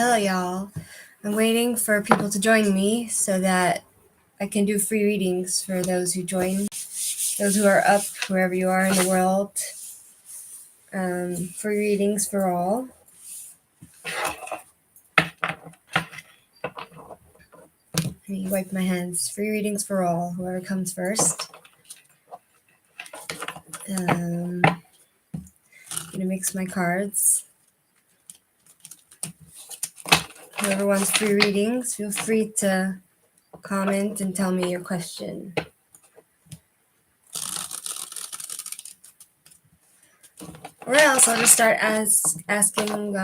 Hello, y'all. I'm waiting for people to join me so that I can do free readings for those who join, those who are up, wherever you are in the world. Free readings for all. Let me wipe my hands. Free readings for all, whoever comes first. I'm gonna mix my cards. Whoever wants free readings, feel free to comment and tell me your question. Or else I'll just start asking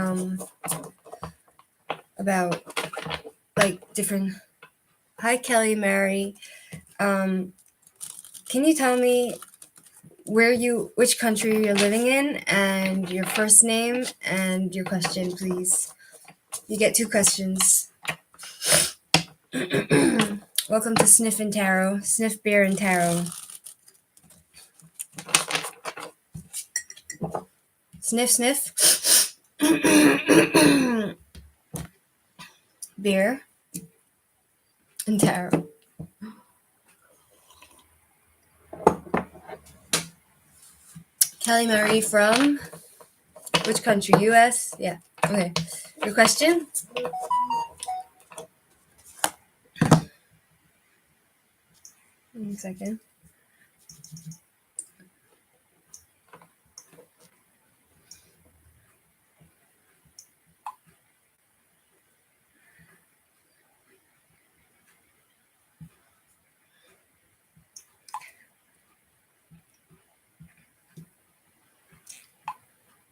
about like different. Hi, Kelly, Mary. Can you tell me which country you're living in, and your first name and your question, please? You get 2 questions. Welcome to Sniff and Tarot. Sniff, Beer, and Tarot. Sniff, sniff. Beer and tarot. Kelly Marie from which country? US? Yeah. Okay. Your question? One second.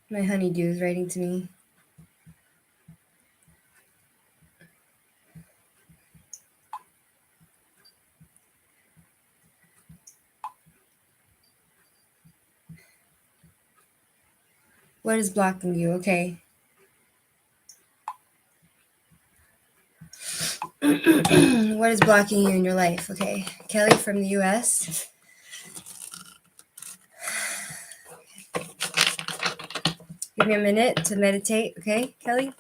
My honeydew is writing to me. What is blocking you? Okay. What is blocking you in your life? Okay. Kelly from the US. Give me a minute to meditate, okay, Kelly?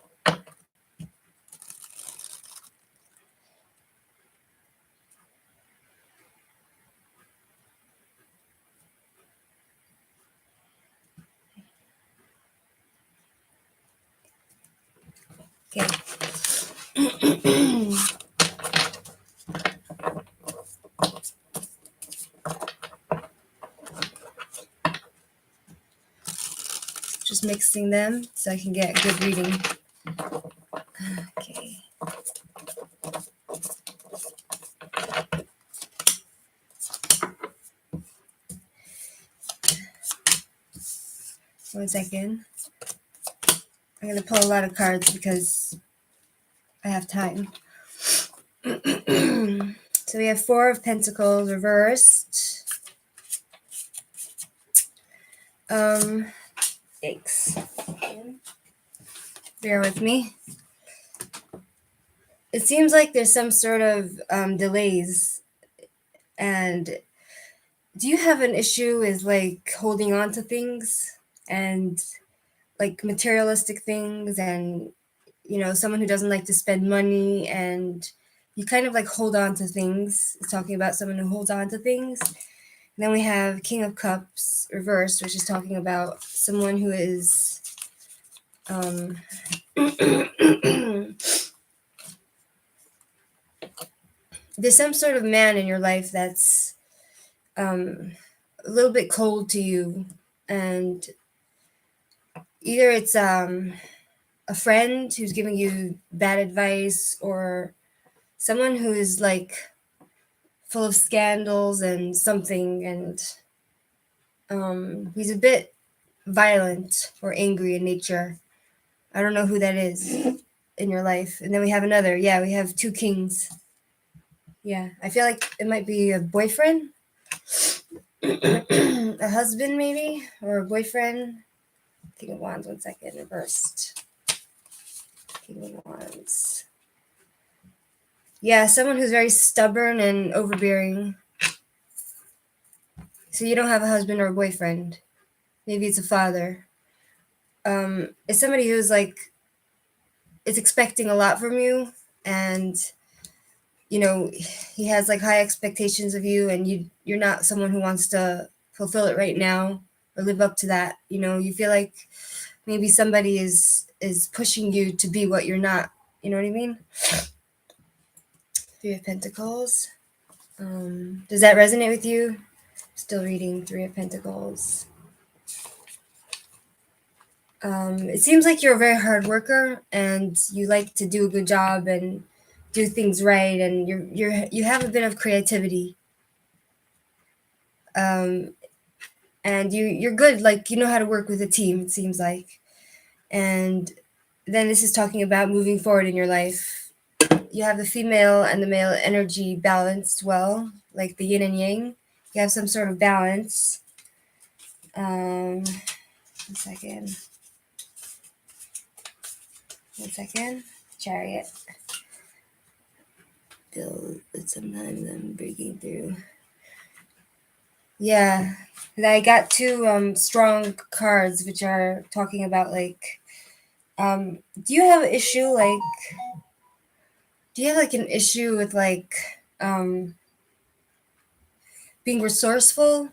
Okay. Just mixing them so I can get a good reading. Okay. One second. I'm going to pull a lot of cards because I have time. So we have 4 of Pentacles reversed. Yikes. Bear with me. It seems like there's some sort of delays. And do you have an issue with like holding on to things and like materialistic things, and someone who doesn't like to spend money, and you kind of like hold on to things? It's talking about someone who holds on to things. And then we have King of Cups reversed, which is talking about someone who is there's some sort of man in your life that's a little bit cold to you, and either it's a friend who's giving you bad advice, or someone who is like full of scandals and something, and he's a bit violent or angry in nature. I don't know who that is in your life. And then we have another. Yeah, we have 2 kings. Yeah, I feel like it might be a boyfriend, a husband maybe, or a boyfriend. King of Wands, 1 second, reversed. King of Wands. Yeah, someone who's very stubborn and overbearing. So you don't have a husband or a boyfriend. Maybe it's a father. It's somebody who's like is expecting a lot from you, and he has like high expectations of you, and you're not someone who wants to fulfill it right now or live up to that. You feel like maybe somebody is pushing you to be what you're not. You know what I mean? Three of Pentacles. Does that resonate with you? Still reading Three of Pentacles. It seems like you're a very hard worker, and you like to do a good job and do things right, and you have a bit of creativity. And you're good, like you know how to work with a team, it seems like. And then this is talking about moving forward in your life. You have the female and the male energy balanced well, like the yin and yang. You have some sort of balance. One second. Chariot. Feel that sometimes I'm breaking through. Yeah, I got two strong cards, which are talking about like, do you have an issue like? Do you have like an issue with like being resourceful?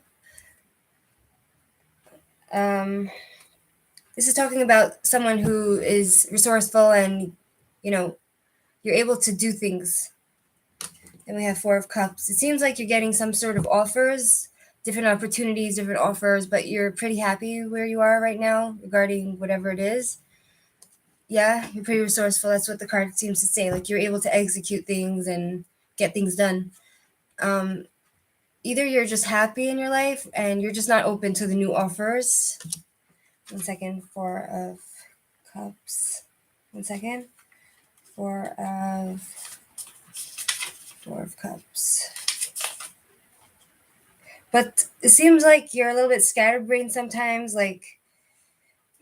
This is talking about someone who is resourceful, and you're able to do things. Then we have Four of Cups. It seems like you're getting some sort of offers, different opportunities, different offers, but you're pretty happy where you are right now regarding whatever it is. Yeah, you're pretty resourceful. That's what the card seems to say. Like you're able to execute things and get things done. Either you're just happy in your life and you're just not open to the new offers. One second. Four of Cups. One second. Four of Cups. But it seems like you're a little bit scatterbrained sometimes. Like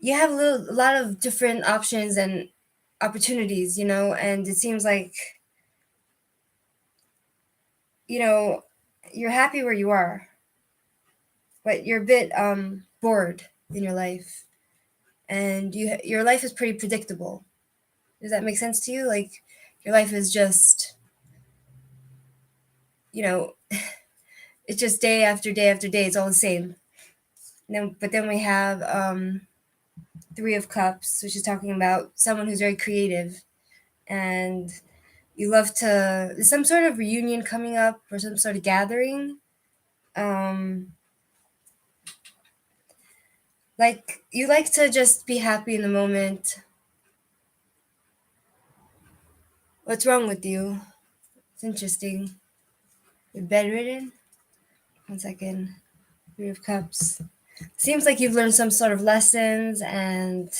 you have a lot of different options and opportunities, and it seems like, you're happy where you are, but you're a bit bored in your life, and your life is pretty predictable. Does that make sense to you? Like your life is just, it's just day after day after day. It's all the same. But then we have Three of Cups, which is talking about someone who's very creative, and you love to. There's some sort of reunion coming up or some sort of gathering. Like you like to just be happy in the moment. What's wrong with you? It's interesting. You're bedridden? One second. Three of Cups. Seems like you've learned some sort of lessons, and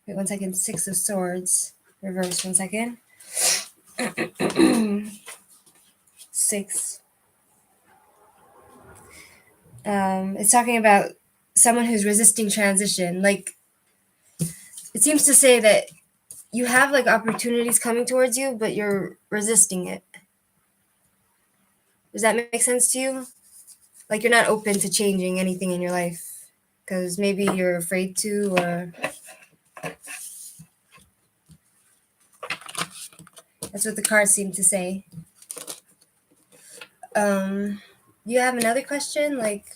wait 1 second. Six of Swords. Reverse. 1 second. Six. It's talking about someone who's resisting transition. Like it seems to say that you have like opportunities coming towards you, but you're resisting it. Does that make sense to you? Like you're not open to changing anything in your life because maybe you're afraid to, or that's what the cards seem to say. You have another question? Like,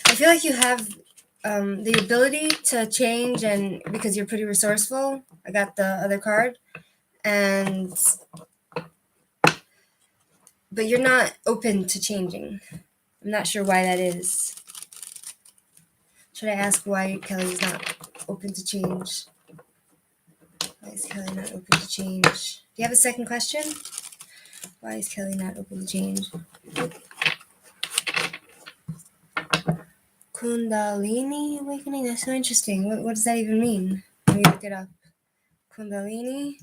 I feel like you have the ability to change, and because you're pretty resourceful. I got the other card, and but you're not open to changing. I'm not sure why that is. Should I ask why Kelly is not open to change? Why is Kelly not open to change? Do you have a second question? Why is Kelly not open to change? Kundalini awakening? That's so interesting. What does that even mean? Let me look it up. Kundalini.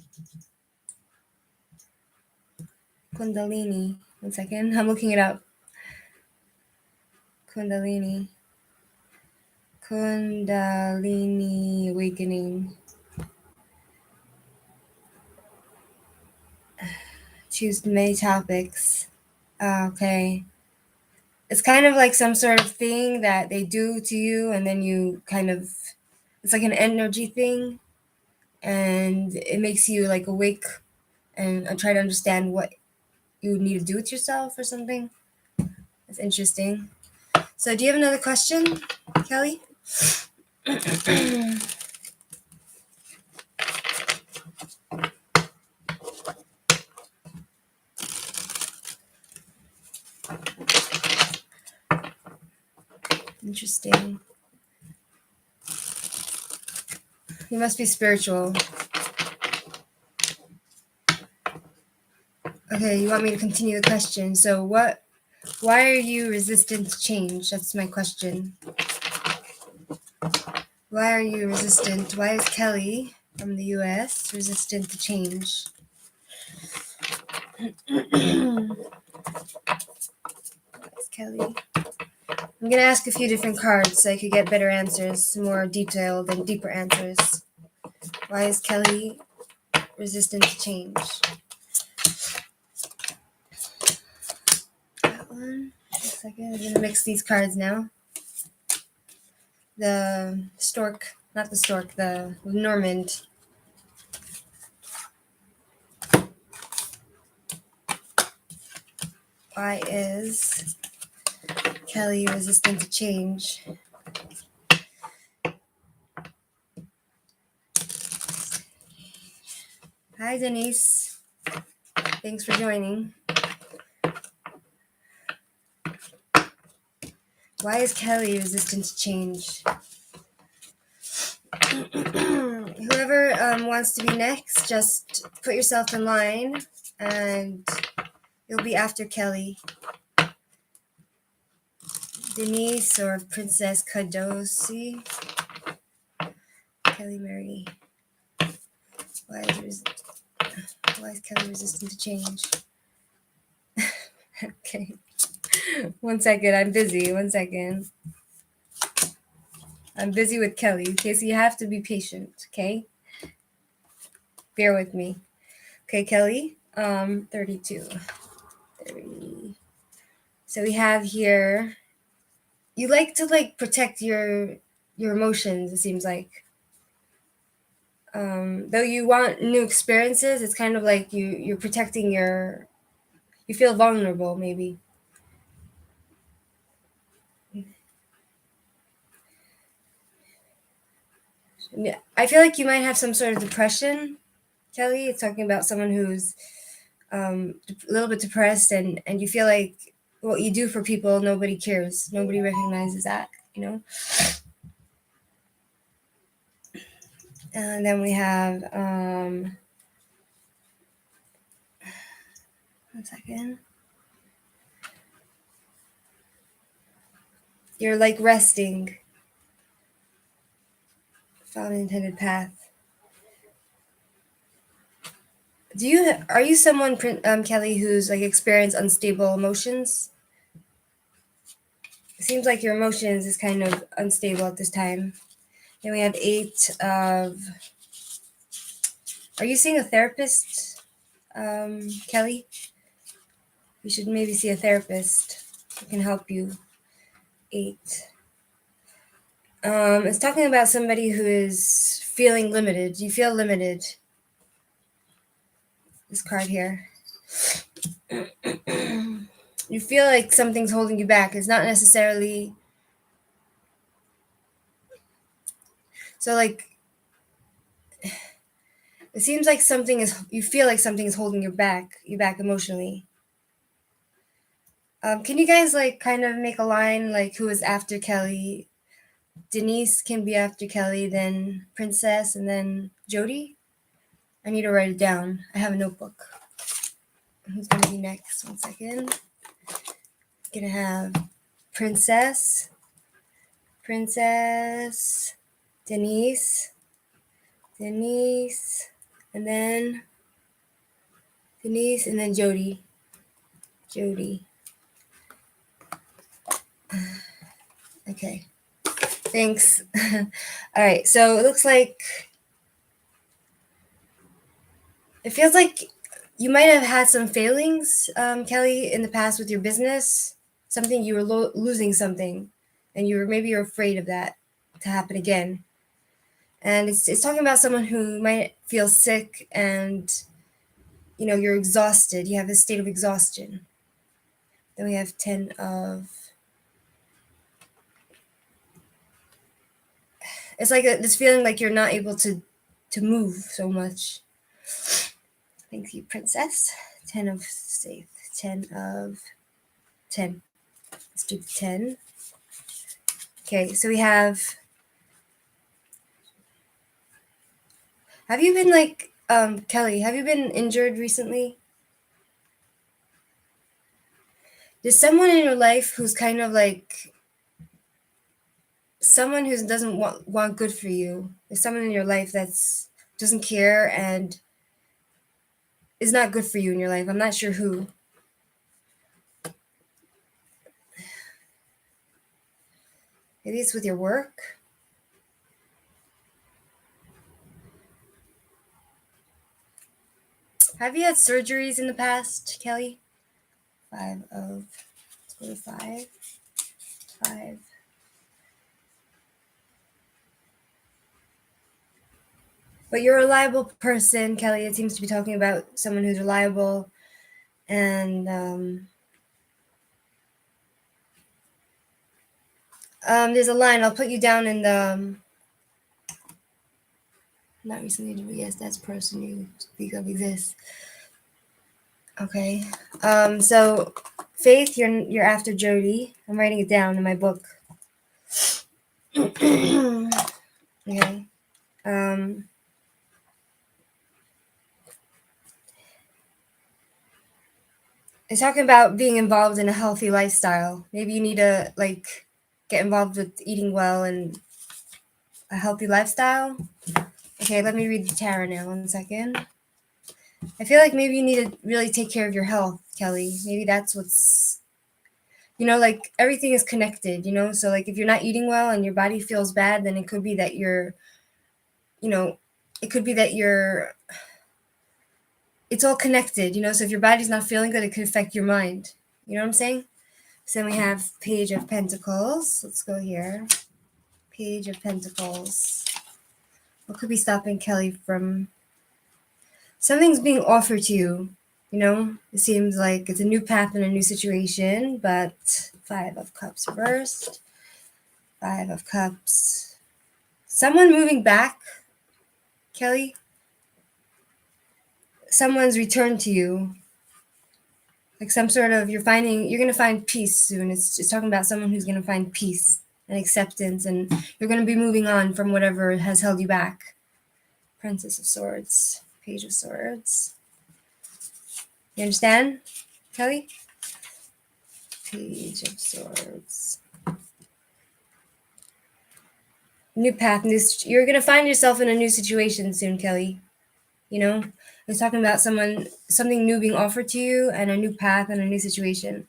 1 second. I'm looking it up. Kundalini. Kundalini awakening. Choose many topics. Okay. It's kind of like some sort of thing that they do to you, and then you kind of, it's like an energy thing, and it makes you like awake and try to understand what you need to do with yourself or something. It's interesting. So, do you have another question, Kelly? Interesting. You must be spiritual. Okay, you want me to continue the question. So, why are you resistant to change? That's my question. Why are you resistant? Why is Kelly from the US resistant to change? Why is Kelly? I'm going to ask a few different cards so I could get better answers, more detailed and deeper answers. Why is Kelly resistant to change? That one. Just a second. I'm going to mix these cards now. The stork, not the stork, the Normand. Why is Kelly resistant to change? Hi, Denise. Thanks for joining. Why is Kelly resistant to change? Whoever wants to be next, just put yourself in line and you'll be after Kelly. Denise or Princess Kadosi. Kelly Mary. Why is Kelly resistant to change? Okay. 1 second. I'm busy. 1 second. I'm busy with Kelly. Okay, so you have to be patient. Okay. Bear with me. Okay, Kelly. 32. 30. So we have here. You like to protect your emotions. It seems like. Though you want new experiences, it's kind of like you're protecting your. You feel vulnerable, maybe. Yeah, I feel like you might have some sort of depression, Kelly. It's talking about someone who's a little bit depressed, and you feel like what you do for people, nobody cares, nobody recognizes that, you know. And then we have 1 second. You're like resting, found an intended path. Are you someone, Kelly, who's like experienced unstable emotions? It seems like your emotions is kind of unstable at this time. Then we have 8 of. Are you seeing a therapist, Kelly? You should maybe see a therapist who can help you. 8. It's talking about somebody who is feeling limited. You feel limited. This card here. You feel like something's holding you back. It's not necessarily. So like, it seems like you feel like something is holding you back emotionally. Can you guys like kind of make a line like who is after Kelly? Denise can be after Kelly, then Princess, and then Jody. I need to write it down. I have a notebook. Who's going to be next? 1 second. Gonna have Princess, Denise, and then Denise, and then Jody. Okay. Thanks. All right, so it looks like, it feels like you might have had some failings, Kelly, in the past with your business. Something you were losing something, and you're afraid of that to happen again. And it's talking about someone who might feel sick, and you're exhausted. You have this state of exhaustion. Then we have 10 of, it's like this feeling like you're not able to move so much. Thank you, princess. 10 of safe. 10 of 10. Let's do 10. Okay, so we have you been like, Kelly, have you been injured recently? There's someone in your life who's kind of like someone who doesn't want good for you. There's someone in your life that's doesn't care and is not good for you in your life. I'm not sure who. Maybe it's with your work. Have you had surgeries in the past, Kelly? 5 of, let's go to 5. 5. But you're a reliable person, Kelly. It seems to be talking about someone who's reliable. And there's a line. I'll put you down in the... not recently, but yes, that's person you speak of exists. Okay. So, Faith, you're after Jody. I'm writing it down in my book. Okay. It's talking about being involved in a healthy lifestyle. Maybe you need to like get involved with eating well and a healthy lifestyle. Okay, let me read the tarot now. 1 second. I feel like maybe you need to really take care of your health, Kelly. Maybe that's what's, like everything is connected, So like if you're not eating well and your body feels bad, then it could be that it's all connected, So if your body's not feeling good, it could affect your mind. You know what I'm saying? So then we have Page of Pentacles. Let's go here. Page of Pentacles. What could be stopping Kelly from... something's being offered to you, It seems like it's a new path and a new situation, but 5 of Cups reversed. 5 of Cups. Someone moving back, Kelly. Someone's returned to you. Like some sort of, you're going to find peace soon. It's talking about someone who's going to find peace and acceptance, and you're going to be moving on from whatever has held you back. Princess of Swords. Page of Swords. You understand, Kelly? Page of Swords. New path. You're going to find yourself in a new situation soon, Kelly. It's talking about something new being offered to you and a new path and a new situation.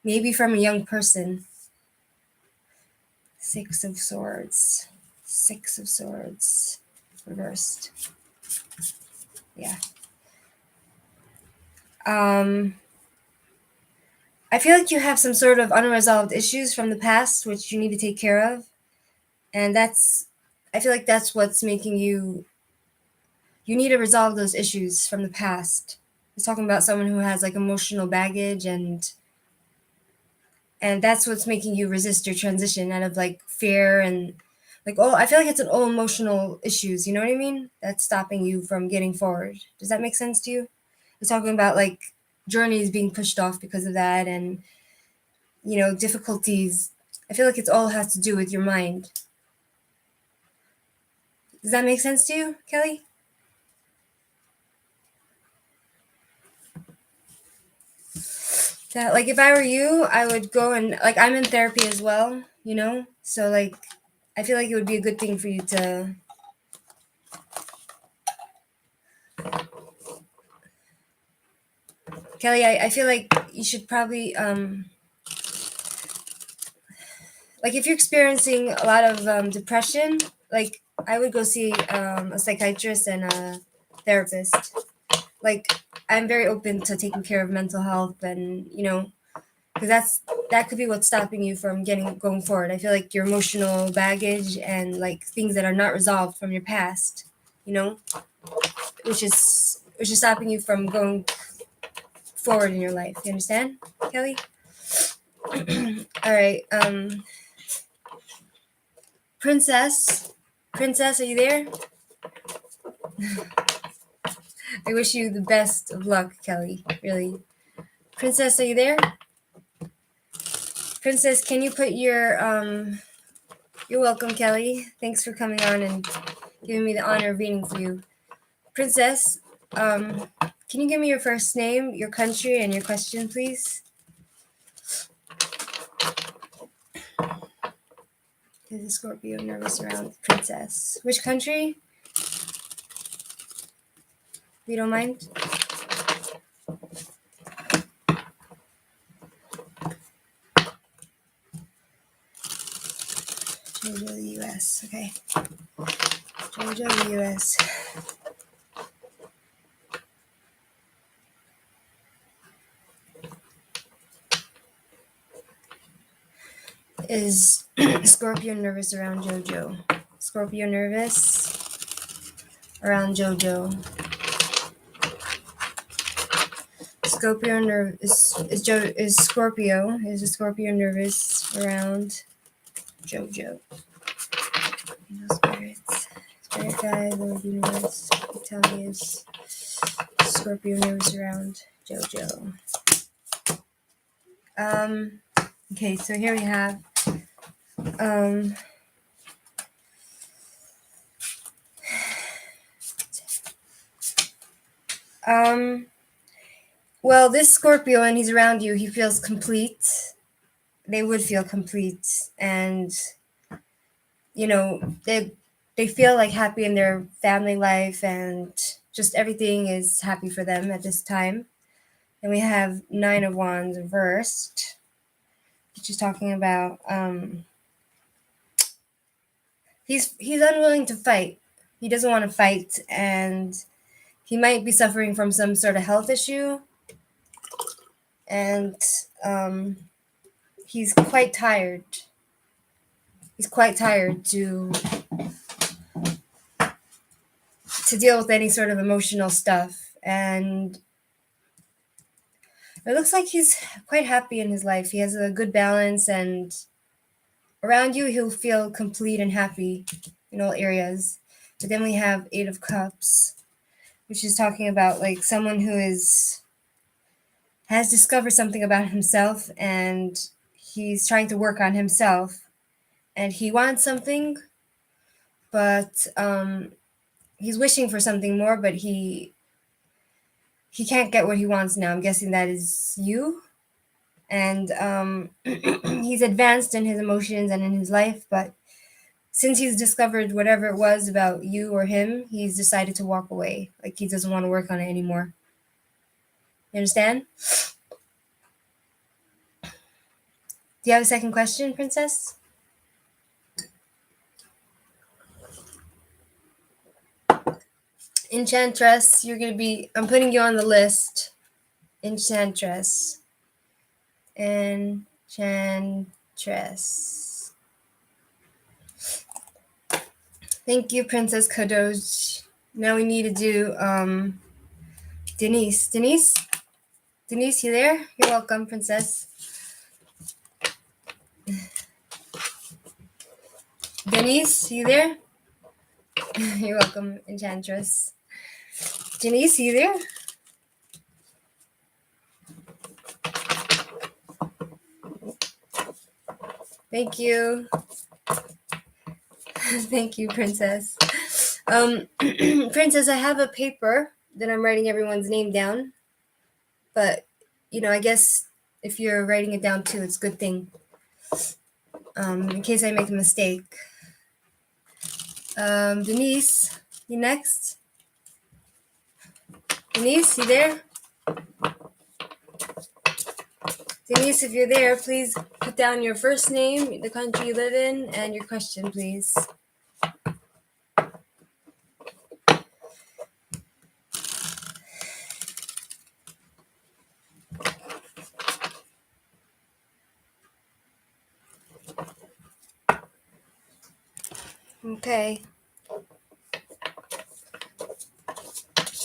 Maybe from a young person. 6 of Swords. 6 of Swords. Reversed. Yeah. I feel like you have some sort of unresolved issues from the past, which you need to take care of. And I feel like that's what's making you need to resolve those issues from the past. It's talking about someone who has like emotional baggage, and that's what's making you resist your transition out of like fear and like, I feel like it's an all emotional issues, you know what I mean? That's stopping you from getting forward. Does that make sense to you? It's talking about like journeys being pushed off because of that, and difficulties. I feel like it's all has to do with your mind. Does that make sense to you, Kelly? That, like, if I were you, I would go and, like, I'm in therapy as well, So, like, I feel like it would be a good thing for you to... Kelly, I feel like you should probably, like if you're experiencing a lot of depression, like I would go see a psychiatrist and a therapist. Like I'm very open to taking care of mental health, and because that could be what's stopping you from going forward. I feel like your emotional baggage and like things that are not resolved from your past, you know, which is stopping you from going forward in your life. You understand, Kelly? All right, Princess, Princess, are you there? I wish you the best of luck, Kelly. Really, Princess, are you there? Princess, can you put your You're welcome, Kelly. Thanks for coming on and giving me the honor of reading for you. Princess, can you give me your first name, your country, and your question, please? Is a Scorpio nervous around Princess? Which country? If you don't mind. Jojo, the U.S. Okay. Jojo, the U.S. Is Scorpio nervous around Jojo? Scorpio nervous around Jojo. Scorpio is Scorpio nervous around Jojo? Spirits, spirit guide, Lord Universe, tell me is Scorpio nervous around Jojo? Okay, so here we have well, this Scorpio, and he's around you, he feels complete. They would feel complete, and they feel like happy in their family life, and just everything is happy for them at this time. And we have Nine of Wands reversed, which is talking about he's unwilling to fight. He doesn't want to fight, and he might be suffering from some sort of health issue, and he's quite tired. He's quite tired to deal with any sort of emotional stuff, and it looks like he's quite happy in his life. He has a good balance, and around you he'll feel complete and happy in all areas. But then we have Eight of Cups, which is talking about like someone who has discovered something about himself, and he's trying to work on himself, and he wants something, but he's wishing for something more, but he can't get what he wants now. I'm guessing that is you. And he's advanced in his emotions and in his life, but since he's discovered whatever it was about you or him, he's decided to walk away. Like he doesn't want to work on it anymore. You understand? Do you have a second question, Princess? Enchantress, I'm putting you on the list. Enchantress. Enchantress. Thank you, Princess Kadosh. Now we need to do Denise. Denise, you there? You're welcome, Princess. Denise, you there? You're welcome, Enchantress. Denise, you there? Thank you. Thank you, Princess. Princess, I have a paper that I'm writing everyone's name down. But, I guess if you're writing it down too, it's a good thing. In case I make a mistake. Denise, you next? Denise, you there? Denise, if you're there, please put down your first name, the country you live in, and your question, please. Okay.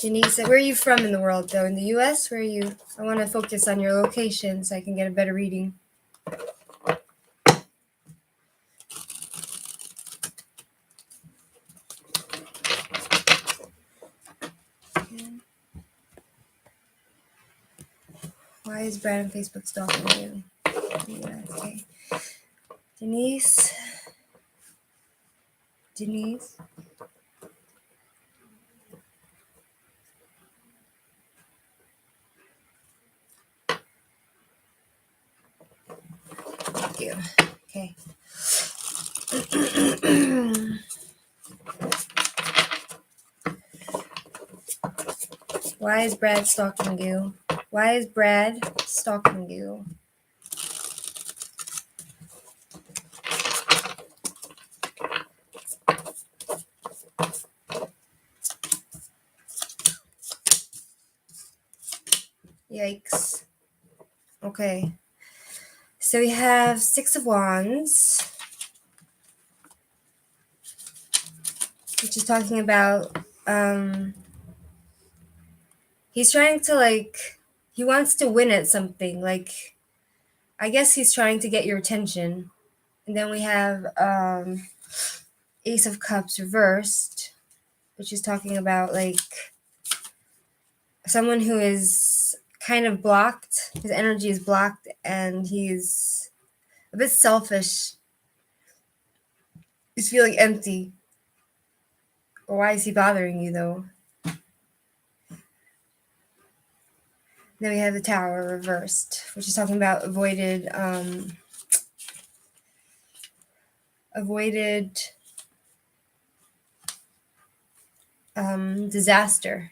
Denise, where are you from in the world, though? In the U.S.? Where are you? I want to focus on your location so I can get a better reading. Why is Brad on Facebook stalking you? Yeah, okay. Denise. Denise. Thank you. Okay. Why is Brad stalking you? Why is Brad stalking you? Yikes. Okay. So we have Six of Wands, which is talking about he's trying to he wants to win at something. I guess he's trying to get your attention. And then we have Ace of Cups reversed, which is talking about someone who is kind of blocked. His energy is blocked and he's a bit selfish. He's feeling empty. Why is he bothering you, though? Then we have the Tower reversed, which is talking about avoided disaster.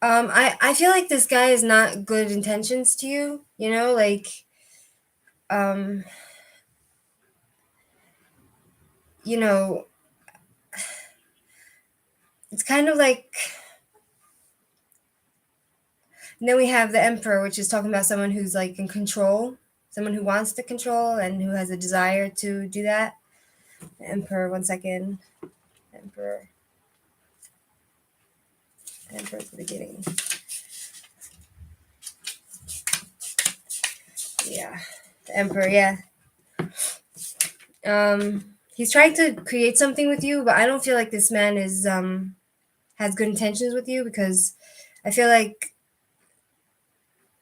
I feel like this guy is not good intentions to you, you know, you know, it's kind of like. And then we have the Emperor, which is talking about someone who's in control, someone who wants to control and who has a desire to do that. The Emperor, one second. Emperor at the beginning. Yeah, the Emperor, yeah. He's trying to create something with you, but I don't feel like this man is has good intentions with you, because I feel like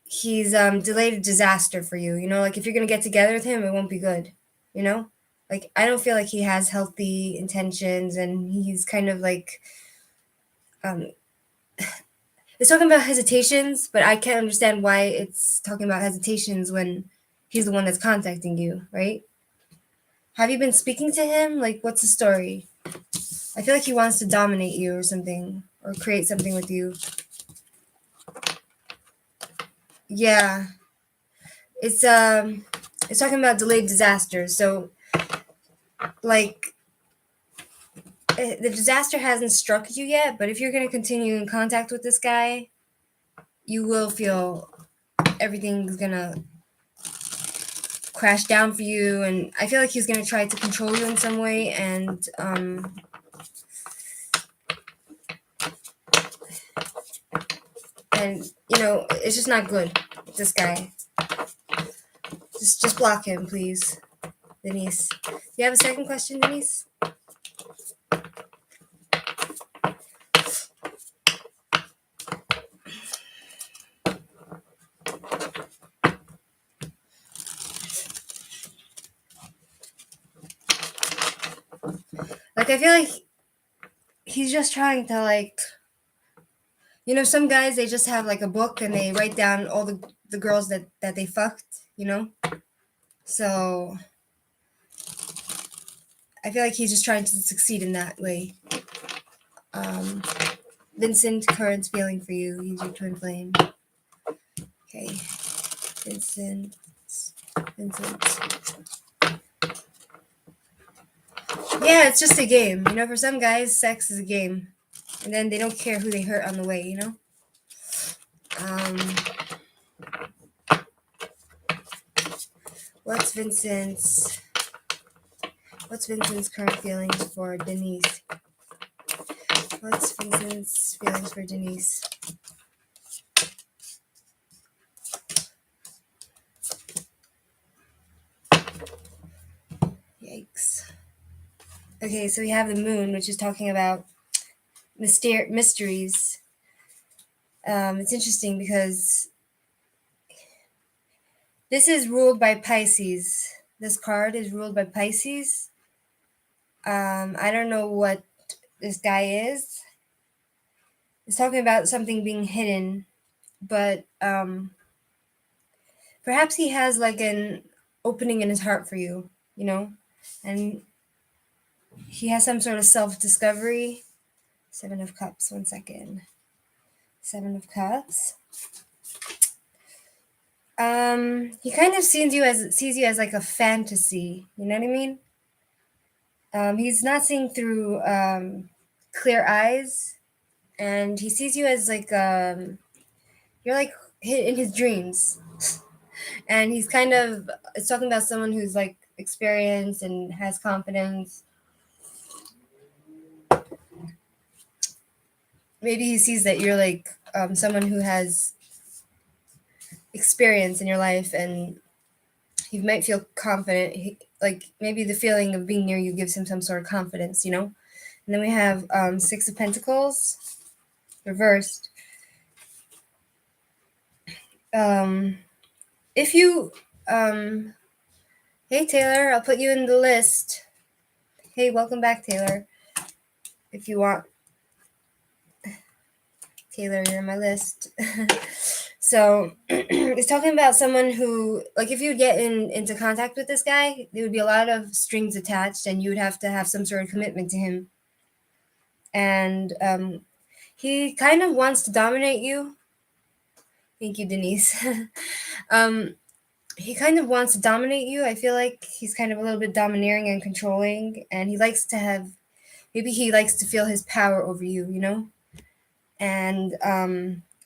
he's delayed a disaster for you. You know, if you're gonna get together with him, it won't be good. You know, I don't feel like he has healthy intentions, and he's kind of it's talking about hesitations, but I can't understand why it's talking about hesitations when he's the one that's contacting you, right? Have you been speaking to him? What's the story? I feel like he wants to dominate you or something, or create something with you. Yeah. It's talking about delayed disasters. So the disaster hasn't struck you yet, but if you're going to continue in contact with this guy, you will feel everything's going to crash down for you, and I feel like he's going to try to control you in some way, and it's just not good. This guy, just block him, please, Denise. Do you have a second question, Denise? I feel like he's just trying to some guys, they just have a book and they write down all the girls that they fucked, So I feel like he's just trying to succeed in that way. Vincent, current feeling for you. Use your twin flame. Okay. Vincent. Yeah, it's just a game. You know, for some guys, sex is a game. And then they don't care who they hurt on the way, you know? What's Vincent's current feelings for Denise? What's Vincent's feelings for Denise? Yikes. Okay, so we have the moon, which is talking about mysteries. It's interesting because this is ruled by Pisces. This card is ruled by Pisces. I don't know what this guy is. It's talking about something being hidden, but perhaps he has like an opening in his heart for you, you know, and he has some sort of self-discovery. 7 of Cups, 1 second. 7 of Cups. He kind of sees you as like a fantasy, you know what I mean? He's not seeing through clear eyes, and he sees you as like you're like in his dreams. And he's kind of, it's talking about someone who's like experienced and has confidence. Maybe he sees that you're like someone who has experience in your life, and he might feel confident. Like maybe the feeling of being near you gives him some sort of confidence, you know? And then we have 6 of Pentacles reversed. If you, hey Taylor, I'll put you in the list. Hey, welcome back, Taylor. If you want, Taylor, you're on my list. So it's talking about someone who, like, if you get into contact with this guy, there would be a lot of strings attached, and you would have to have some sort of commitment to him. And he kind of wants to dominate you. Thank you, Denise. He kind of wants to dominate you. I feel like he's kind of a little bit domineering and controlling, and he likes to have, maybe he likes to feel his power over you, you know? And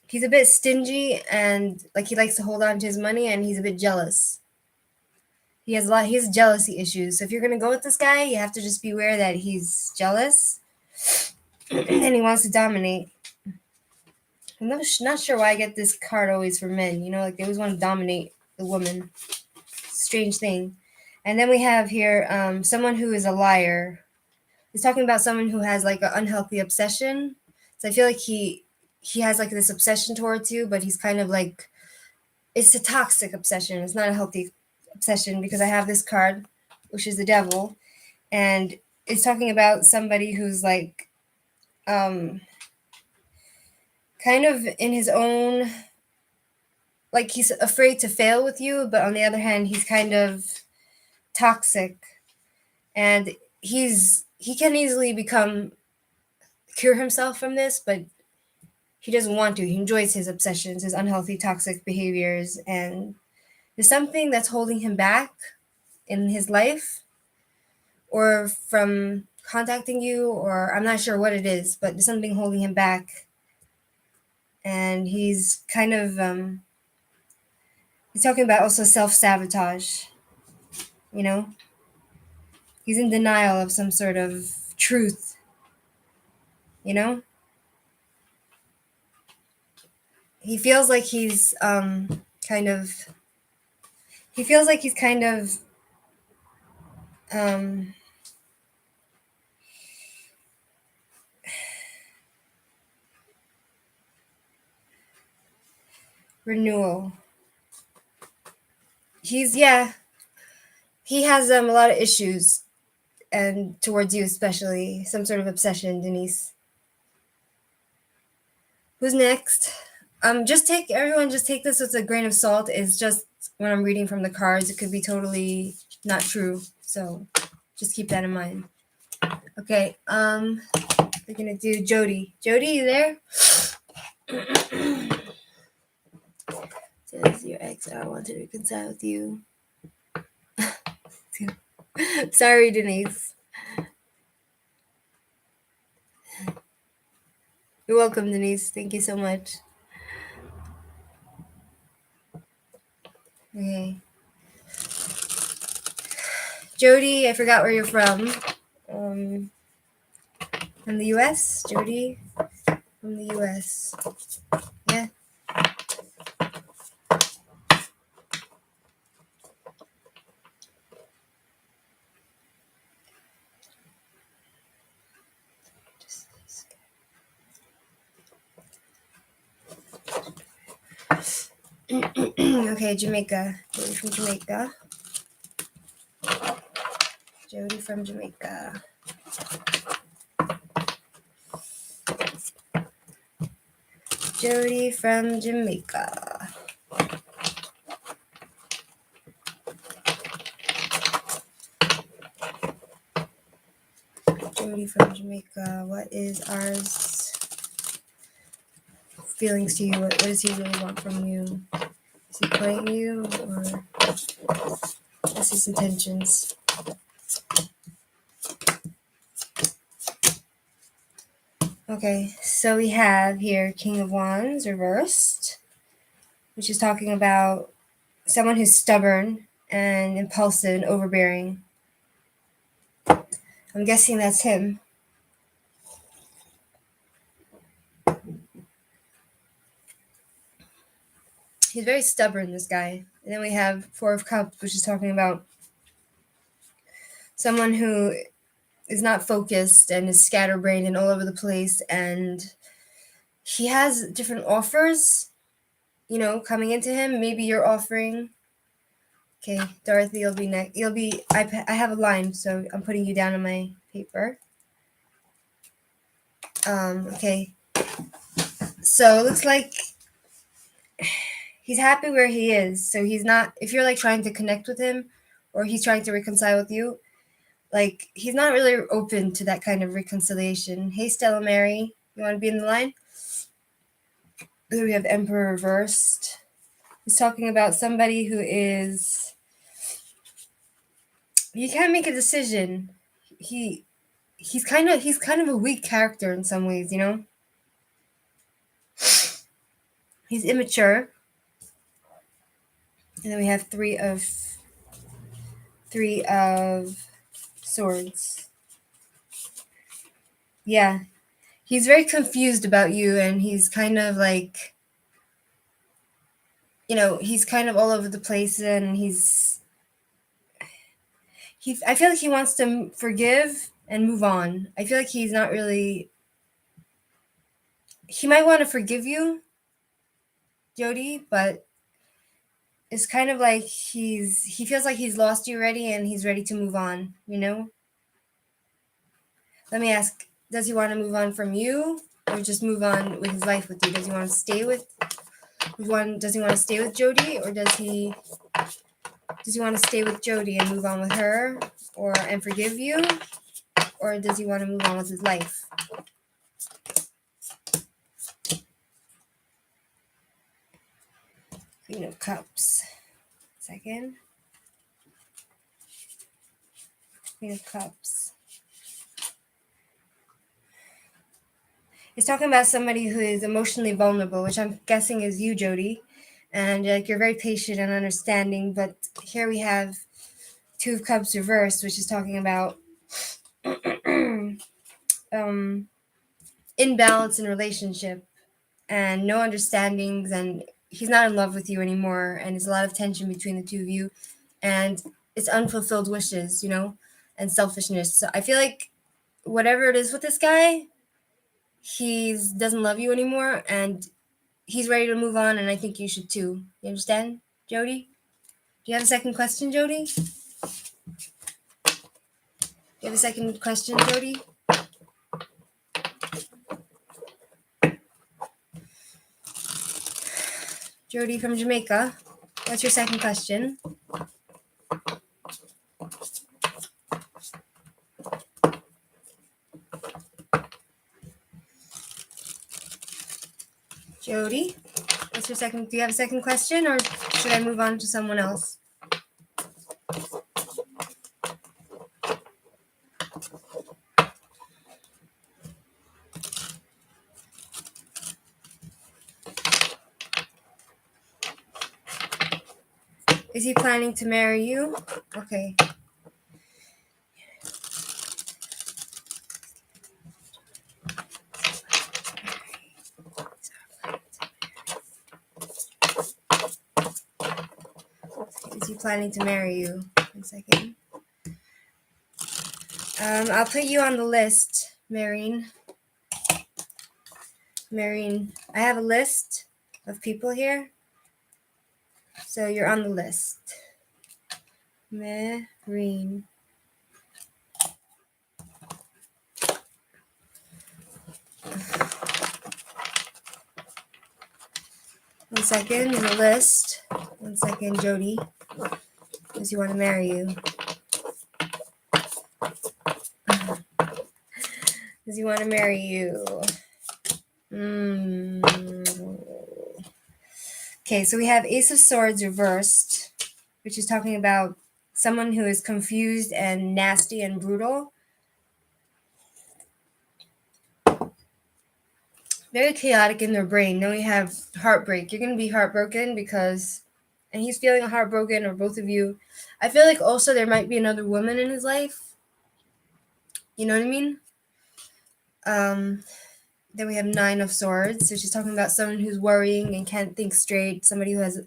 he's a bit stingy, and like he likes to hold on to his money, and he's a bit jealous. He has jealousy issues. So if you're gonna go with this guy, you have to just be aware that he's jealous and he wants to dominate. I'm not sure why I get this card always for men, you know, like they always want to dominate the woman. Strange thing. And then we have here someone who is a liar. He's talking about someone who has like an unhealthy obsession. So I feel like he has like this obsession towards you, but he's kind of like, it's a toxic obsession. It's not a healthy obsession, because I have this card, which is the Devil, and it's talking about somebody who's like kind of in his own, like he's afraid to fail with you, but on the other hand, he's kind of toxic, and he can easily cure himself from this, but he doesn't want to. He enjoys his obsessions, his unhealthy, toxic behaviors, and there's something that's holding him back in his life, or from contacting you, or I'm not sure what it is, but there's something holding him back, and he's kind of he's talking about also self-sabotage, you know? He's in denial of some sort of truth, you know? He feels like he's kind of renewal. He has a lot of issues, and towards you especially, some sort of obsession, Denise. Who's next? Just take this with a grain of salt. It's just when I'm reading from the cards, it could be totally not true. So just keep that in mind. Okay. The We're gonna do Jody. Jody, you there? Says your ex, I want to reconcile with you. Sorry, Denise. You're welcome, Denise. Thank you so much. Okay. Jody, I forgot where you're from. From the US? Jody? From the US. Yeah. Okay, Jamaica. Jody from Jamaica. Jody from Jamaica. Jody from Jamaica. Jody from Jamaica. What is ours? Feelings to you? What does he really want from you? Is he playing you, or what's his intentions? Okay, so we have here King of Wands reversed, which is talking about someone who's stubborn and impulsive and overbearing. I'm guessing that's him. He's very stubborn, this guy. And then we have Four of Cups, which is talking about someone who is not focused and is scatterbrained and all over the place, and he has different offers, coming into him. Maybe you're offering. Okay, Dorothy, you'll be next. I have a line, so I'm putting you down on my paper. Okay. So it looks like he's happy where he is. So he's not, if you're like trying to connect with him or he's trying to reconcile with you, like he's not really open to that kind of reconciliation. Hey, Stella Mary, you want to be in the line? Then we have Emperor reversed. He's talking about somebody who is, you can't make a decision. He's kind of a weak character in some ways, He's immature. And then we have three of swords. Yeah. He's very confused about you, and he's kind of like, he's kind of all over the place, and I feel like he wants to forgive and move on. I feel like he's not really, he might want to forgive you, Jody, but it's kind of like he feels like he's lost you already and he's ready to move on, Let me ask, does he want to move on from you or just move on with his life with you? Does he want to stay with Jody, or does he want to stay with Jody and move on with her and forgive you, or does he want to move on with his life? Queen of Cups. Second. Queen of Cups. He's talking about somebody who is emotionally vulnerable, which I'm guessing is you, Jody. And you're very patient and understanding, but here we have Two of Cups reversed, which is talking about imbalance in relationship and no understandings, and he's not in love with you anymore, and there's a lot of tension between the two of you, and it's unfulfilled wishes, and selfishness. So I feel like whatever it is with this guy, he doesn't love you anymore, and he's ready to move on, and I think you should too. You understand, Jody? Do you have a second question, Jody? You have a second question, Jody? Jody from Jamaica, what's your second question? Jody, what's your second? Do you have a second question, or should I move on to someone else? Is he planning to marry you? Okay. Is he planning to marry you? 1 second. I'll put you on the list, Marine. Marine, I have a list of people here, so you're on the list. Marine. One second, the list. 1 second, Jody. Does he want to marry you? Does he want to marry you? Okay, so we have Ace of Swords reversed, which is talking about someone who is confused and nasty and brutal. Very chaotic in their brain. Then we have heartbreak. You're going to be heartbroken because, and he's feeling heartbroken, or both of you. I feel like also there might be another woman in his life. You know what I mean? Then we have Nine of Swords, which is talking about someone who's worrying and can't think straight. Somebody who has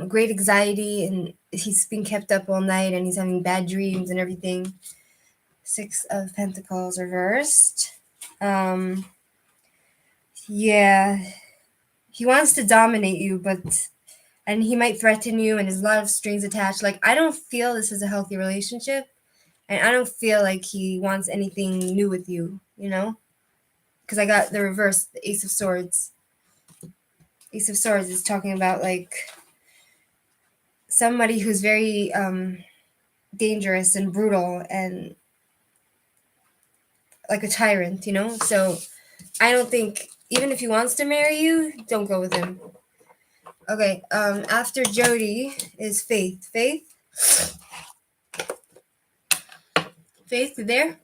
great anxiety and he's been kept up all night and he's having bad dreams and everything. Six of Pentacles reversed. Yeah, he wants to dominate you, and he might threaten you, and there's a lot of strings attached. Like, I don't feel this is a healthy relationship, and I don't feel like he wants anything new with you, you know? Because I got the reverse, the Ace of Swords. Ace of Swords is talking about, like, somebody who's very dangerous and brutal and like a tyrant, you know? So I don't think, even if he wants to marry you, don't go with him. Okay, after Jody is Faith. Faith? Faith, you there?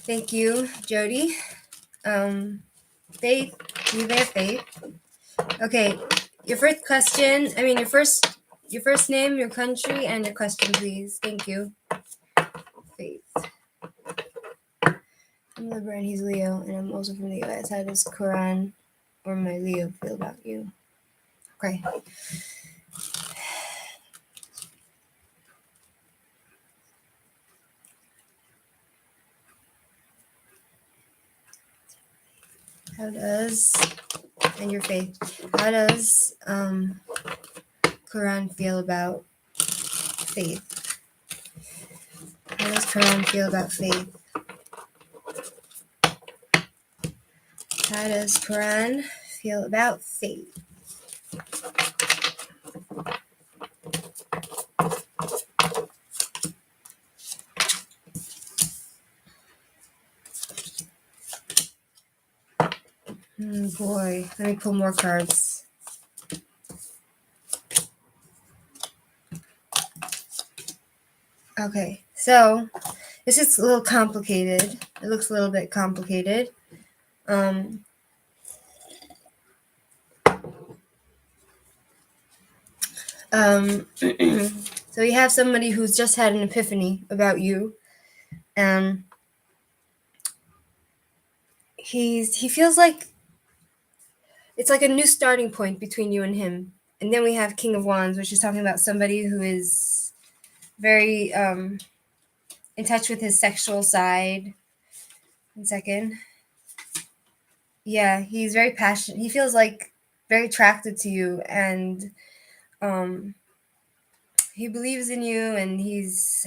Thank you, Jody. Faith, you there, Faith? Okay, your first question, your first name, your country, and your question, please. Thank you. Faith. I'm Libra and he's Leo, and I'm also from the US. How does Quran or my Leo feel about you? Okay. How does, and your faith, how does Quran feel about faith? How does Quran feel about faith? How does Quran feel about faith? Boy, let me pull more cards. Okay, so this is a little complicated. It looks a little bit complicated. So you have somebody who's just had an epiphany about you, and he feels like it's like a new starting point between you and him. And then we have King of Wands, which is talking about somebody who is very in touch with his sexual side. 1 second. Yeah, he's very passionate. He feels like very attracted to you, and he believes in you, and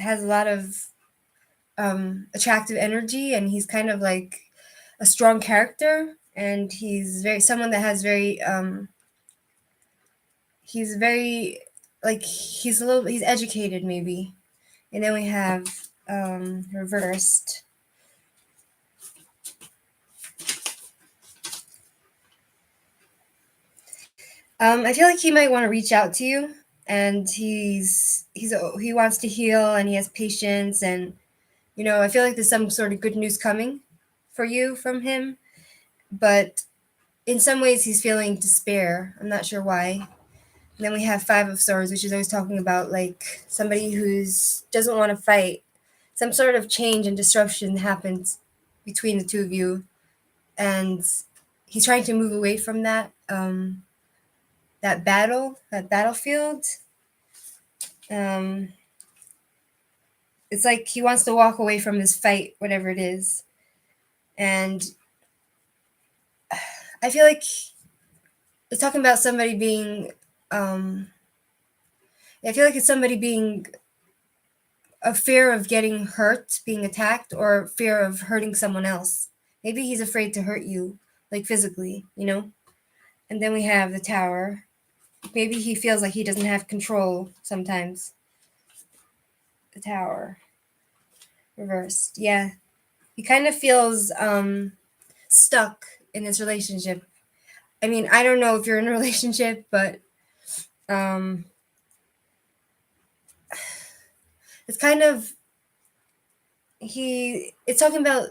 has a lot of attractive energy, and he's kind of like a strong character, and he's very someone that has very he's very like he's educated maybe. And then we have reversed. I feel like he might want to reach out to you, and he wants to heal, and he has patience, and I feel like there's some sort of good news coming for you from him, but in some ways he's feeling despair. I'm not sure why. And then we have Five of Swords, which is always talking about like somebody who's doesn't want to fight. Some sort of change and disruption happens between the two of you, and he's trying to move away from that battlefield. Um, it's like he wants to walk away from this fight, whatever it is, and I feel like it's talking about somebody being. I feel like it's somebody being a fear of getting hurt, being attacked, or fear of hurting someone else. Maybe he's afraid to hurt you, like physically. And then we have the Tower. Maybe he feels like he doesn't have control sometimes. The Tower. Reversed. Yeah. He kind of feels stuck in this relationship. I mean, I don't know if you're in a relationship, but um, it's kind of it's talking about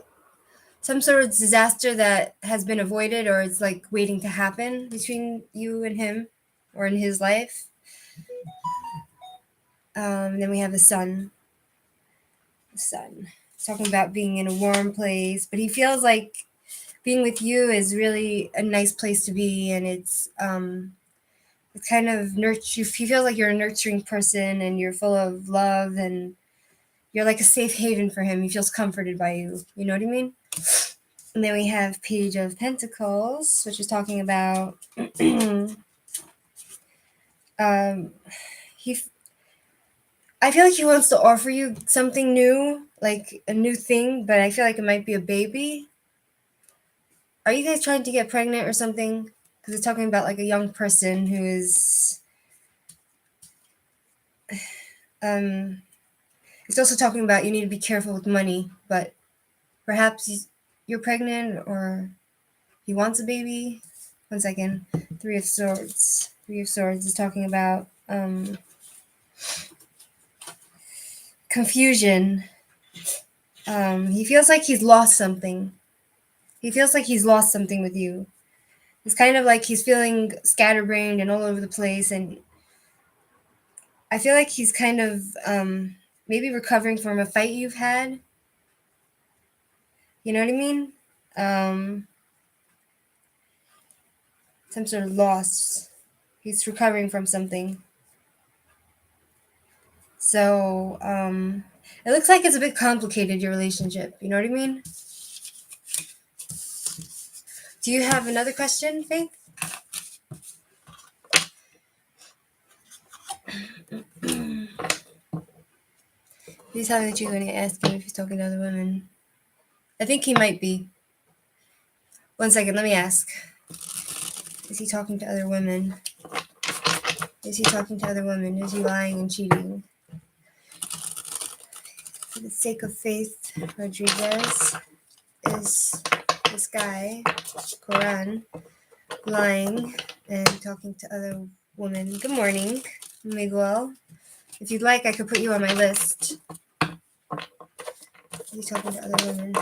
some sort of disaster that has been avoided or it's like waiting to happen between you and him or in his life. Then we have the Sun. The Sun. It's talking about being in a warm place, but he feels like being with you is really a nice place to be, and it's kind of nurture. He feels like you're a nurturing person, and you're full of love, and you're like a safe haven for him. He feels comforted by you. You know what I mean? And then we have Page of Pentacles, which is talking about he. I feel like he wants to offer you something new, like a new thing, but I feel like it might be a baby. Are you guys trying to get pregnant or something? Because it's talking about like a young person who is. It's also talking about you need to be careful with money, but perhaps you're pregnant or he wants a baby. One second. Three of Swords. Three of Swords is talking about confusion. He feels like he's lost something. He feels like he's lost something with you. It's kind of like he's feeling scatterbrained and all over the place, and I feel like he's kind of maybe recovering from a fight you've had. You know what I mean? Some sort of loss. He's recovering from something. So it looks like it's a bit complicated, your relationship. You know what I mean? Do you have another question, Faith? He's telling that you're going to ask him if he's talking to other women. I think he might be. One second, let me ask. Is he talking to other women? Is he talking to other women? Is he lying and cheating? For the sake of Faith Rodriguez, is this guy, Koran, lying and talking to other women? Good morning, Miguel. If you'd like, I could put you on my list. He's talking to other women.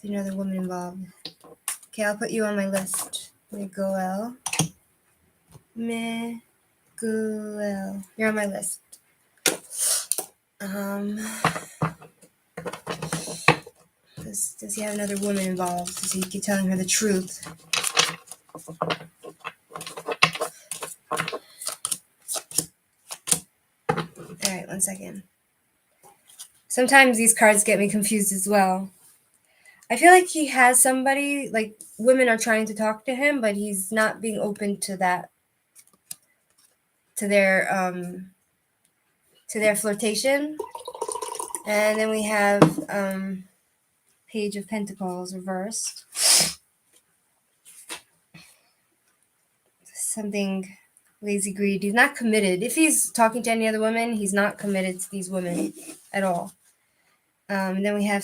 There's another woman involved. Okay, I'll put you on my list. Miguel. Miguel. You're on my list. Does he have another woman involved? Does he keep telling her the truth? Alright, one second. Sometimes these cards get me confused as well. I feel like he has somebody, like women are trying to talk to him, but he's not being open to that, to their flirtation. And then we have Page of Pentacles reversed. Something Lazy greed. He's not committed. If he's talking to any other women, he's not committed to these women at all. And then we have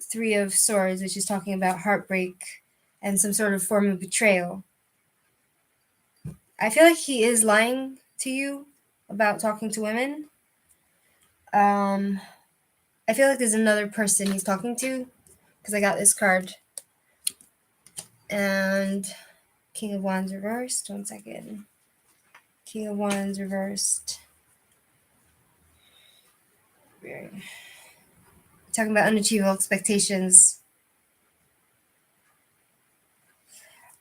Three of Swords, which is talking about heartbreak and some sort of form of betrayal. I feel like he is lying to you about talking to women. I feel like there's another person he's talking to because I got this card. And King of Wands reversed. 1 second. King of Wands reversed. Weird. Talking about unachievable expectations.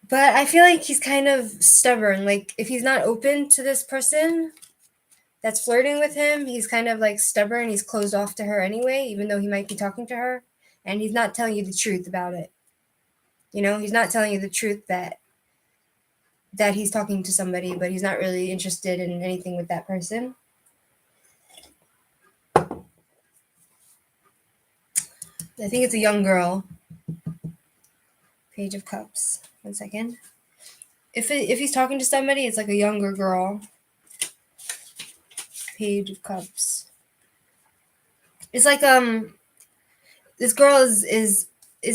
But I feel like he's kind of stubborn. Like, if he's not open to this person that's flirting with him, he's kind of like stubborn. He's closed off to her anyway, even though he might be talking to her. And he's not telling you the truth about it. You know, he's not telling you the truth that he's talking to somebody, but he's not really interested in anything with that person. I think it's a young girl. Page of Cups. 1 second. If he's talking to somebody, it's like a younger girl. Page of Cups. It's like this girl is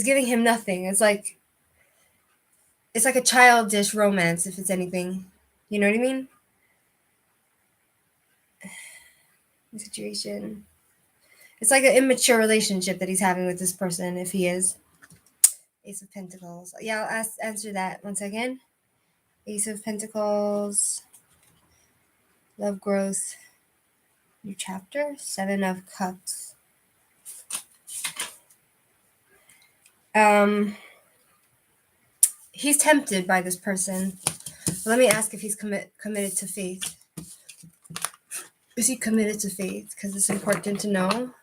giving him nothing. It's like a childish romance, if it's anything. You know what I mean? Situation. It's like an immature relationship that he's having with this person, if he is. Ace of Pentacles. Yeah, I'll answer that. 1 second. Ace of Pentacles. Love growth. New chapter. 7 of Cups. He's tempted by this person. Let me ask if he's committed to faith. Is he committed to faith? Because it's important to know.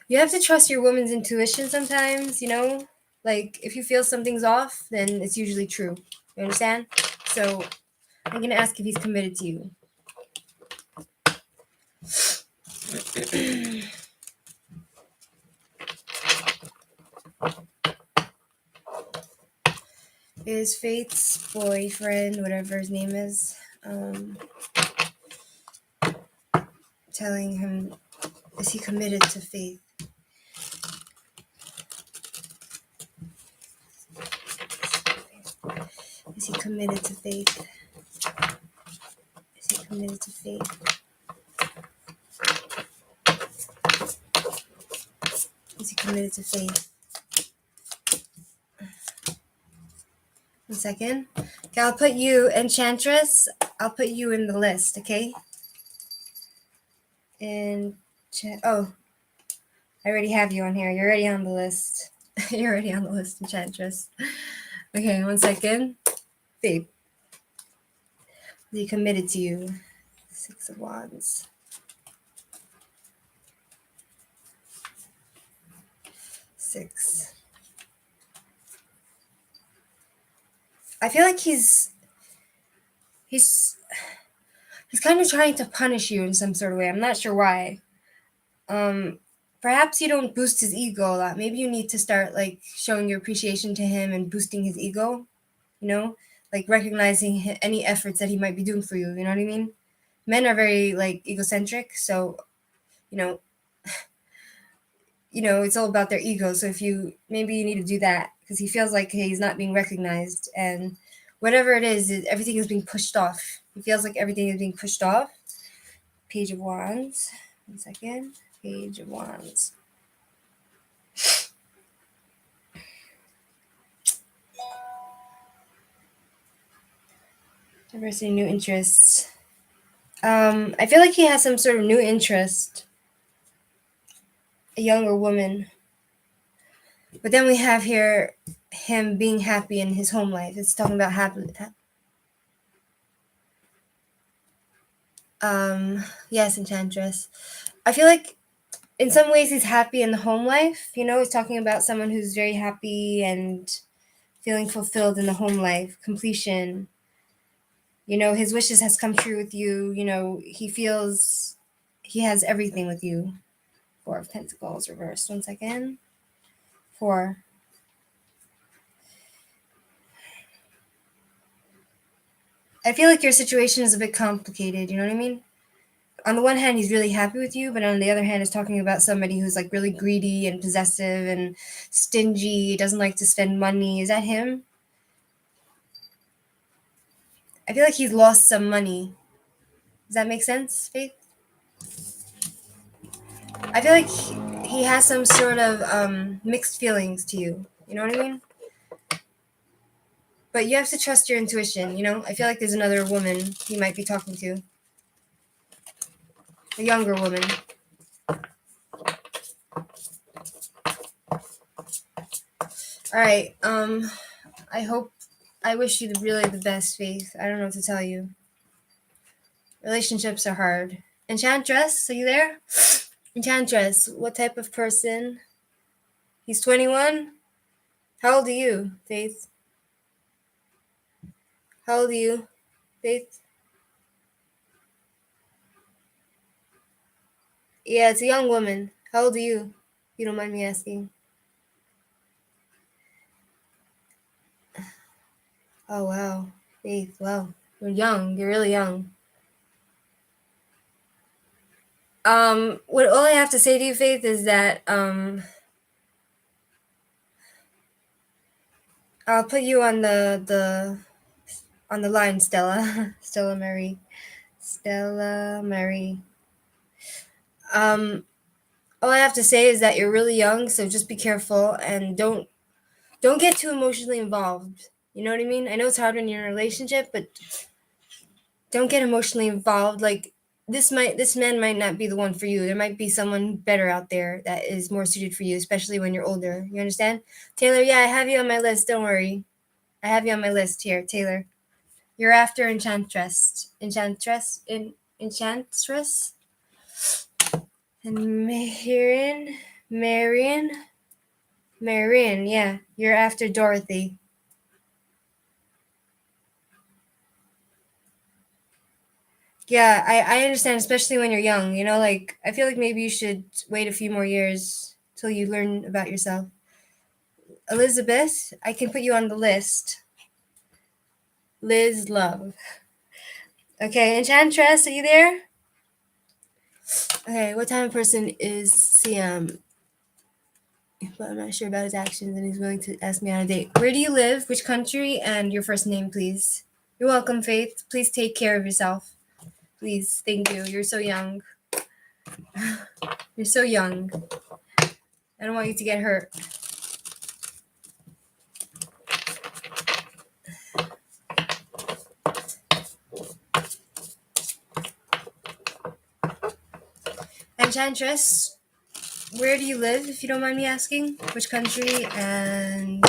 You have to trust your woman's intuition sometimes, you know? Like, if you feel something's off, then it's usually true. You understand? So, I'm going to ask if he's committed to you. Is Faith's boyfriend, whatever his name is, telling him, is he committed to faith? Is he committed to faith? Is he committed to faith? Is he committed to faith? 1 second. Okay, I'll put you, Enchantress, I'll put you in the list, okay? Oh, I already have you on here. You're already on the list. You're already on the list, Enchantress. Okay, 1 second. Babe. Is he committed to you? 6 of Wands. 6. I feel like he's kind of trying to punish you in some sort of way. I'm not sure why. Perhaps you don't boost his ego a lot. Maybe you need to start like showing your appreciation to him and boosting his ego, you know, like recognizing any efforts that he might be doing for you. You know what I mean? Men are very like egocentric, so you know, it's all about their ego. So maybe you need to do that because he feels like he's not being recognized, and whatever it is, everything is being pushed off. He feels like everything is being pushed off. Page of Wands. 1 second. Page of Wands. Diversity, new interests. I feel like he has some sort of new interest. A younger woman. But then we have here him being happy in his home life. It's talking about happy. Yes, Enchantress. I feel like in some ways he's happy in the home life. You know, he's talking about someone who's very happy and feeling fulfilled in the home life, completion. You know, his wishes has come true with you. You know, he feels he has everything with you. 4 of Pentacles reversed. 1 second. 4. I feel like your situation is a bit complicated, you know what I mean? On the one hand, he's really happy with you, but on the other hand, is talking about somebody who's like really greedy and possessive and stingy, doesn't like to spend money. Is that him? I feel like he's lost some money. Does that make sense, Faith? I feel like he has some sort of mixed feelings to you. You know what I mean? But you have to trust your intuition, you know? I feel like there's another woman he might be talking to. A younger woman. Alright, I wish you really the best, Faith. I don't know what to tell you. Relationships are hard. Enchantress, are you there? Enchantress, what type of person? He's 21? How old are you, Faith? How old are you, Faith? Yeah, it's a young woman. How old are you? If you don't mind me asking. Oh, wow. Faith, wow. You're young. You're really young. What all I have to say to you, Faith, is that I'll put you on the line, Stella. Stella Mary. Stella Mary. All I have to say is that you're really young, so just be careful and don't get too emotionally involved. You know what I mean? I know it's hard when you're in a relationship, but don't get emotionally involved. Like this man might not be the one for you. There might be someone better out there that is more suited for you, especially when you're older. You understand? Taylor, yeah, I have you on my list. Don't worry. I have you on my list here, Taylor. You're after Enchantress. Enchantress? And Marion, yeah. You're after Dorothy. Yeah, I understand, especially when you're young. You know, like, I feel like maybe you should wait a few more years till you learn about yourself. Elizabeth, I can put you on the list. Liz Love. Okay, Enchantress, are you there? Okay, what type of person is Siam? But I'm not sure about his actions and he's willing to ask me on a date. Where do you live? Which country? And your first name, please. You're welcome, Faith. Please take care of yourself. Please, thank you. You're so young. You're so young. I don't want you to get hurt. Enchantress, where do you live, if you don't mind me asking? Which country? And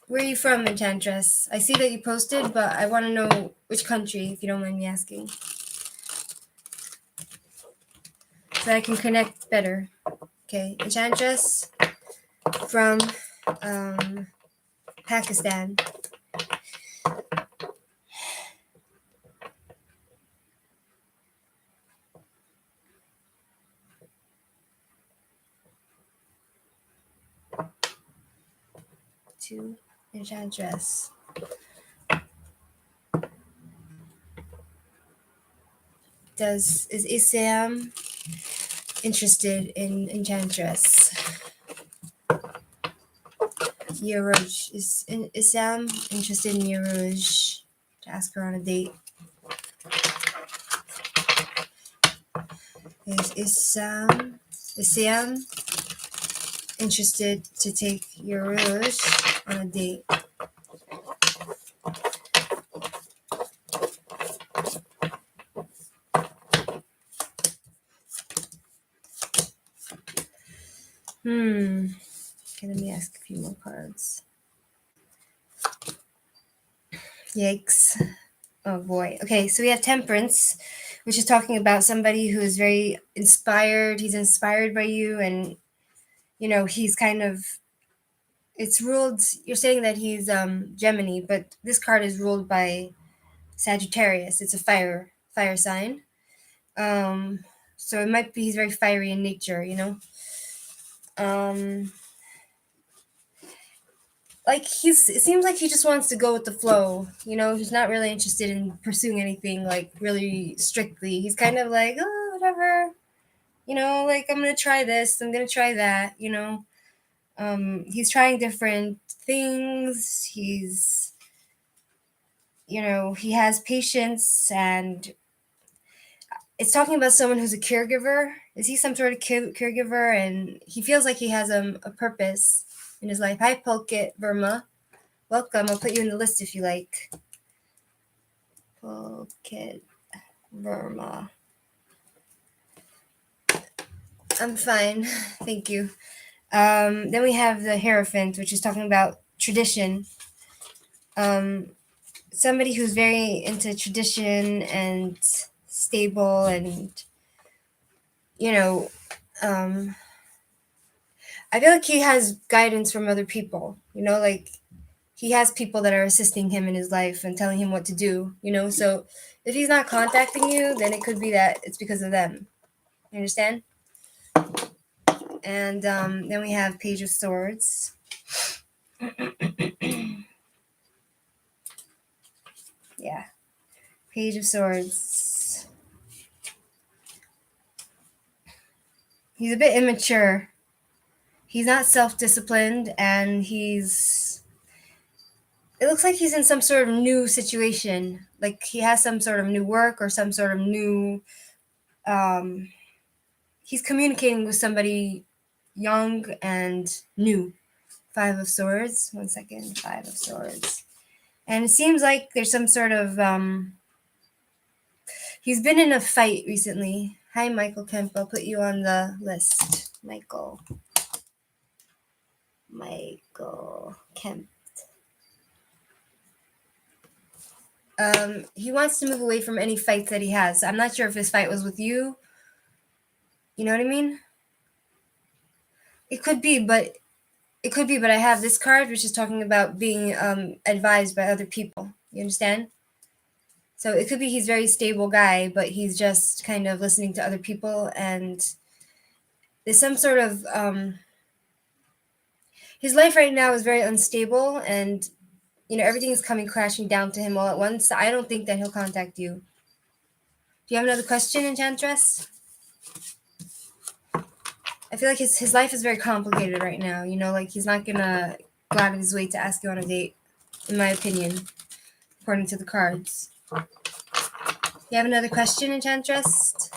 where are you from, Enchantress? I see that you posted, but I want to know which country, if you don't mind me asking, so I can connect better. Okay, Enchantress from Pakistan. To Enchantress. Is Isam interested in Enchantress? Yerouj. Is Isam interested in Yerouj? To ask her on a date. Is Isam interested to take Yerouj on a date? Okay, let me ask a few more cards. Yikes. Oh boy. Okay, so we have Temperance, which is talking about somebody who is very inspired. He's inspired by you, and he's kind of, it's ruled, you're saying that he's Gemini, but this card is ruled by Sagittarius. It's a fire sign. So it might be he's very fiery in nature, like it seems like he just wants to go with the flow. He's not really interested in pursuing anything like really strictly. He's kind of like, oh, whatever, like I'm gonna try this, I'm gonna try that. He's trying different things. He has patience, and it's talking about someone who's a caregiver. Is he some sort of caregiver? And he feels like he has a purpose in his life. Hi, Pulkit Verma. Welcome. I'll put you in the list if you like. Pulkit Verma. I'm fine. Thank you. Then we have the Hierophant, which is talking about tradition. Somebody who's very into tradition and stable, and I feel like he has guidance from other people. Like he has people that are assisting him in his life and telling him what to do. So if he's not contacting you, then it could be that it's because of them. You understand? And then we have Page of Swords. Yeah. Page of Swords. He's a bit immature. He's not self-disciplined, and it looks like he's in some sort of new situation. Like he has some sort of new work or some sort of new, he's communicating with somebody young and new. 5 of Swords. 1 second. 5 of Swords. And it seems like there's some sort of, he's been in a fight recently. Hi, Michael Kemp. I'll put you on the list. Michael Kemp. He wants to move away from any fights that he has. I'm not sure if his fight was with you. You know what I mean? It could be, but I have this card, which is talking about being advised by other people. You understand? So it could be he's a very stable guy, but he's just kind of listening to other people, and there's some sort of his life right now is very unstable, and everything is coming crashing down to him all at once. I don't think that he'll contact you. Do you have another question, Enchantress? I feel like his life is very complicated right now. Like he's not gonna go out of his way to ask you on a date, in my opinion, according to the cards. You have another question, Enchantress?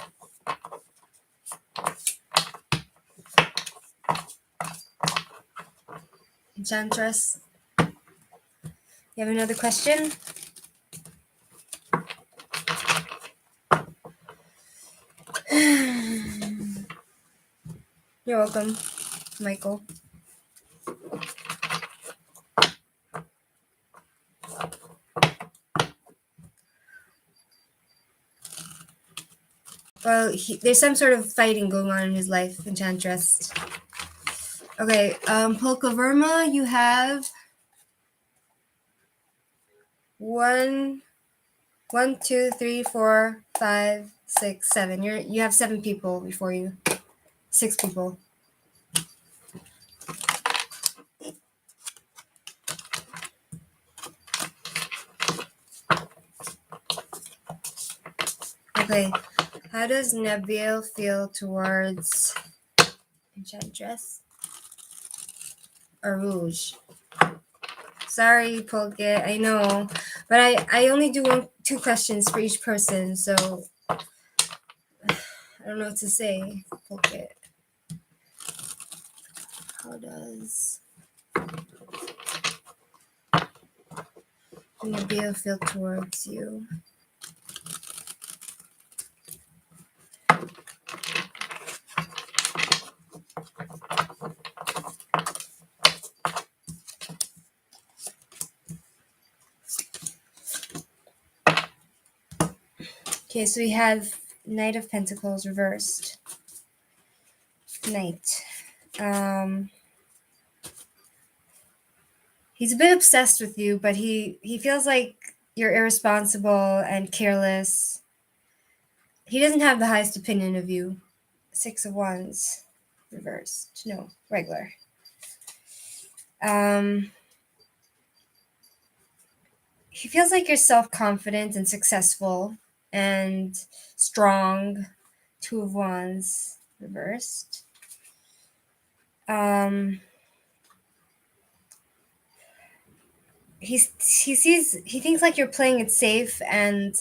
Enchantress? You have another question? You're welcome, Michael. Well, there's some sort of fighting going on in his life, Enchantress. Okay, Polka Verma, you have 1, 2, 3, 4, 5, 6, 7. You have 7 people before you. 6 people. Okay, how does Nabil feel towards Enchantress? Or Rouge? Sorry, Polka, I know, but I only do 2 questions for each person, so I don't know what to say, Polka. How does Nabil feel towards you? Okay, so we have Knight of Pentacles reversed. Knight. He's a bit obsessed with you, but he feels like you're irresponsible and careless. He doesn't have the highest opinion of you. 6 of Wands reversed. No, regular. He feels like you're self-confident and successful and strong. 2 of Wands reversed. He thinks like you're playing it safe, and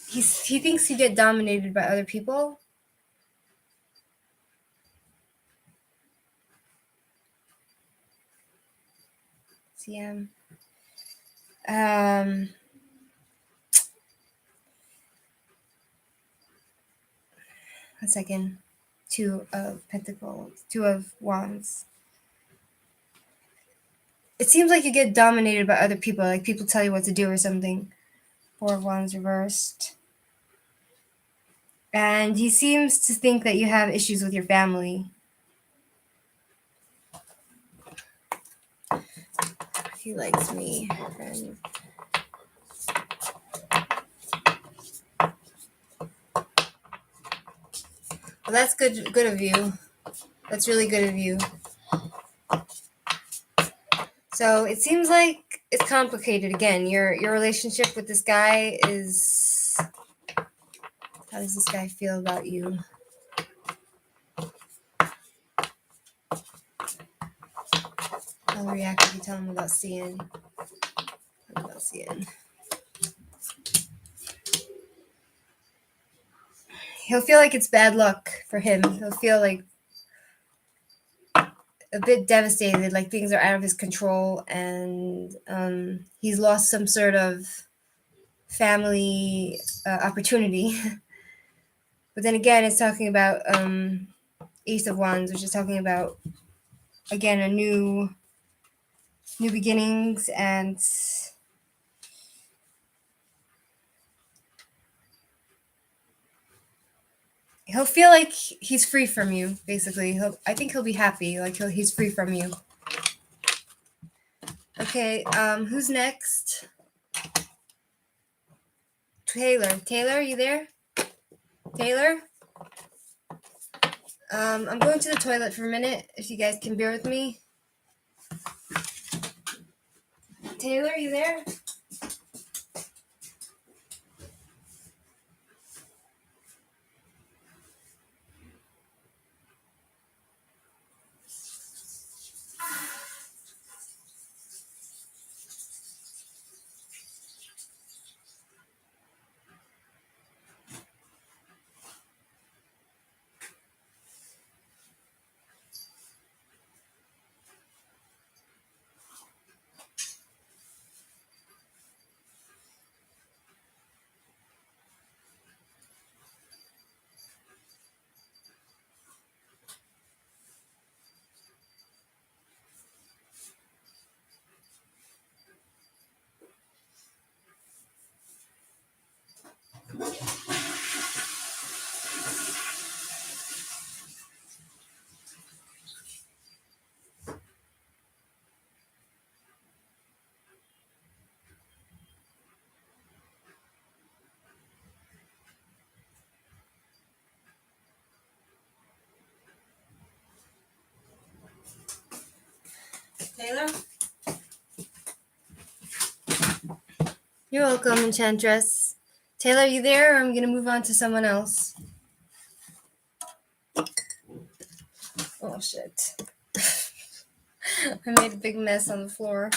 he thinks you get dominated by other people. CM. 1 second. 2 of Pentacles, 2 of Wands. It seems like you get dominated by other people, like people tell you what to do or something. 4 of Wands reversed. And he seems to think that you have issues with your family. He likes me. And well, that's good of you. That's really good of you. So it seems like it's complicated again. Your relationship with this guy is... How does this guy feel about you? I'll react if you tell him about seeing. He'll feel like it's bad luck for him. He'll feel like a bit devastated, like things are out of his control, and he's lost some sort of family opportunity. But then again, it's talking about Ace of Wands, which is talking about, again, a new beginnings, and he'll feel like he's free from you, basically. I think he'll be happy, like he's free from you. Okay, who's next? Taylor, are you there? Taylor? I'm going to the toilet for a minute, if you guys can bear with me. Taylor, are you there? Taylor? You're welcome, Enchantress. Taylor, you there? Or I'm going to move on to someone else. Oh, shit. I made a big mess on the floor.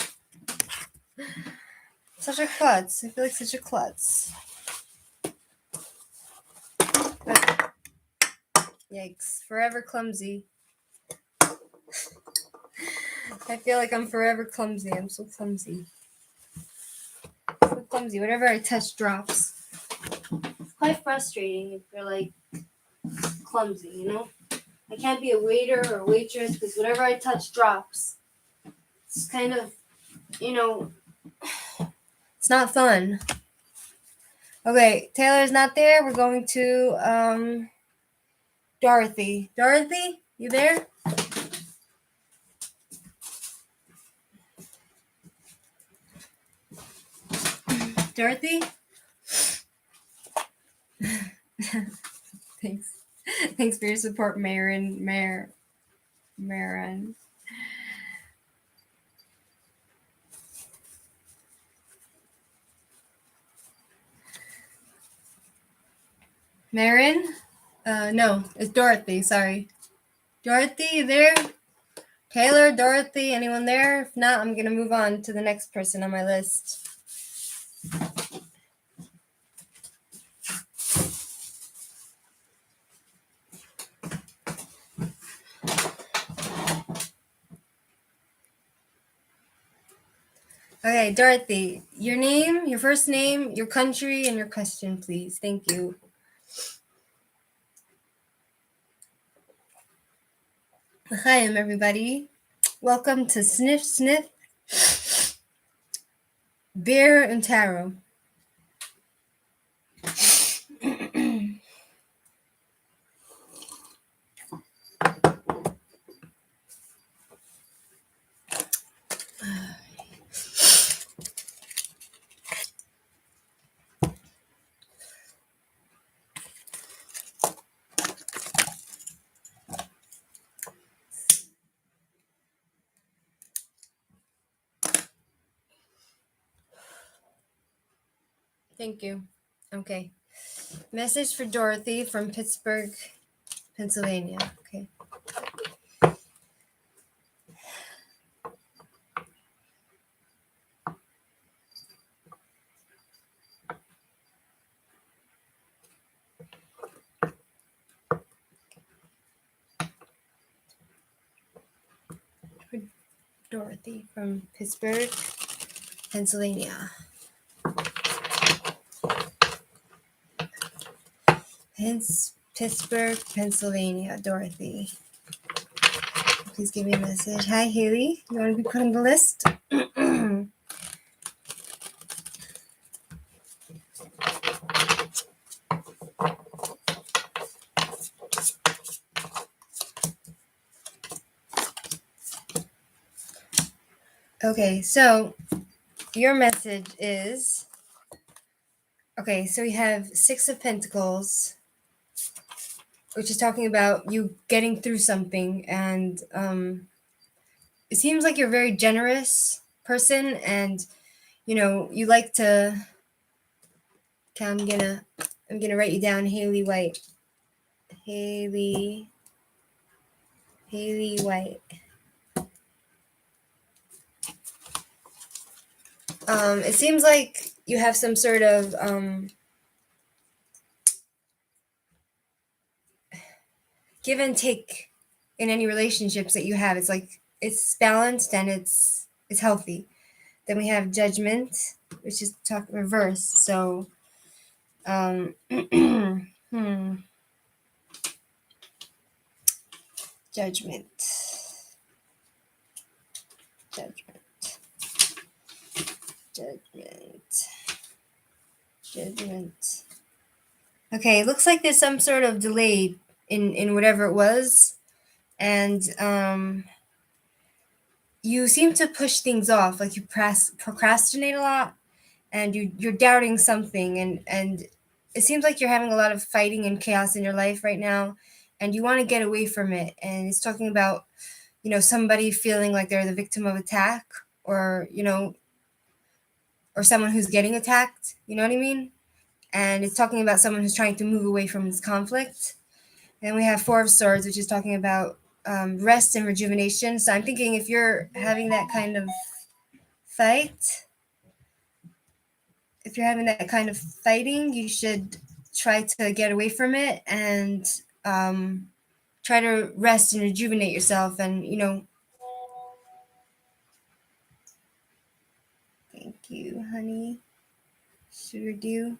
Such a klutz. I feel like such a klutz. But, yikes. Forever clumsy. I feel like I'm forever clumsy. I'm so clumsy. So clumsy. Whatever I touch drops. It's quite frustrating if you're like clumsy, you know? I can't be a waiter or a waitress because whatever I touch drops. It's kind of, you know, It's not fun. Okay, Taylor's not there. We're going to Dorothy. Dorothy, you there? Dorothy? Thanks. Thanks for your support, Marin. Marin. Marin? No, it's Dorothy. Sorry. Dorothy, you there? Taylor, Dorothy, anyone there? If not, I'm going to move on to the next person on my list. Okay, Dorothy, your name, your first name, your country, and your question, please. Thank you. Hi, everybody. Welcome to Sniff Sniff Beer and Tarot. Thank you. Okay. Message for Dorothy from Pittsburgh, Pennsylvania. Okay. Dorothy from Pittsburgh, Pennsylvania. Pittsburgh, Pennsylvania. Dorothy. Please give me a message. Hi, Haley. You want to be put on the list? Okay, so your message is... Okay, so we have Six of Pentacles, which is talking about you getting through something, and it seems like you're a very generous person, and you like to... Okay, I'm gonna write you down, Haley White. Haley White. It seems like you have some sort of give and take in any relationships that you have. It's like it's balanced and it's healthy. Then we have Judgment, which is reverse. So Judgment. Okay, it looks like there's some sort of delay in whatever it was, and you seem to push things off, like you procrastinate a lot, and you're doubting something, and it seems like you're having a lot of fighting and chaos in your life right now, and you want to get away from it. And it's talking about somebody feeling like they're the victim of attack, or or someone who's getting attacked, you know what I mean? And it's talking about someone who's trying to move away from this conflict. And we have Four of Swords, which is talking about rest and rejuvenation. So I'm thinking if you're having that kind of fight, if you're having that kind of fighting, you should try to get away from it and try to rest and rejuvenate yourself. And thank you, honey. Sure do.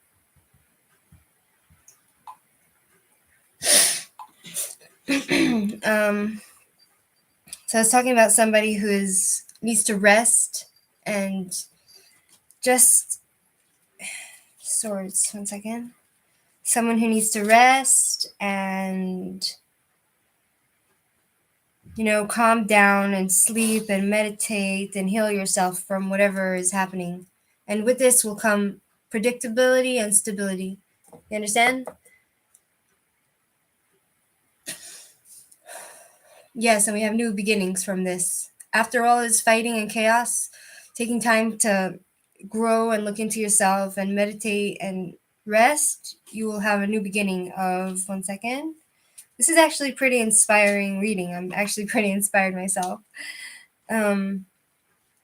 So I was talking about somebody who needs to rest and just swords. 1 second. Someone who needs to rest and, calm down and sleep and meditate and heal yourself from whatever is happening. And with this will come predictability and stability. You understand? Yes, and we have new beginnings from this. After all this fighting and chaos, taking time to grow and look into yourself and meditate and rest, you will have a new beginning of 1 second. This is actually pretty inspiring reading. I'm actually pretty inspired myself.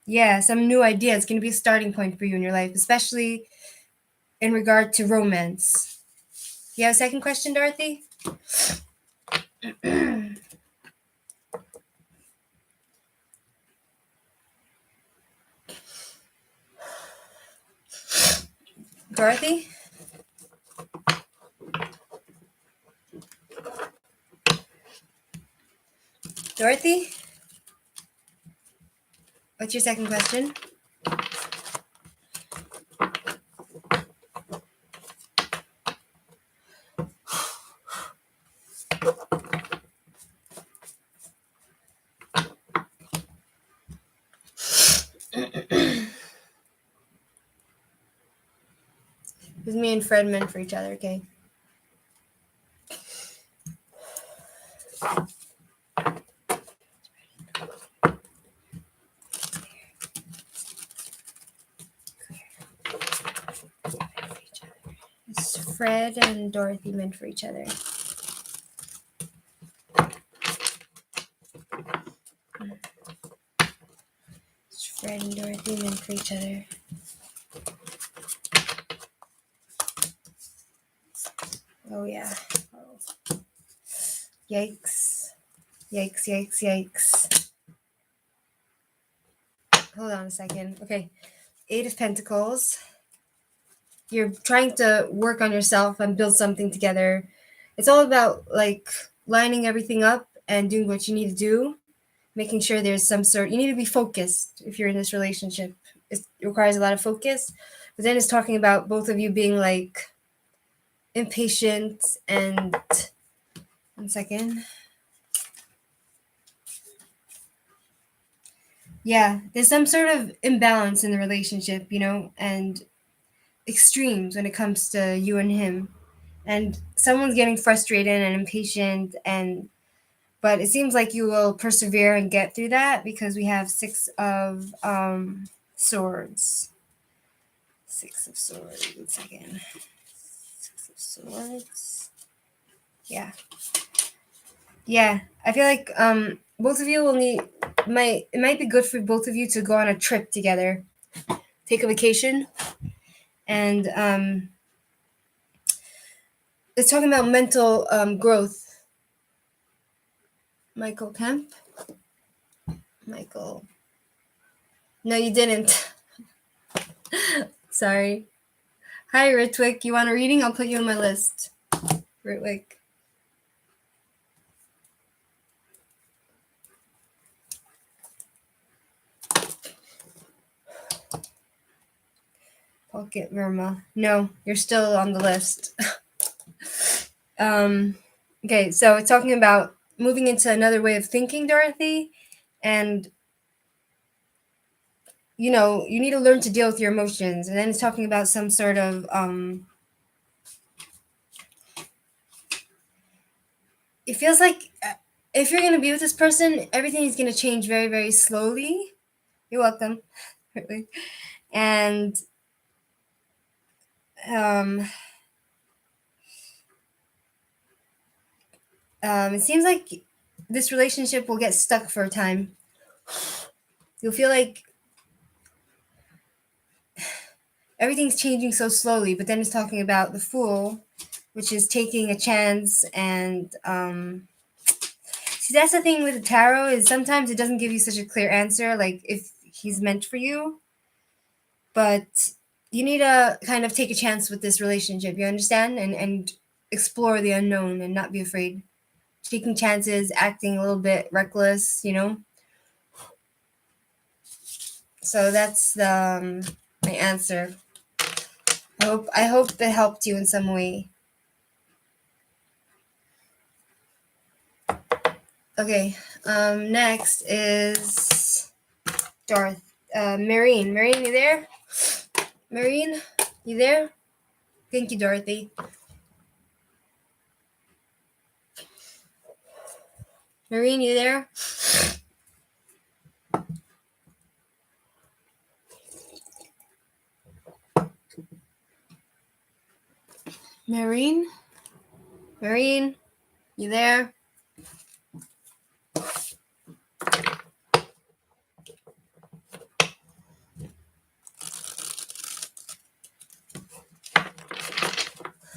Yeah, some new idea. It's going to be a starting point for you in your life, especially in regard to romance. You have a second question, Dorothy? Dorothy? Dorothy? What's your second question? Because me and Fred meant for each other, okay? It's Fred and Dorothy meant for each other. It's Fred and Dorothy meant for each other. Oh, yeah. Oh. Yikes. Yikes, yikes, yikes. Hold on a second. Okay. 8 of Pentacles. You're trying to work on yourself and build something together. It's all about lining everything up and doing what you need to do, making sure there's some sort. You need to be focused if you're in this relationship. It requires a lot of focus. But then it's talking about both of you being impatient and 1 second. Yeah, there's some sort of imbalance in the relationship, and extremes when it comes to you and him. And someone's getting frustrated and impatient, but it seems like you will persevere and get through that because we have 6 of swords. 6 of swords. 1 second. 6 of swords. Yeah. Yeah, I feel like both of you will need it might be good for both of you to go on a trip together, take a vacation, and it's talking about mental growth. Michael Kemp. Michael. No, you didn't. Sorry. Hi, Ritwick. You want a reading? I'll put you on my list. Ritwick. Pocket Verma. No, you're still on the list. Okay, so it's talking about moving into another way of thinking, Dorothy, and you need to learn to deal with your emotions. And then it's talking about some sort of it feels like if you're going to be with this person, everything is going to change very, very slowly. You're welcome. And it seems like this relationship will get stuck for a time. You'll feel like everything's changing so slowly, but then it's talking about the Fool, which is taking a chance. And see, that's the thing with the tarot, is sometimes it doesn't give you such a clear answer, like if he's meant for you. But you need to kind of take a chance with this relationship, you understand? And explore the unknown and not be afraid. Taking chances, acting a little bit reckless, So that's the my answer. I hope it helped you in some way. Okay, next is Marine. Marine, you there? Marine, you there? Thank you, Dorothy. Marine, you there? Marine? Marine, you there?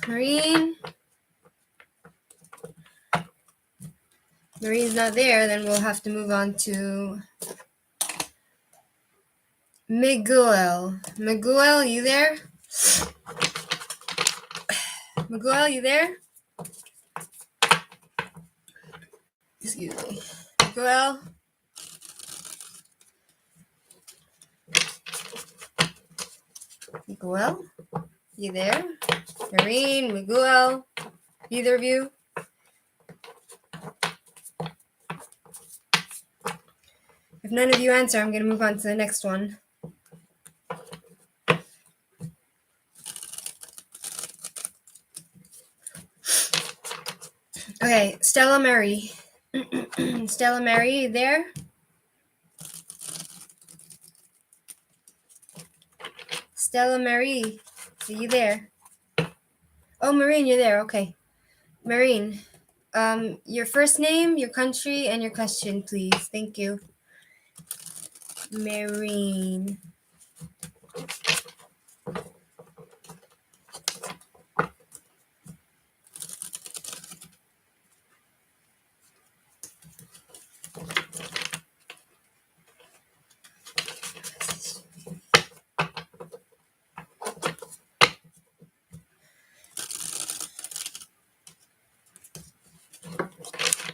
Marine? Marine's not there, then we'll have to move on to Miguel. Miguel, you there? Miguel, you there? Excuse me. Miguel? Miguel? You there? Marine, Miguel? Either of you? If none of you answer, I'm going to move on to the next one. Okay, Stella Mary. Stella Mary, you there? Stella Marie, are you there? Oh, Marine, you're there. Okay. Marine, your first name, your country, and your question, please. Thank you. Marine.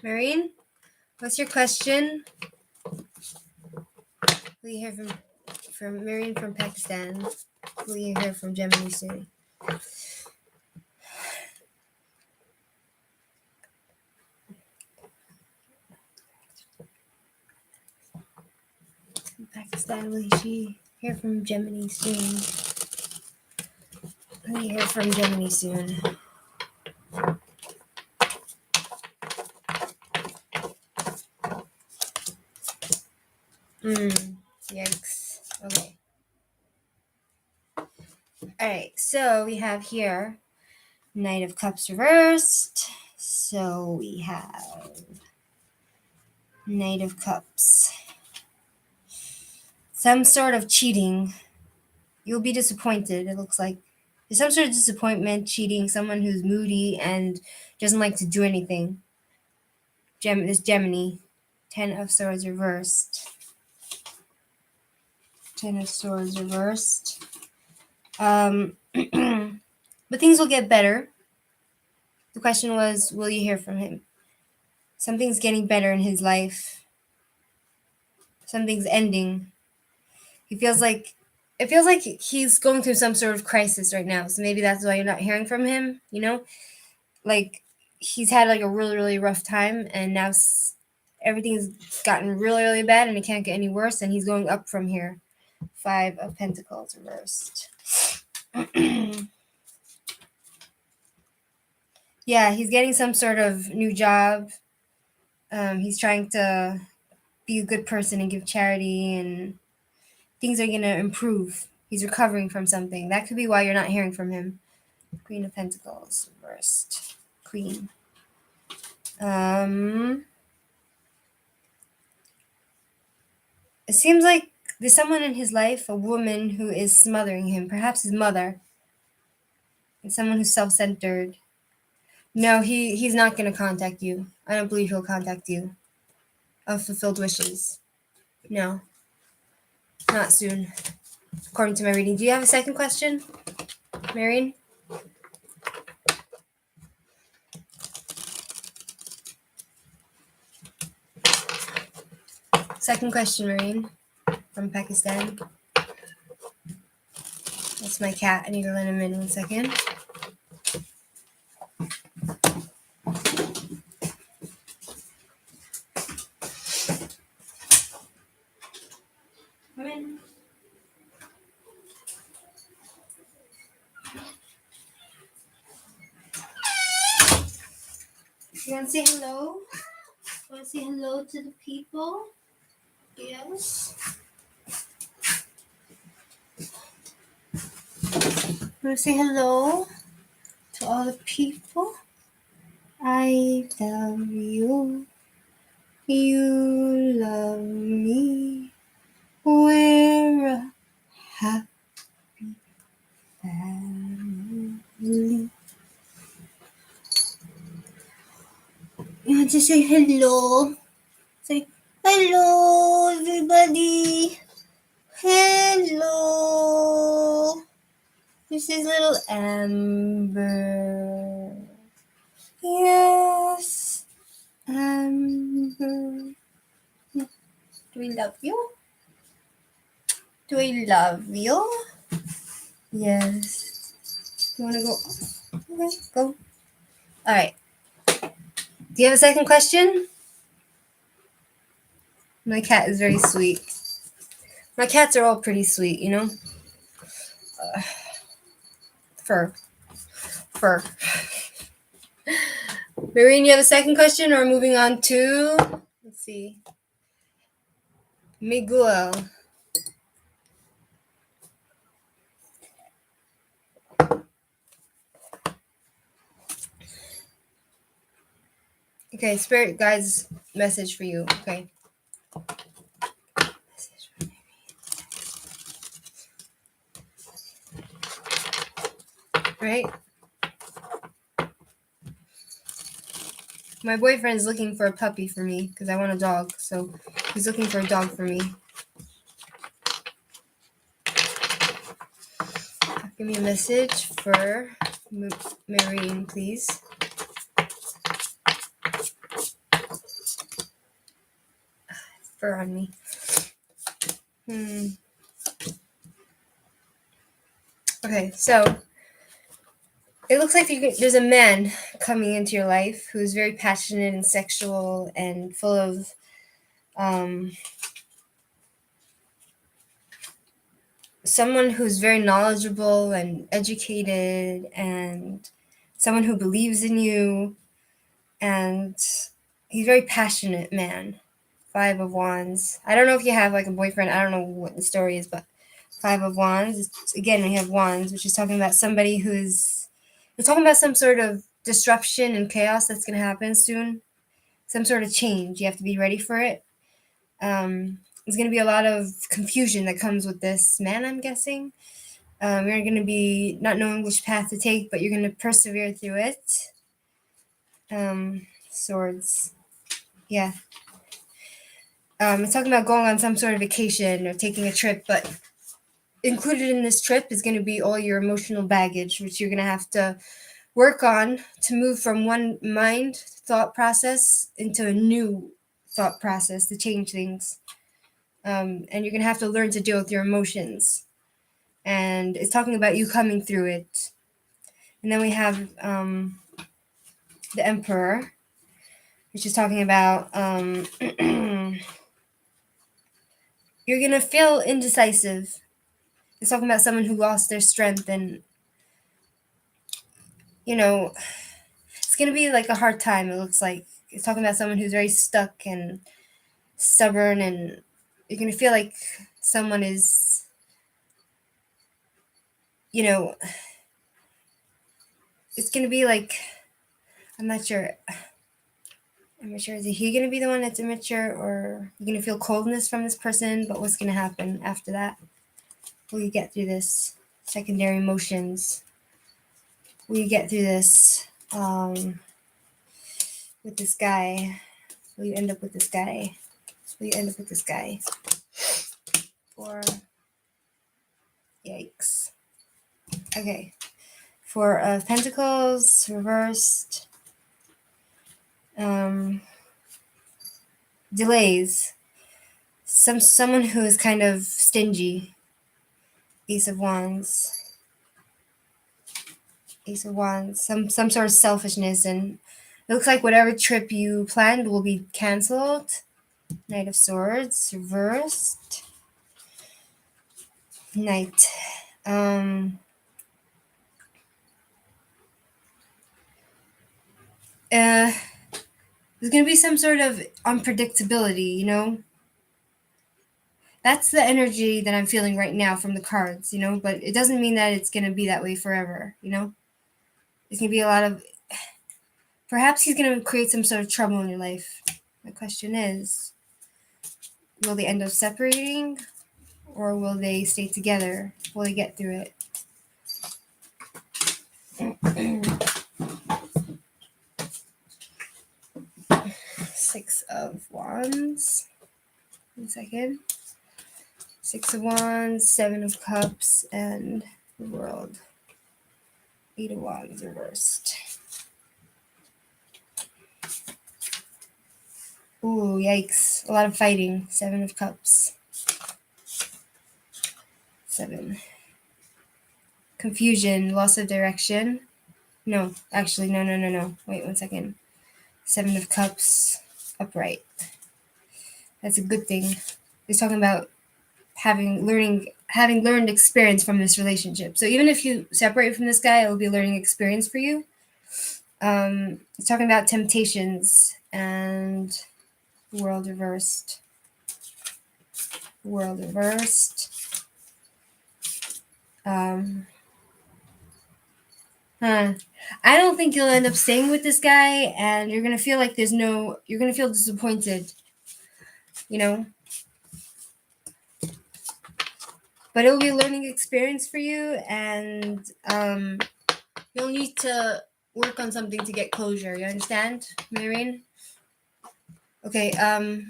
Marine, what's your question? Will you hear from Marine from Pakistan? Will you hear from Gemini soon? Pakistan, will she hear from Gemini soon? Will you hear from Gemini soon? Yikes. Okay. Alright, so we have here Knight of Cups reversed. So we have Knight of Cups. Some sort of cheating. You'll be disappointed, it looks like. There's some sort of disappointment, cheating, someone who's moody and doesn't like to do anything. This Gemini. 10 of Swords reversed. 10 of Swords reversed. But things will get better. The question was, will you hear from him? Something's getting better in his life. Something's ending. It feels like he's going through some sort of crisis right now. So maybe that's why you're not hearing from him, you know? Like, he's had like a really, really rough time, and now everything's gotten really, really bad, and it can't get any worse, and he's going up from here. 5 of Pentacles reversed. Yeah, he's getting some sort of new job. He's trying to be a good person and give charity, and things are going to improve. He's recovering from something. That could be why you're not hearing from him. Queen of Pentacles reversed. Queen. It seems like there's someone in his life, a woman who is smothering him, perhaps his mother. And someone who's self-centered. No, he's not going to contact you. I don't believe he'll contact you. Unfulfilled wishes. No. Not soon. According to my reading. Do you have a second question, Marion? Second question, Marine, from Pakistan. That's my cat. I need to let him in 1 second. Come in. You want to say hello? Want to say hello to the people? Yes. Want to say hello to all the people? I love you. You love me. We're a happy family. You want to say hello? Say hello, everybody. Hello. This is little Amber. Yes, Amber. Do we love you? Do we love you? Yes. You want to go? Okay, go. All right. Do you have a second question? My cat is very sweet. My cats are all pretty sweet, you know? Fur. Fur. Marine, you have a second question, or moving on to, let's see, Miguel. Okay, Spirit Guides message for you. Okay. Right? My boyfriend's looking for a puppy for me because I want a dog. So he's looking for a dog for me. Give me a message for Marine, please. Fur on me. Okay, so it looks like there's a man coming into your life who's very passionate and sexual and full of someone who's very knowledgeable and educated and someone who believes in you, and he's a very passionate man. 5 of Wands. I don't know if you have like a boyfriend. I don't know what the story is, but 5 of Wands. Again, we have Wands, which is talking about somebody who's... We're talking about some sort of disruption and chaos that's going to happen soon. Some sort of change. You have to be ready for it. There's going to be a lot of confusion that comes with this man, I'm guessing. You're going to be not knowing which path to take, but you're going to persevere through it. Swords. Yeah. It's talking about going on some sort of vacation or taking a trip, but included in this trip is going to be all your emotional baggage, which you're going to have to work on to move from one mind thought process into a new thought process to change things. And you're going to have to learn to deal with your emotions. And it's talking about you coming through it. And then we have the Emperor, which is talking about you're going to feel indecisive. It's talking about someone who lost their strength, and, you know, it's going to be like a hard time, it looks like. It's talking about someone who's very stuck and stubborn, and you're going to feel like someone is, you know, it's going to be like, I'm not sure. Immature. Is he going to be the one that's immature, or you're going to feel coldness from this person? But what's going to happen after that? Will you get through this? Secondary emotions. Will you get through this with this guy? Will you end up with this guy? Will you end up with this guy? For yikes. Okay. For Pentacles reversed. Delays. Someone who is kind of stingy. Ace of Wands. Ace of Wands. Some sort of selfishness, and it looks like whatever trip you planned will be canceled. Knight of Swords, reversed. Knight. There's gonna be some sort of unpredictability, you know? That's the energy that I'm feeling right now from the cards, you know, but it doesn't mean that it's gonna be that way forever, you know? There's gonna be a lot of perhaps he's gonna create some sort of trouble in your life. The question is, will they end up separating? Or will they stay together? Will they get through it? Six of Wands. 1 second. Six of Wands, Seven of Cups, and the World. Eight of Wands reversed. Ooh, yikes. A lot of fighting. Seven of Cups. Seven. Confusion, loss of direction. No, actually, no. Wait 1 second. Seven of Cups, upright. That's a good thing. He's talking about having learned experience from this relationship. So even if you separate from this guy, it will be a learning experience for you. He's talking about temptations and world reversed. World reversed. I don't think you'll end up staying with this guy, and you're gonna feel like you're gonna feel disappointed, you know. But it will be a learning experience for you, and you'll need to work on something to get closure. You understand, Marine? Okay.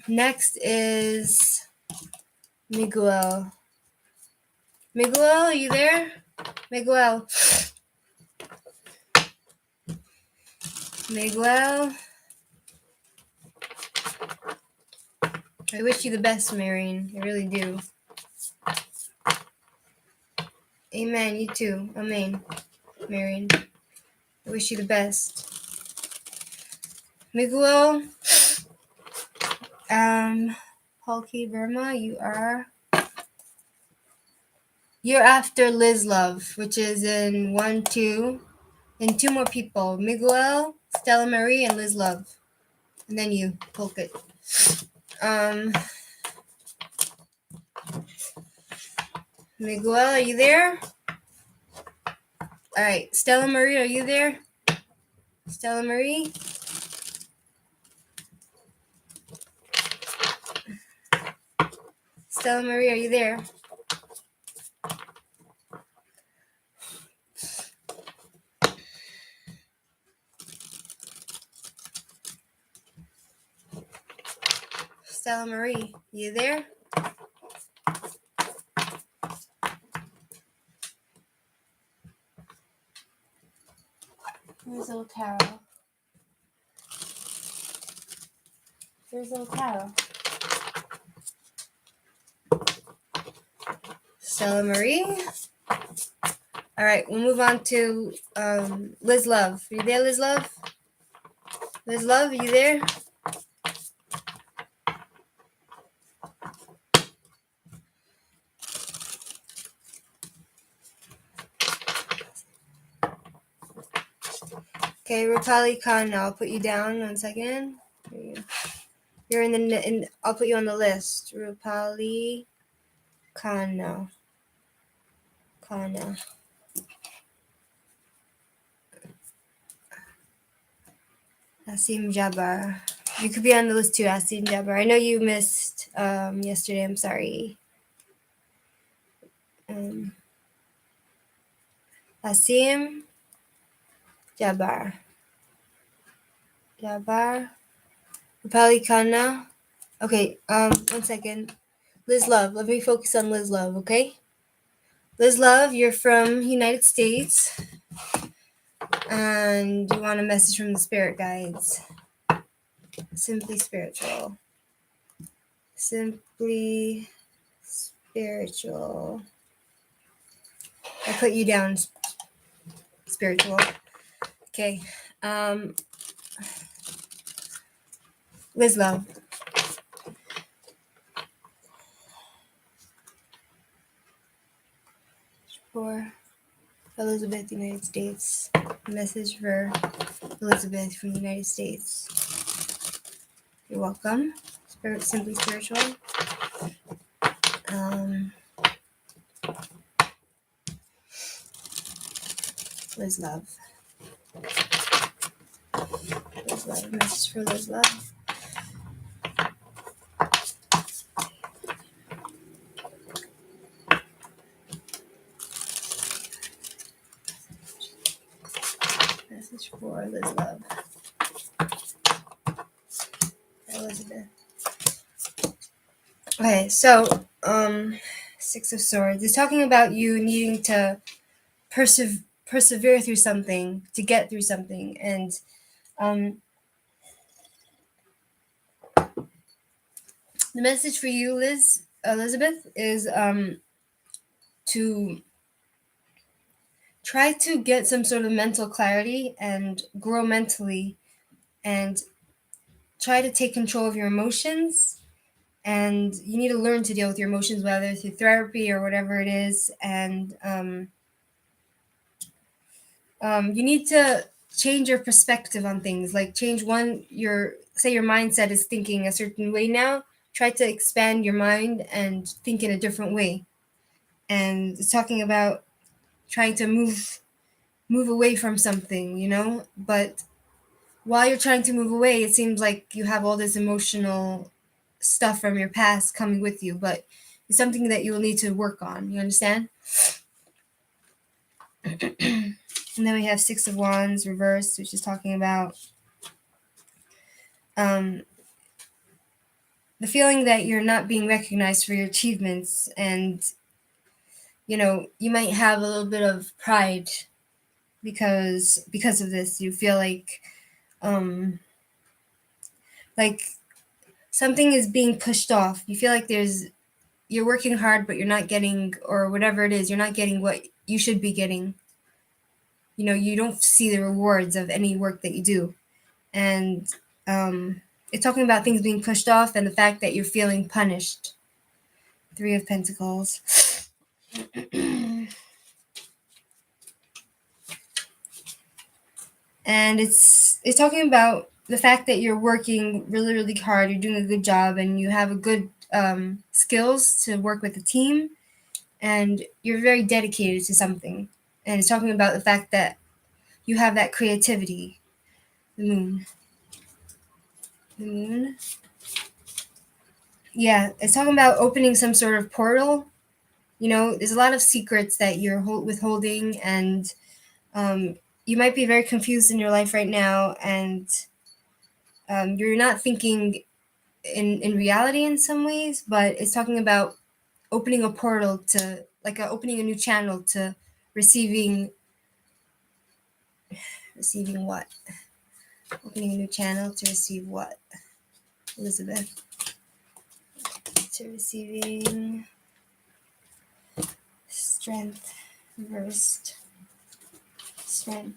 Next is Miguel. Miguel, are you there? Miguel. Miguel. I wish you the best, Marine. I really do. Amen. You too. Amen, Marine. I wish you the best. Miguel. Hulky Burma, you're after Liz Love, which is in 1, 2, and 2 more people. Miguel, Stella Marie, and Liz Love. And then you, Pulpit. Miguel, are you there? Alright, Stella Marie, are you there? Stella Marie? Stella Marie, are you there? Stella Marie, you there? Where's little Carol? Where's little Carol? Stella Marie? Alright, we'll move on to Liz Love. Are you there, Liz Love? Liz Love, are you there? Okay, Rupali Khan, I'll put you down 1 second. You're I'll put you on the list. Rupali Khan. Asim Jabbar. You could be on the list too, Asim Jabbar. I know you missed yesterday. I'm sorry. Asim Jabbar. Rupali Khanna. Okay, 1 second. Liz Love. Let me focus on Liz Love, okay? Liz Love, you're from United States. And you want a message from the spirit guides. Simply spiritual. Simply spiritual. I put you down. spiritual. Okay. Liz Love. For Elizabeth, United States. Message for Elizabeth from the United States. You're welcome. Spirit, simply spiritual. Liz Love. Liz Love. Message for Liz Love. Message for Liz Love. Elizabeth. Okay, so Six of Swords is talking about you needing to persevere through something, to get through something, and the message for you, Elizabeth, is to try to get some sort of mental clarity and grow mentally, and try to take control of your emotions. And you need to learn to deal with your emotions, whether through therapy or whatever it is. And you need to change your perspective on things, like change your mindset is thinking a certain way now. Try to expand your mind and think in a different way. And it's talking about trying to move away from something, but while you're trying to move away, it seems like you have all this emotional stuff from your past coming with you, but it's something that you will need to work on. You understand? And then we have Six of Wands reversed, which is talking about the feeling that you're not being recognized for your achievements, and you might have a little bit of pride because of this. You feel like something is being pushed off. You feel like you're working hard, but you're not getting, or whatever it is, you're not getting what you should be getting. You don't see the rewards of any work that you do. And it's talking about things being pushed off and the fact that you're feeling punished. Three of Pentacles. And it's talking about the fact that you're working really, really hard, you're doing a good job, and you have a good skills to work with a team, and you're very dedicated to something. And it's talking about the fact that you have that creativity. The moon. The moon. Yeah, it's talking about opening some sort of portal. There's a lot of secrets that you're withholding, and you might be very confused in your life right now, and you're not thinking in reality in some ways, but it's talking about opening a portal to, like, opening a new channel to receiving what? Opening a new channel to receive what, Elizabeth? To receiving strength, reversed. Strength.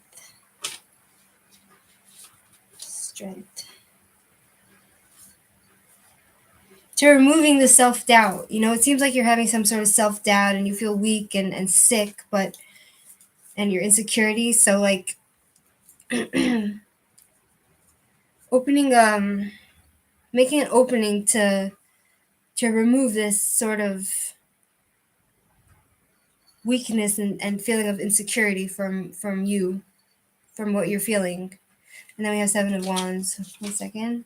To removing the self-doubt. It seems like you're having some sort of self-doubt and you feel weak and sick, and your insecurity. So, like, opening, making an opening to remove this sort of weakness and feeling of insecurity from you, from what you're feeling. And then we have Seven of Wands. 1 second.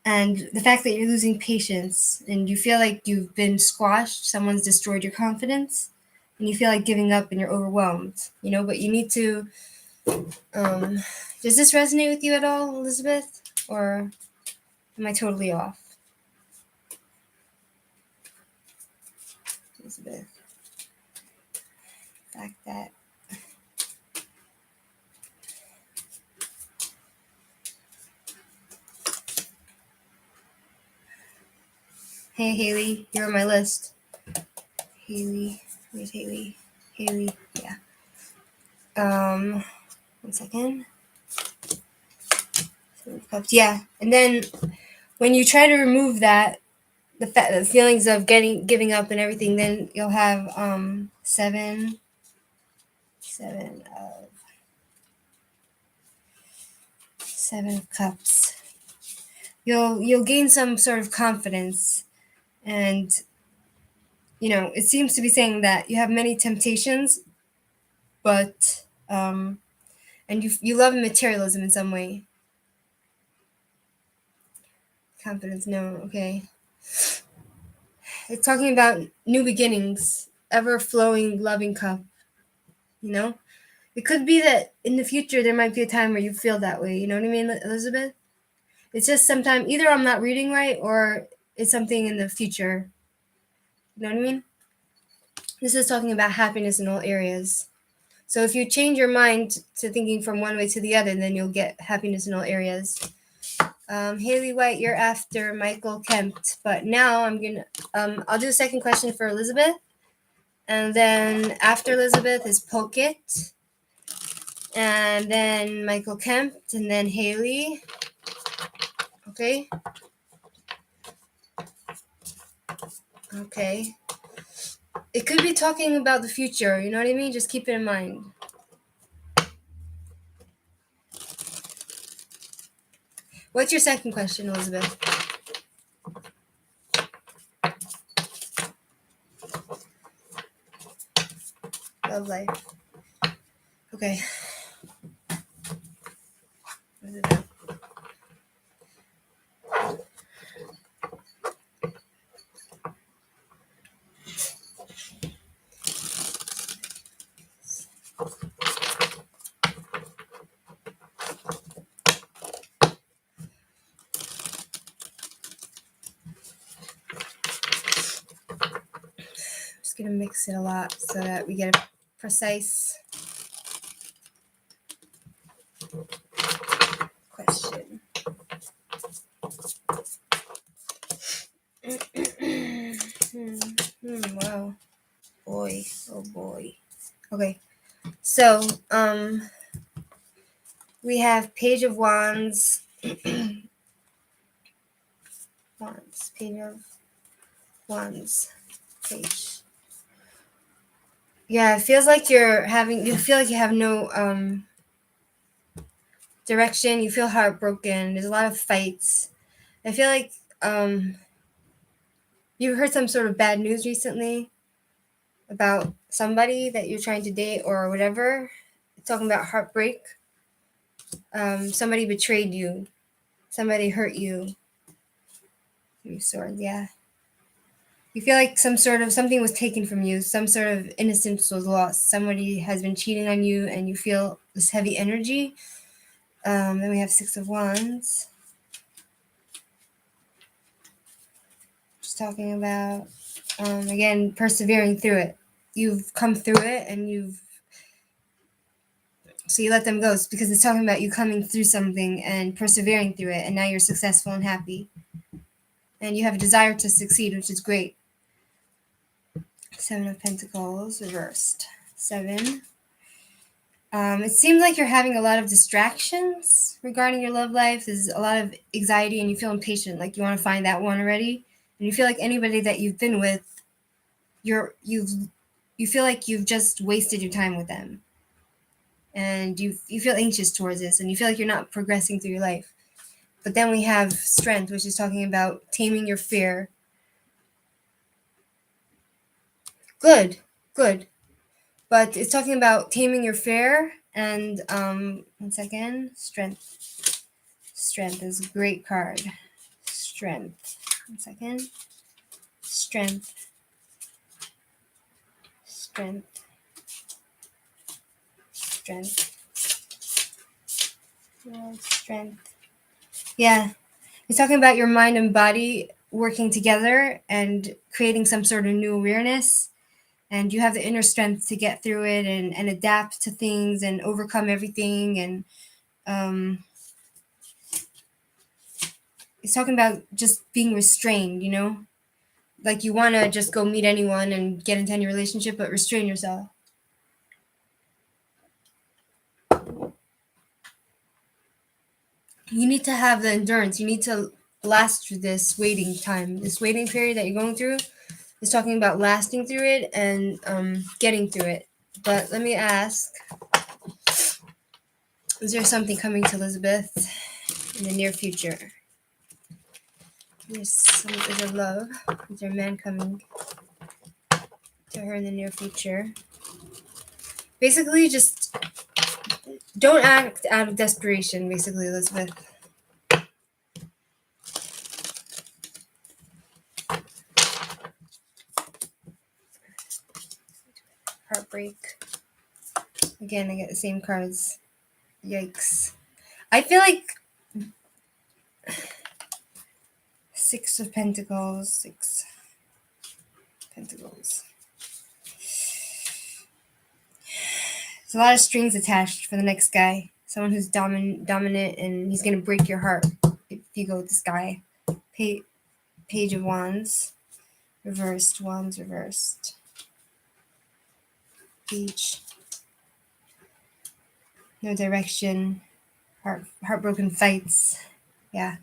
And the fact that you're losing patience and you feel like you've been squashed, someone's destroyed your confidence, and you feel like giving up and you're overwhelmed, but you need to, does this resonate with you at all, Elizabeth? Or am I totally off? Elizabeth. The fact that Hey, Haley, you're on my list. Haley, where's Haley? Haley, yeah. 1 second. Yeah, and then when you try to remove that, the feelings of giving up and everything, then you'll have seven of cups. You'll gain some sort of confidence, and it seems to be saying that you have many temptations, but and you love materialism in some way. Confidence, no, okay. It's talking about new beginnings, ever flowing, loving cup. It could be that in the future there might be a time where you feel that way. You know what I mean, Elizabeth? It's just sometimes either I'm not reading right or it's something in the future. You know what I mean? This is talking about happiness in all areas. So if you change your mind to thinking from one way to the other, then you'll get happiness in all areas. Haley White, you're after Michael Kempt. But now I'll do a second question for Elizabeth. And then after Elizabeth is Pokit. And then Michael Kempt. And then Haley. Okay. Okay. It could be talking about the future. You know what I mean? Just keep it in mind. What's your second question, Elizabeth? Love life. Okay. Elizabeth. Just gonna mix it a lot so that we get a precise question. Wow. Boy. Oh boy. Okay. So, we have Page of Wands. Page of Wands. Page. Yeah, it feels like you feel like you have no direction. You feel heartbroken. There's a lot of fights. I feel like you heard some sort of bad news recently about somebody that you're trying to date or whatever. Talking about heartbreak. Somebody betrayed you. Somebody hurt you. Swords, yeah. You feel like something was taken from you. Some sort of innocence was lost. Somebody has been cheating on you, and you feel this heavy energy. Then we have Six of Wands. Just talking about again persevering through it. You've come through it, and so you let them go. It's because it's talking about you coming through something and persevering through it, and now you're successful and happy. And you have a desire to succeed, which is great. Seven of Pentacles reversed. 7. It seems like you're having a lot of distractions regarding your love life. There's a lot of anxiety, and you feel impatient, like you want to find that one already. And you feel like anybody that you've been with, you feel like you've just wasted your time with them, and you feel anxious towards this, and you feel like you're not progressing through your life. But then we have Strength, which is talking about taming your fear. Good. But it's talking about taming your fear, and 1 second. Strength is a great card. Strength. 1 second. Strength. Yeah. It's talking about your mind and body working together and creating some sort of new awareness. And you have the inner strength to get through it and adapt to things and overcome everything. And it's talking about just being restrained, like you want to just go meet anyone and get into any relationship, but restrain yourself. you need to have the endurance. You need to last through this waiting time. This waiting period that you're going through is talking about lasting through it and getting through it. But let me ask, is there something coming to Elizabeth in the near future? Is there love? Is there a man coming to her in the near future? Basically, just don't act out of desperation, basically, Elizabeth. Heartbreak. Again, I get the same cards. Yikes. I feel like Six of Pentacles. Six Pentacles. There's a lot of strings attached for the next guy. Someone who's dominant, and he's going to break your heart if you go with this guy. Page of Wands. Reversed. Wands reversed. Page. No direction. Heartbroken fights. Yeah.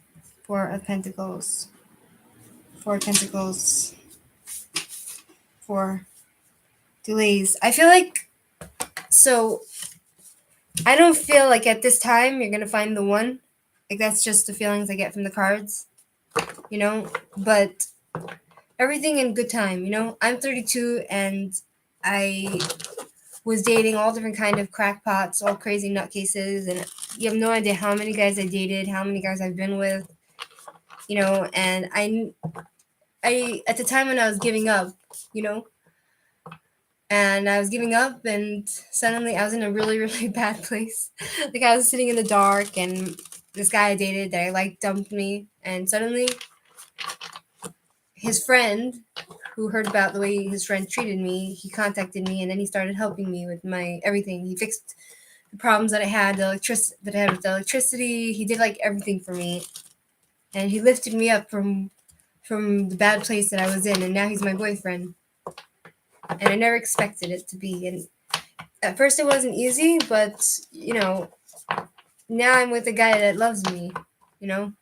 Four of Pentacles. Four of Pentacles. Four. Delays. I feel like, so I don't feel like at this time you're going to find the one. Like, that's just the feelings I get from the cards, you know? But everything in good time, you know? I'm 32 and I was dating all different kind of crackpots, all crazy nutcases, and you have no idea how many guys I dated, how many guys I've been with, you know? And I at the time when I was giving up, you know, and I was giving up, and suddenly I was in a really, really bad place. Like, I was sitting in the dark, and this guy I dated that I liked dumped me, and suddenly his friend, who heard about the way his friend treated me, he contacted me, and then he started helping me with my everything. He fixed the problems that I had, that I had with the electricity. He did like everything for me, and he lifted me up from the bad place that I was in, and now he's my boyfriend. And I never expected it to be. And at first it wasn't easy, but, you know, now I'm with a guy that loves me, you know?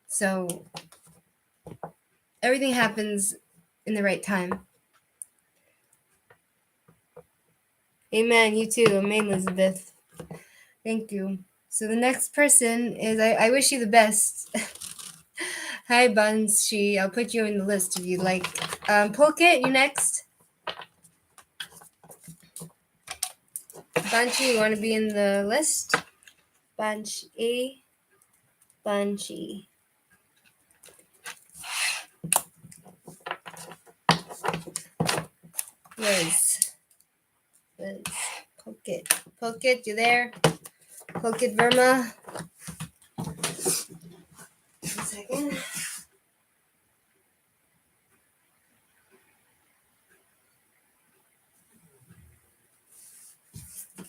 So everything happens in the right time. Amen. You too. Amen, Elizabeth. Thank you. So the next person is, I wish you the best. Hi, Banshee. I'll put you in the list if you'd like. Pulkit, you next. Banshee, you want to be in the list? Banshee. Banshee. Liz. Pulkit. Pulkit, you there? Pulkit Verma. 1 second.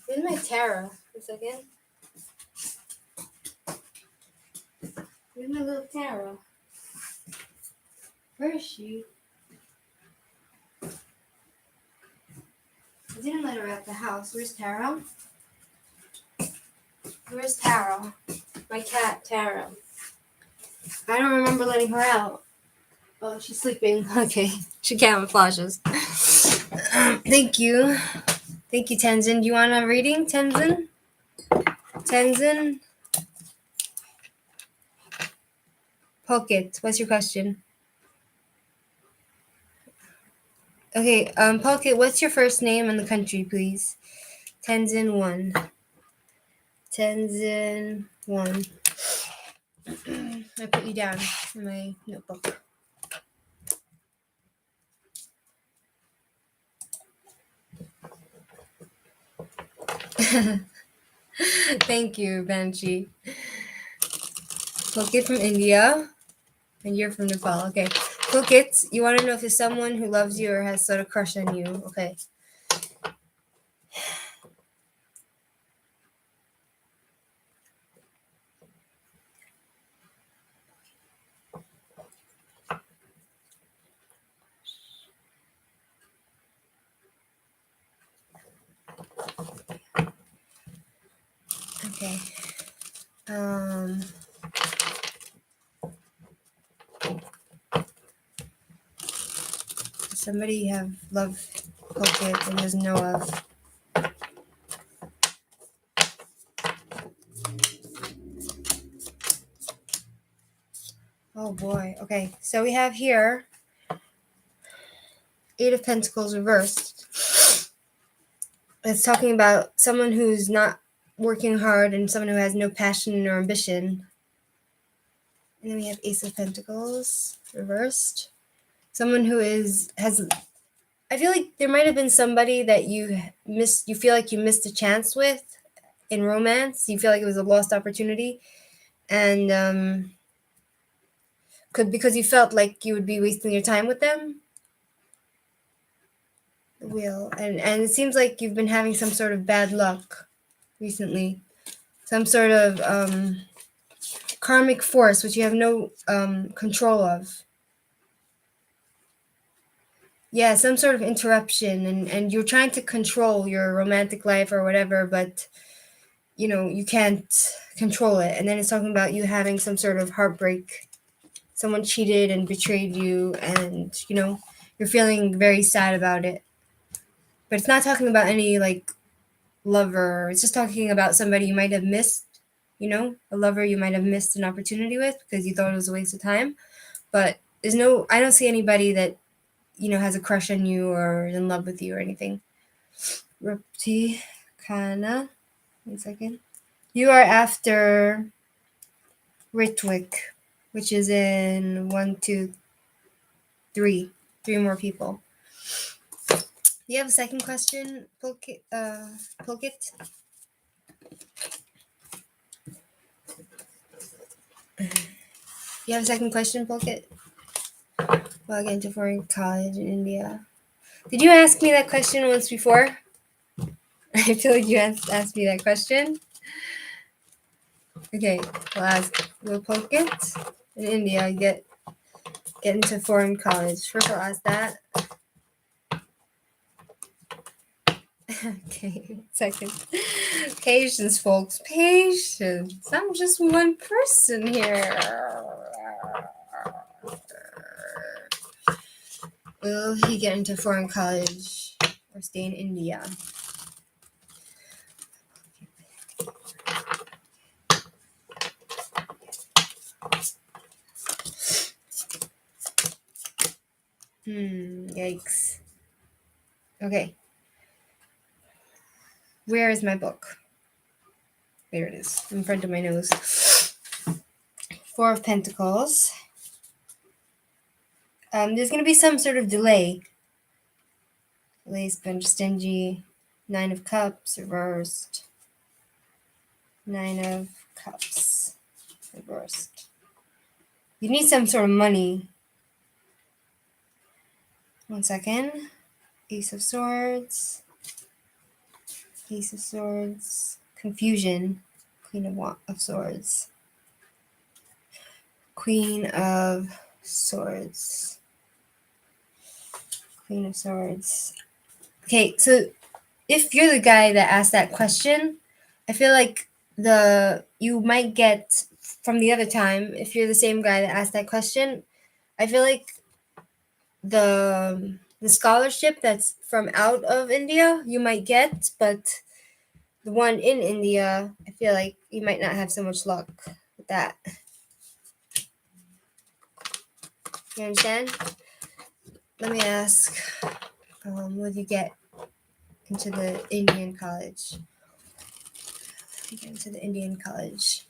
Where's my tarot? 1 second. Where's my little tarot? Where is she? I didn't let her out the house. Where's Taro? Where's Taro? My cat, Taro. I don't remember letting her out. Oh, she's sleeping. Okay. She camouflages. Thank you. Thank you, Tenzin. Do you want a reading, Tenzin? Tenzin? Pulkit, what's your question? Okay, Pulkit, what's your first name and the country, please? Tenzin 1. Tenzin 1. I put you down in my notebook. Thank you, Banshee. Pulkit from India, and you're from Nepal. Okay. Pulkit, you want to know if there's someone who loves you or has sort of crush on you. Okay. Okay. Um, somebody have love pulpit that doesn't know of. Oh boy. Okay, so we have here Eight of Pentacles reversed. It's talking about someone who's not working hard and someone who has no passion or ambition. And then we have Ace of Pentacles reversed. Someone who has I feel like there might have been somebody that you feel like you missed a chance with in romance. You feel like it was a lost opportunity. And because you felt like you would be wasting your time with them. The Wheel. And it seems like you've been having some sort of bad luck recently. Some sort of karmic force which you have no control of. Yeah, some sort of interruption, and you're trying to control your romantic life or whatever, but you can't control it. And then it's talking about you having some sort of heartbreak. Someone cheated and betrayed you, and you're feeling very sad about it. But it's not talking about any like lover. It's just talking about somebody you might have missed, a lover you might have missed an opportunity with because you thought it was a waste of time. But I don't see anybody that has a crush on you or is in love with you or anything. Rupti Kana. 1 second. You are after Ritwik, which is in 1, 2, 3. 3 more people. Do you have a second question, Pulkit? You have a second question, Pulkit? Well, again, to foreign college in India. Did you ask me that question once before? I feel like you asked me that question. Okay, we'll Pulkit in India get into foreign college. First, I'll ask that. Okay, second. Patience, folks. Patience. I'm just one person here. Will he get into foreign college or stay in India? Yikes. Okay. Where is my book? There it is, in front of my nose. 4 of Pentacles. There's going to be some sort of delay. Delay, sponge, stingy. 9 of Cups, reversed. 9 of Cups, reversed. You need some sort of money. 1 second. Ace of Swords. Ace of Swords. Confusion. Queen of Swords. Queen of Swords. Queen of Swords. Okay, so if you're the guy that asked that question, I feel like you might get from the other time, if you're the same guy that asked that question, I feel like the scholarship that's from out of India you might get, but the one in India, I feel like you might not have so much luck with that. You understand? Let me ask, will you get into the Indian college? Get into the Indian college.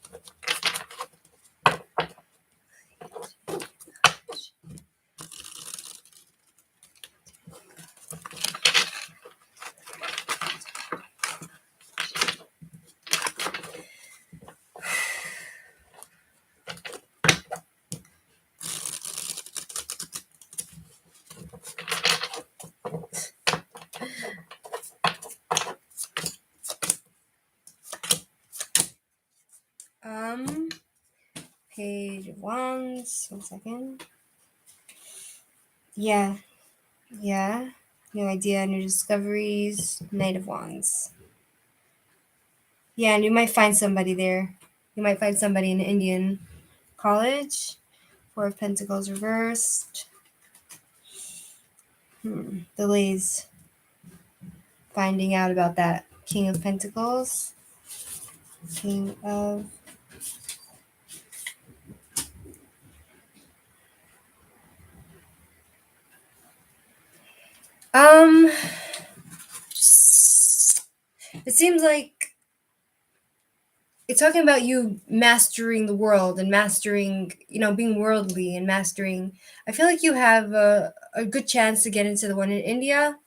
Page of Wands. 1 second. Yeah. New idea, new discoveries. Knight of Wands. Yeah, and you might find somebody there. You might find somebody in an Indian college. Four of Pentacles reversed. Delays. Finding out about that. King of Pentacles. King of... It seems like it's talking about you mastering the world and mastering, being worldly and mastering. I feel like you have a good chance to get into the one in India,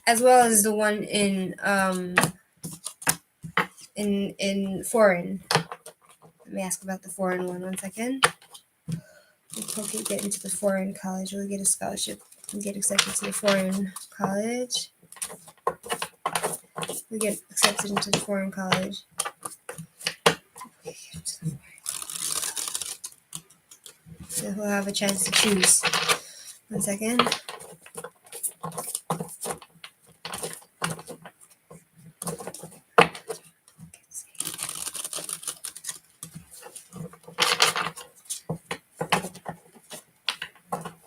as well as the one in foreign. Let me ask about the foreign one second. Okay, get into the foreign college. We'll get a scholarship and get accepted to the foreign college. We get accepted into the foreign college. So we'll have a chance to choose. 1 second.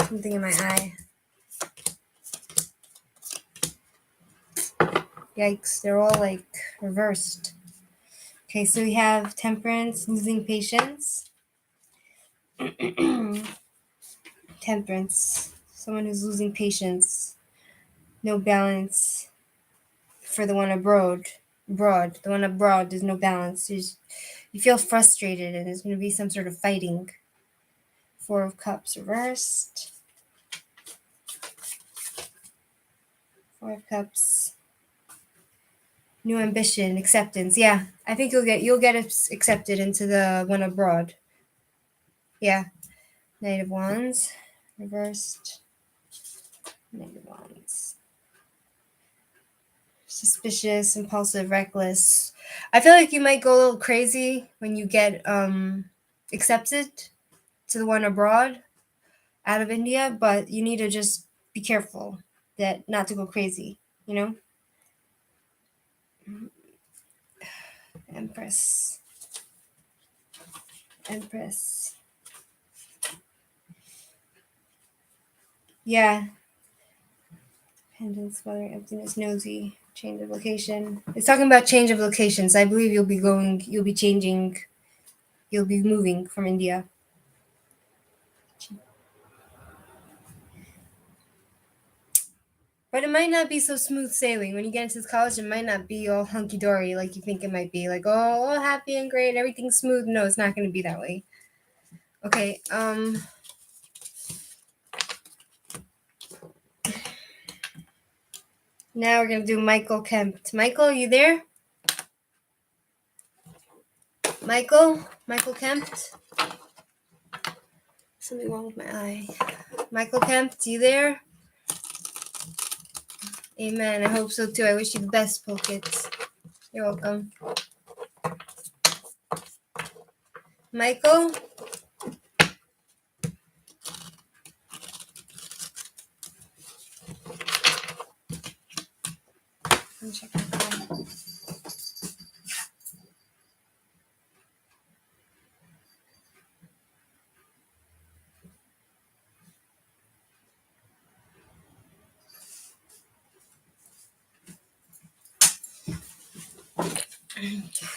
Something in my eye. Yikes, they're all like reversed. Okay, so we have Temperance, losing patience. Temperance, someone who's losing patience. No balance for the one abroad. The one abroad, there's no balance. You feel frustrated and there's going to be some sort of fighting. Four of Cups reversed. Four of Cups. New ambition, acceptance. Yeah, I think you'll get accepted into the one abroad. Yeah. Knight of Wands reversed. Knight of Wands. Suspicious, impulsive, reckless. I feel like you might go a little crazy when you get accepted to the one abroad out of India, but you need to just be careful that not to go crazy, Empress. Yeah. Pendants, weather, emptiness, nosy, change of location. It's talking about change of locations. I believe you'll be moving from India. But it might not be so smooth sailing. When you get into college, it might not be all hunky-dory like you think it might be. Like, all happy and great, everything's smooth. No, it's not going to be that way. Okay, now we're going to do Michael Kemp. Michael, are you there? Michael Kemp? Something wrong with my eye. Michael Kemp, are you there? Amen. I hope so too. I wish you the best, Pokits. You're welcome. Michael? Let me check my phone.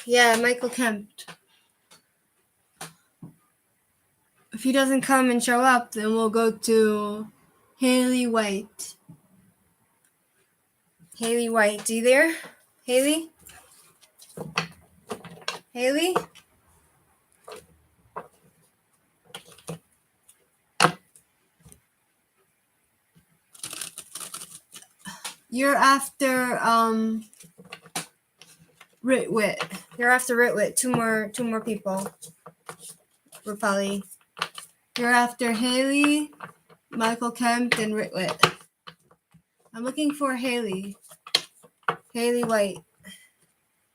Yeah, Michael Kemp. If he doesn't come and show up, then we'll go to Haley White. Haley White, are you there? Haley? Haley? You're after Ritwit. You're after Ritwit. Two more people. Rupali. You're after Haley, Michael Kemp, and Ritwit. I'm looking for Haley. Haley White.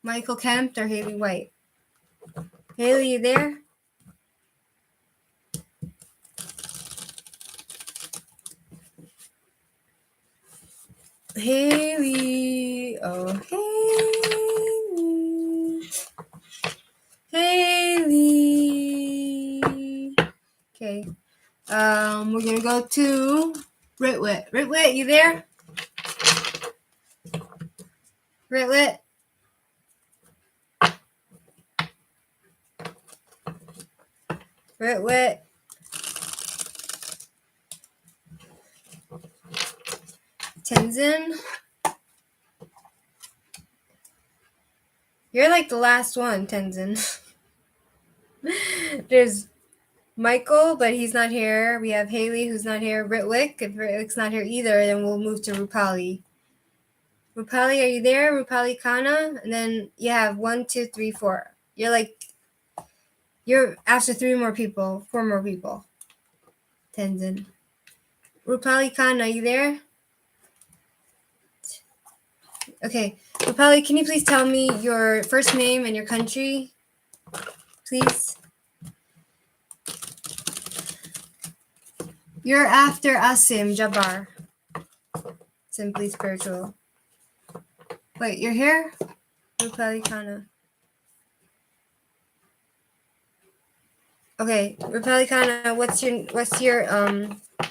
Michael Kemp or Haley White? Haley, you there? Haley. Oh, Haley. We're gonna go to Ritwit. Ritwit, you there? Ritwit? Ritwit? Tenzin? You're like the last one, Tenzin. There's Michael, but he's not here. We have Haley, who's not here. Ritwick, if Ritwick's not here either, then we'll move to Rupali. Rupali, are you there? Rupali Khanna? And then you have 1, 2, 3, 4. You're after 4 more people. Tenzin. Rupali Khanna, are you there? Okay. Rupali, can you please tell me your first name and your country? Please. You're after Asim Jabbar. Simply Spiritual. Wait, you're here? Rupali Khanna. Okay, Rupali Khanna, what's your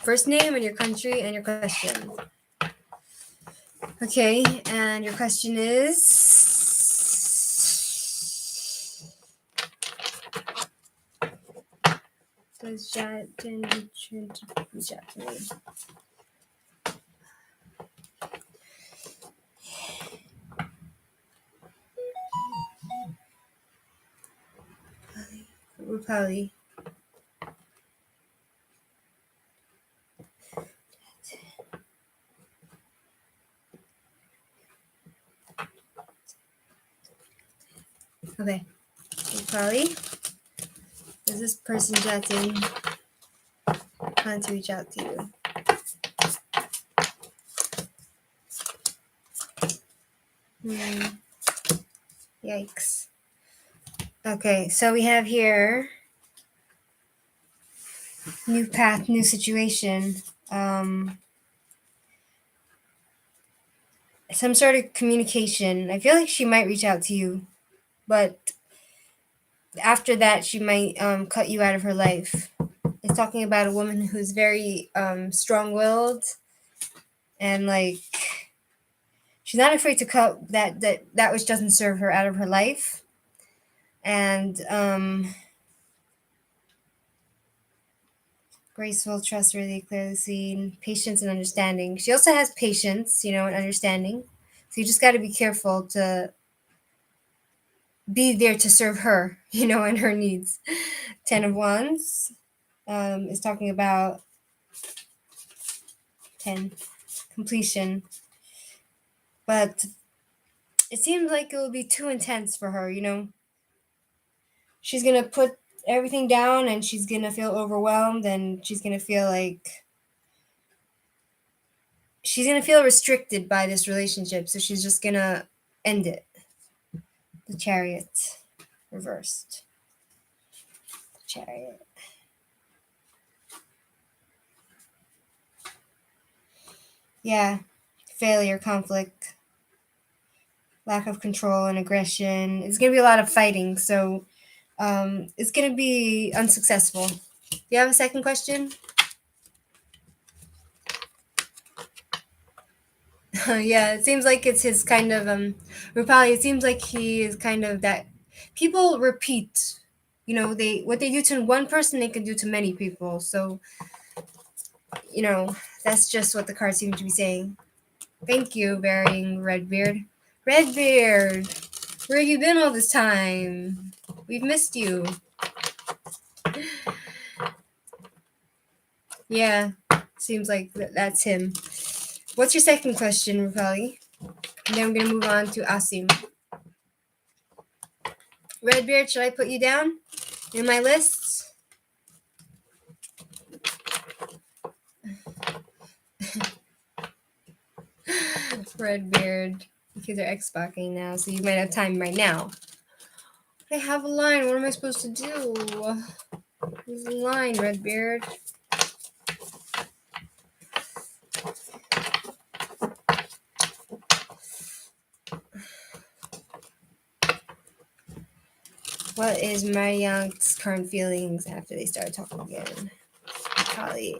first name and your country and your question? Okay, and your question is... Does Jatin reach out to me? Rupali. Okay, Rupali. Does this person Jatin plan to reach out to you? Yikes. Okay, so we have here new path, new situation. Some sort of communication. I feel like she might reach out to you, but after that, she might cut you out of her life. It's talking about a woman who's very strong-willed and like she's not afraid to cut that which doesn't serve her out of her life. And graceful, trustworthy, clearly seen, patience and understanding. She also has patience, and understanding. So you just got to be careful to be there to serve her, and her needs. 10 of Wands is talking about 10 completion. But it seems like it will be too intense for her, She's going to put everything down and she's going to feel overwhelmed and she's going to feel like she's going to feel restricted by this relationship. So she's just going to end it. The Chariot reversed. Chariot. Yeah. Failure, conflict, lack of control and aggression. It's going to be a lot of fighting. So it's going to be unsuccessful. Do you have a second question? Yeah, it seems like it's his kind of Rupali. It seems like he is kind of that. People repeat, what they do to one person, they can do to many people. So, that's just what the cards seem to be saying. Thank you, Varying Redbeard. Redbeard, where have you been all this time? We've missed you. Yeah, seems like that's him. What's your second question, Rupali? And then we're going to move on to Asim. Redbeard, should I put you down in my list? Redbeard. Because they're Xboxing now, so you might have time right now. I have a line. What am I supposed to do? There's a line, Redbeard. What is Marianne's current feelings after they start talking again? Holly.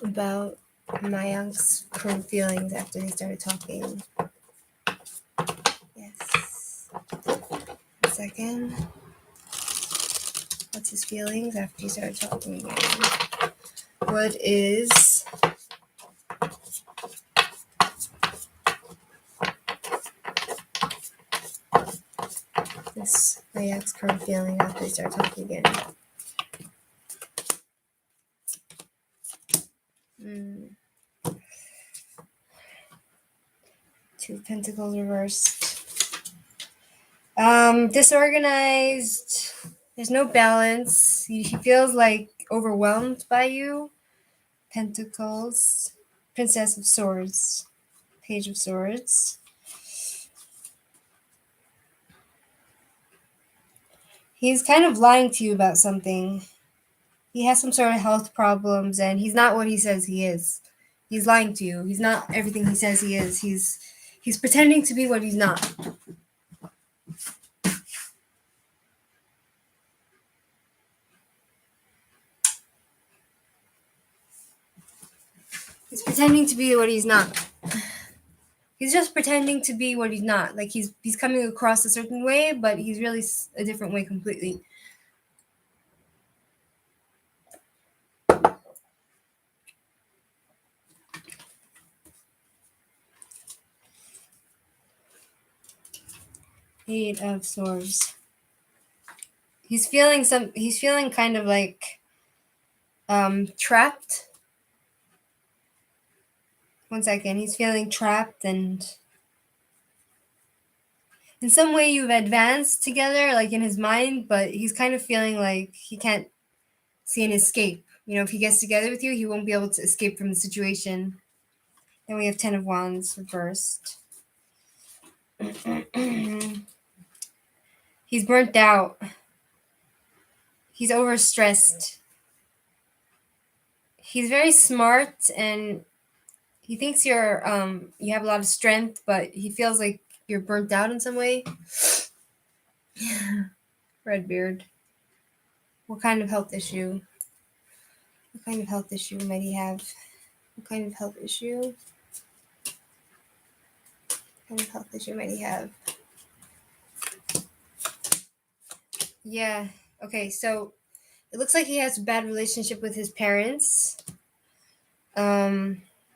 About Mayak's current feelings after they started talking. Yes. 1 second. What's his feelings after he started talking again? What is this Mayak's current feeling after they start talking again? Two of Pentacles reversed. Disorganized. There's no balance. He feels like overwhelmed by you. Pentacles. Princess of Swords. Page of Swords. He's kind of lying to you about something. He has some sort of health problems and he's not what he says he is. He's lying to you. He's not everything he says he is. He's pretending to be what he's not. He's pretending to be what he's not. He's just pretending to be what he's not. Like he's coming across a certain way, but he's really a different way completely. Eight of Swords. He's feeling kind of like trapped. 1 second. He's feeling trapped, and in some way you've advanced together, like in his mind, but he's kind of feeling like he can't see an escape. You know, if he gets together with you, he won't be able to escape from the situation. Then we have 10 of Wands reversed. He's burnt out. He's overstressed. He's very smart and he thinks you have a lot of strength, but he feels like you're burnt out in some way. Redbeard. What kind of health issue? What kind of health issue might he have? What kind of health issue? What kind of health issue might he have? Yeah. Okay, so it looks like he has a bad relationship with his parents.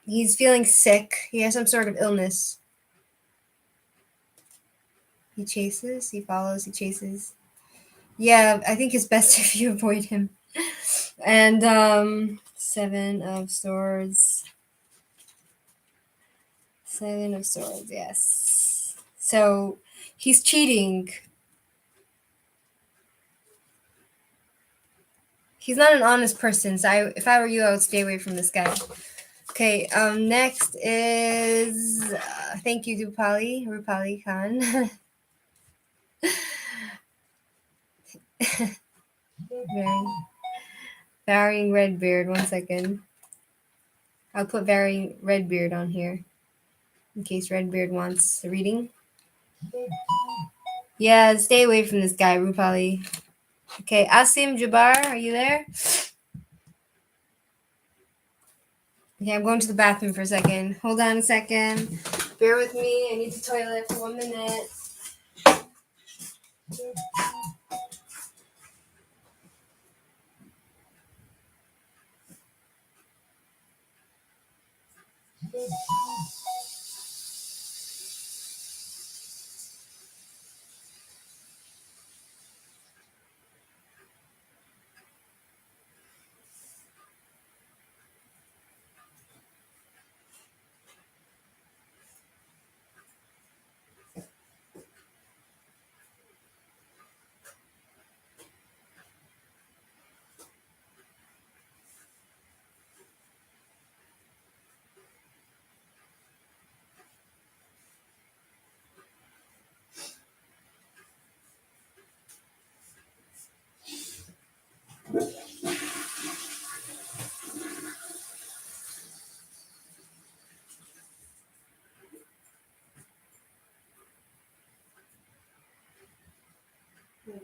He's feeling sick. He has some sort of illness. He chases, he follows, he chases. Yeah, I think it's best if you avoid him. And 7 of Swords. 7 of Swords, yes. So he's cheating. He's not an honest person, so if I were you, I would stay away from this guy. Okay, next is thank you, Rupali Khan. Varying Redbeard, 1 second. I'll put Varying Redbeard on here in case Redbeard wants a reading. Yeah, stay away from this guy, Rupali. Okay, Asim Jabbar, are you there? Okay, I'm going to the bathroom for a second. Hold on a second. Bear with me. I need to toilet for 1 minute.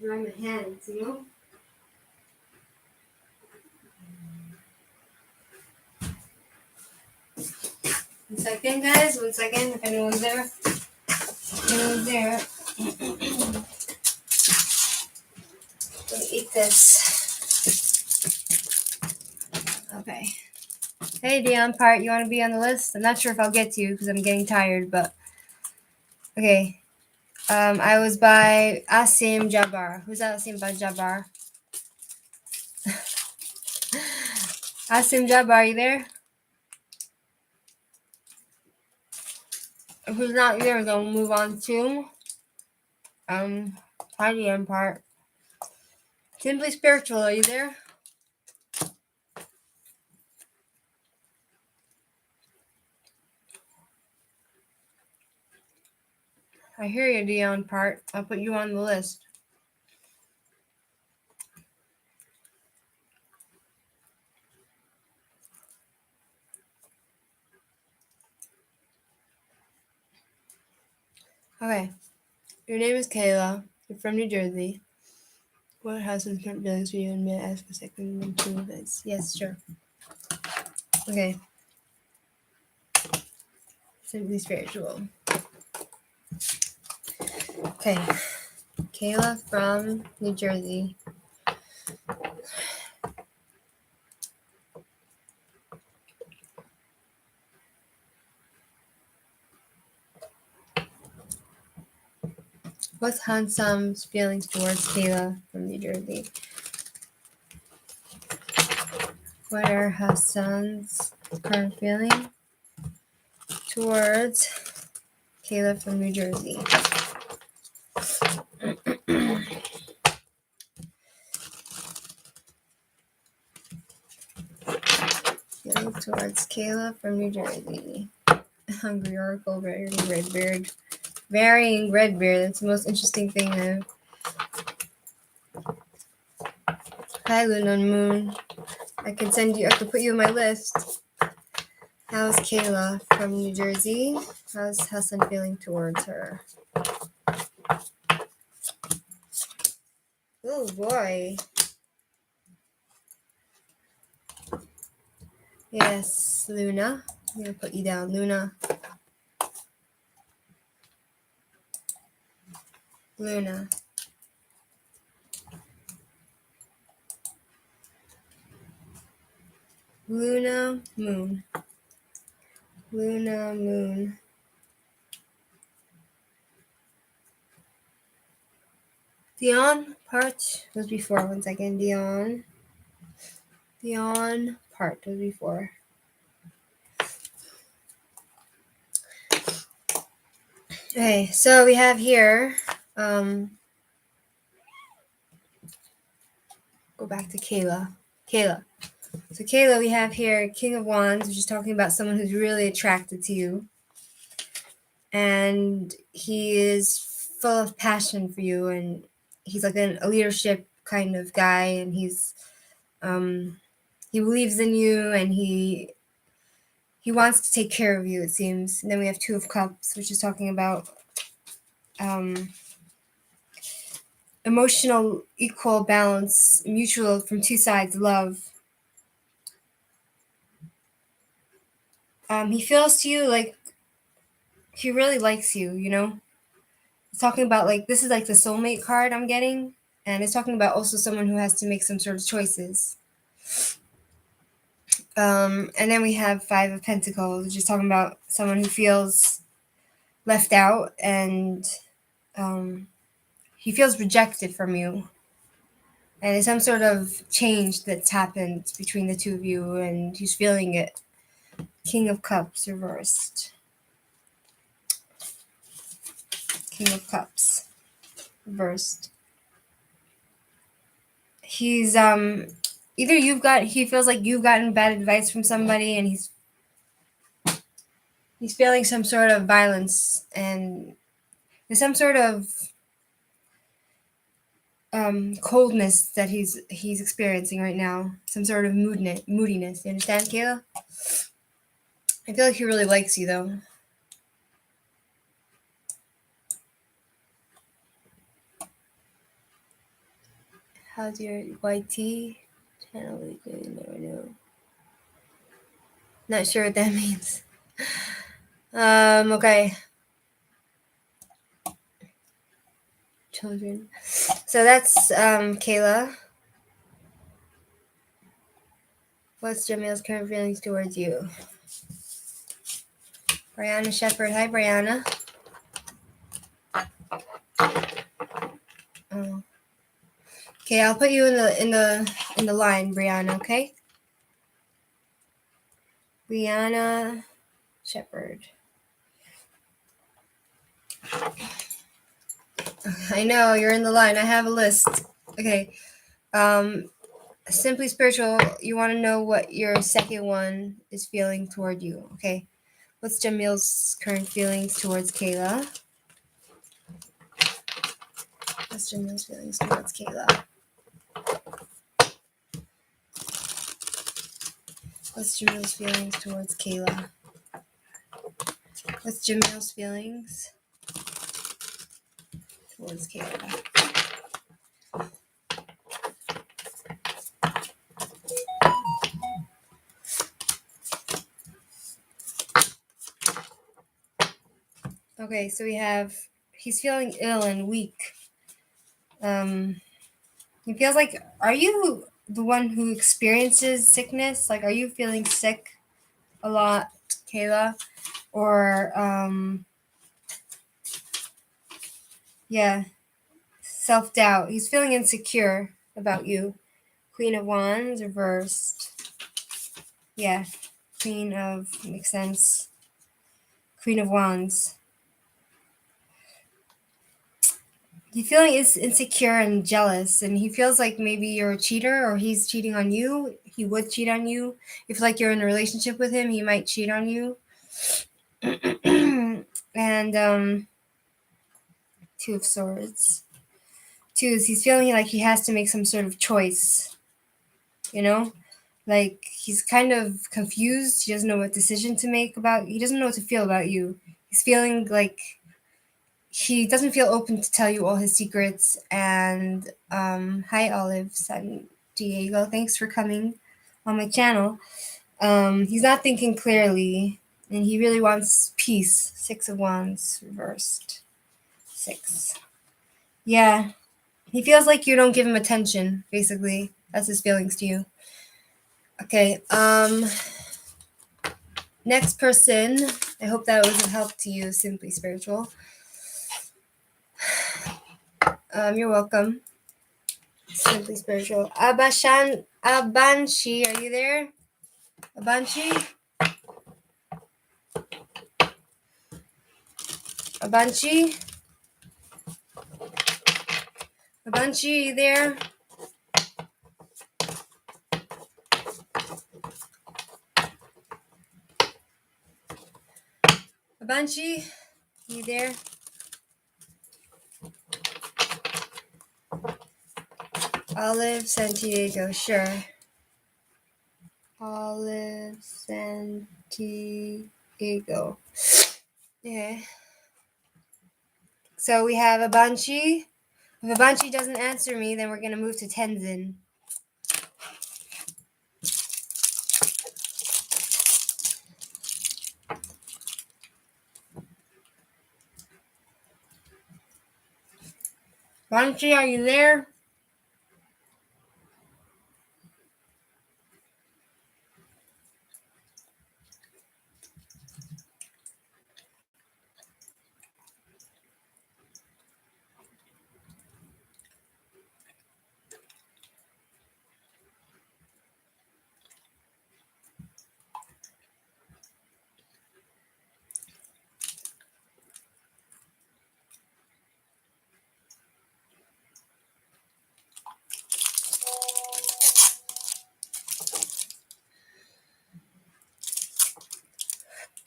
dry my hands, you know? 1 second, guys. 1 second. If anyone's there. If anyone's there. Let me eat this. Okay. Hey, Dion Part, you want to be on the list? I'm not sure if I'll get to you because I'm getting tired, but okay. I was by Asim Jabbar. Who's Asim Jabbar? Asim Jabbar, are you there? If who's not there, then we'll move on to Heidi Part. Simply Spiritual, are you there? I hear you, Dion Part. I'll put you on the list. Okay. Your name is Kayla. You're from New Jersey. What has some different feelings for you, and may I ask a second and two events? Yes, sure. Okay. Simply Spiritual. Okay. Kayla from New Jersey. What's Hansam's feelings towards Kayla from New Jersey? What are Hassan's current feeling towards Kayla from New Jersey? Feeling towards Kayla from New Jersey. Hungry Oracle, varying Redbeard. Varying Redbeard. That's the most interesting thing I've. Hi, Luna and Moon. I can put you on my list. How's Kayla from New Jersey? How's Hassan feeling towards her? Oh boy. Yes, Luna. I'm gonna put you down, Luna. Luna. Luna, Moon. Luna, Moon. Dion Part was before. 1 second. Dion Part was before. Okay, so we have here, go back to Kayla. So Kayla, we have here King of Wands, which is talking about someone who's really attracted to you. And he is full of passion for you, and he's like a leadership kind of guy, and he believes in you, and he wants to take care of you, it seems. And then we have Two of Cups, which is talking about emotional, equal balance, mutual from two sides, love. He feels to you like he really likes you, you know? It's talking about like, this is like the soulmate card I'm getting. And it's talking about also someone who has to make some sort of choices. And then we have Five of Pentacles, which is talking about someone who feels left out and he feels rejected from you. And there's some sort of change that's happened between the two of you, and he's feeling it. King of Cups reversed. King of Cups reversed. He's either he feels like you've gotten bad advice from somebody, and he's feeling some sort of violence, and there's some sort of coldness that he's experiencing right now. Some sort of moodiness. You understand, Kayla? I feel like he really likes you, though. How's your YT? Channel weekly, never know. Not sure what that means. Okay. Children. So that's Kayla. What's Jamil's current feelings towards you? Brianna Shepherd. Hi, Brianna. Oh. Okay, I'll put you in the line, Brianna. Okay. Brianna Shepherd. I know you're in the line. I have a list. Okay. Simply spiritual. You want to know what your second one is feeling toward you. Okay. What's Jamil's current feelings towards Kayla? What's Jamil's feelings towards Kayla? What's Jamil's feelings towards Kayla? What's Jamil's feelings towards Kayla? Okay, so we have, he's feeling ill and weak. He feels like, are you the one who experiences sickness? Like, are you feeling sick a lot, Kayla? Or, yeah, self-doubt. He's feeling insecure about you. Queen of Wands reversed. Yeah, Queen of, makes sense. Queen of Wands. He's feeling is insecure and jealous, and he feels like maybe you're a cheater or he's cheating on you. He would cheat on you. If like you're in a relationship with him, he might cheat on you. And Two of Swords. Two is he's feeling like he has to make some sort of choice. You know? Like he's kind of confused. He doesn't know what decision to make about, he doesn't know what to feel about you. He's feeling like he doesn't feel open to tell you all his secrets. And hi, Olive San Diego. Thanks for coming on my channel. He's not thinking clearly, and he really wants peace. Six of Wands reversed. Six. Yeah. He feels like you don't give him attention, basically. That's his feelings to you. Okay. Next person. I hope that was of help to you, Simply Spiritual. You're welcome. Simply Spiritual. Abanshi, are you there? Abanshi? Abanshi? Abanshi, are you there? Abanshi, you there? Olive San Diego, sure. Olive San Diego. Yeah. So we have Abanshi. If Abanshi doesn't answer me, then we're going to move to Tenzin. Abanshi, are you there?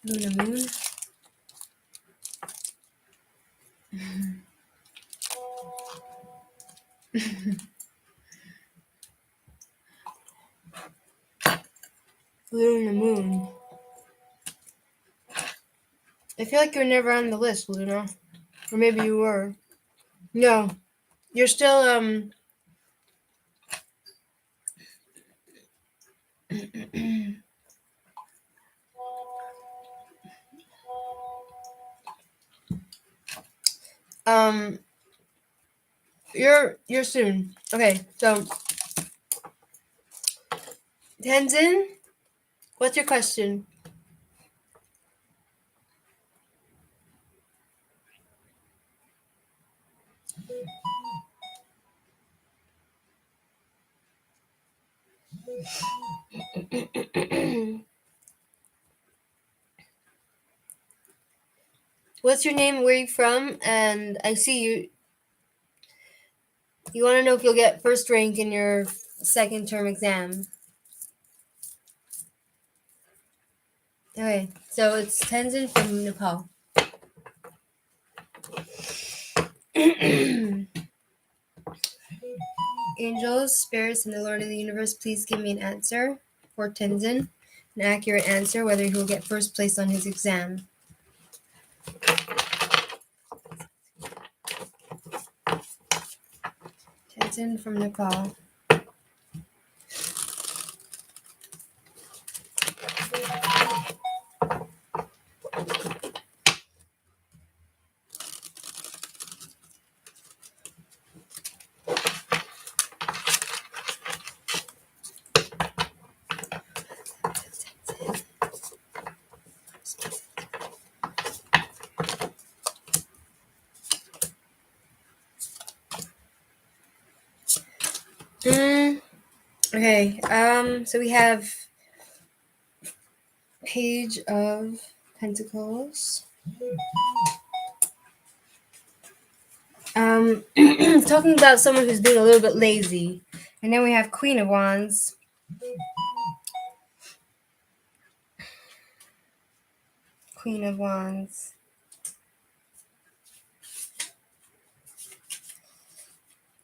Luna Moon. Luna Moon. I feel like you're never on the list, Luna. Or maybe you were. No. You're still um, you're soon. Okay, so Tenzin, what's your question? What's your name? Where are you from? And I see you. You want to know if you'll get first rank in your second term exam. Okay, so it's Tenzin from Nepal. Angels, spirits, and the Lord of the universe, please give me an answer for Tenzin. An accurate answer, whether he will get first place on his exam. Tenzin from Nepal. Okay, so we have Page of Pentacles. Talking about someone who's being a little bit lazy. And then we have Queen of Wands. Queen of Wands.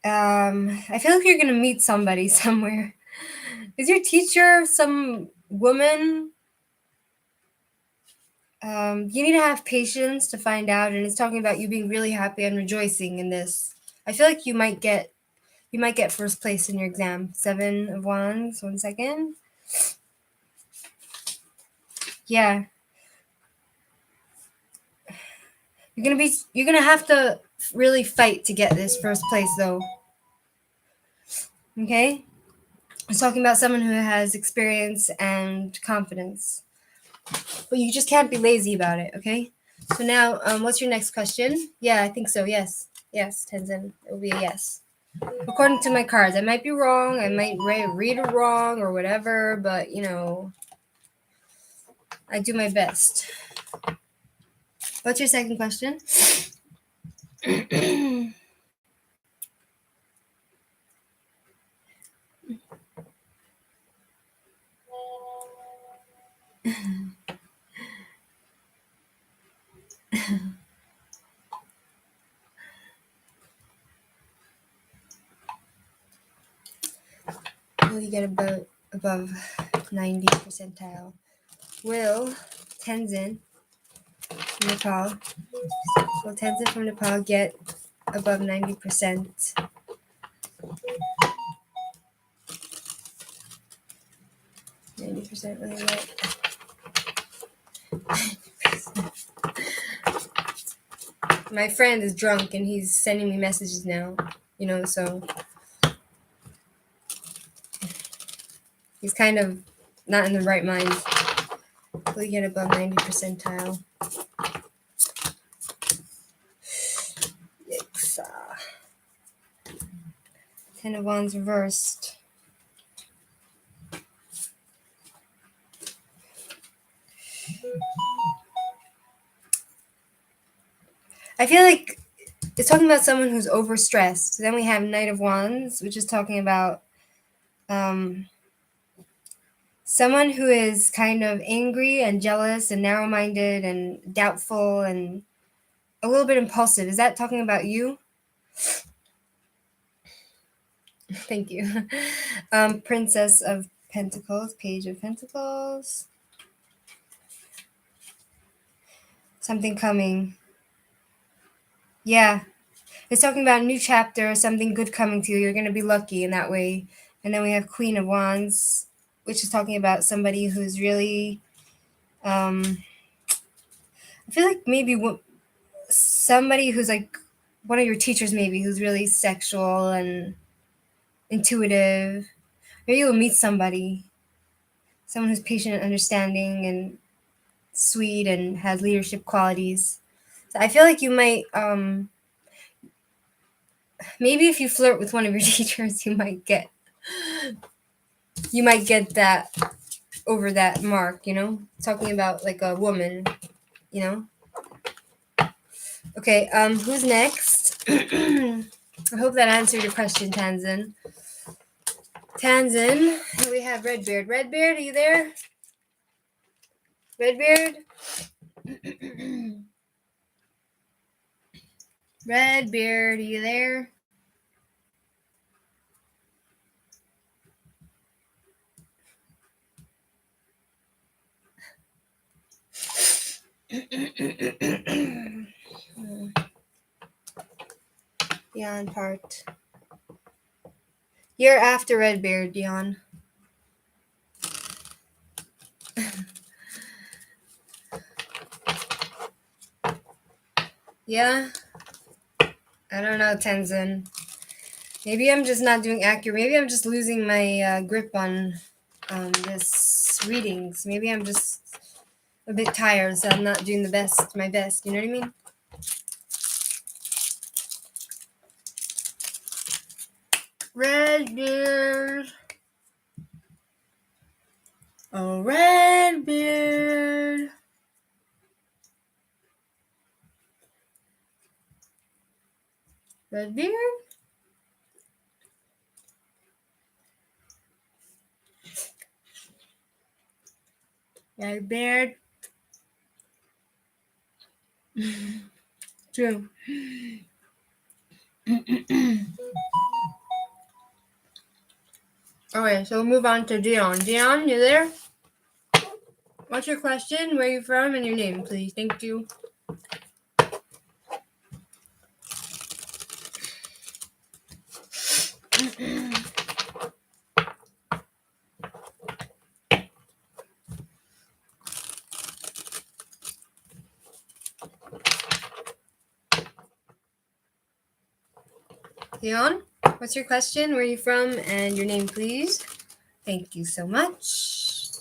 I feel like you're gonna meet somebody somewhere. Is your teacher some woman? You need to have patience to find out, and it's talking about you being really happy and rejoicing in this. I feel like you might get first place in your exam. 7 of Wands. 1 second. Yeah. You're gonna have to really fight to get this first place though. Okay? It's talking about someone who has experience and confidence. But you just can't be lazy about it, okay? So now, what's your next question? Yeah, I think so, yes. Yes, Tenzin. It will be a yes. According to my cards. I might be wrong, I might read it wrong or whatever, but, I do my best. What's your second question? Will you get above 90 percentile? Will Tenzin from Nepal get above 90%? 90% really right. My friend is drunk and he's sending me messages now, so he's kind of not in the right mind. Will you get above 90 percentile? Yikes. 10 of Wands reversed. I feel like it's talking about someone who's overstressed. Then we have Knight of Wands, which is talking about someone who is kind of angry and jealous and narrow-minded and doubtful and a little bit impulsive. Is that talking about you? Thank you. Princess of Pentacles, Page of Pentacles. Something coming. Yeah. It's talking about a new chapter, something good coming to you. You're going to be lucky in that way. And then we have Queen of Wands. which is talking about somebody who's really, I feel like maybe somebody who's like one of your teachers, maybe, who's really sexual and intuitive. Maybe you'll meet someone who's patient and understanding and sweet and has leadership qualities. So I feel like you might, maybe if you flirt with one of your teachers, you might get that over that mark, talking about like a woman, you know. Okay, who's next? I hope that answered your question, Tanzan. We have Redbeard. Redbeard, are you there? Redbeard? Redbeard, are you there? Dion part. You're after Redbeard, Dion. Yeah? I don't know, Tenzin. Maybe I'm just not doing accurate. Maybe I'm just losing my grip on this readings. Maybe I'm just a bit tired, so I'm not doing my best. You know what I mean? Redbeard. Oh, Redbeard. Redbeard? Redbeard. True. Okay, so we'll move on to Dion. Dion, you there? What's your question? Where are you from? And your name, please. Thank you. Dion, what's your question? Where are you from? And your name, please. Thank you so much.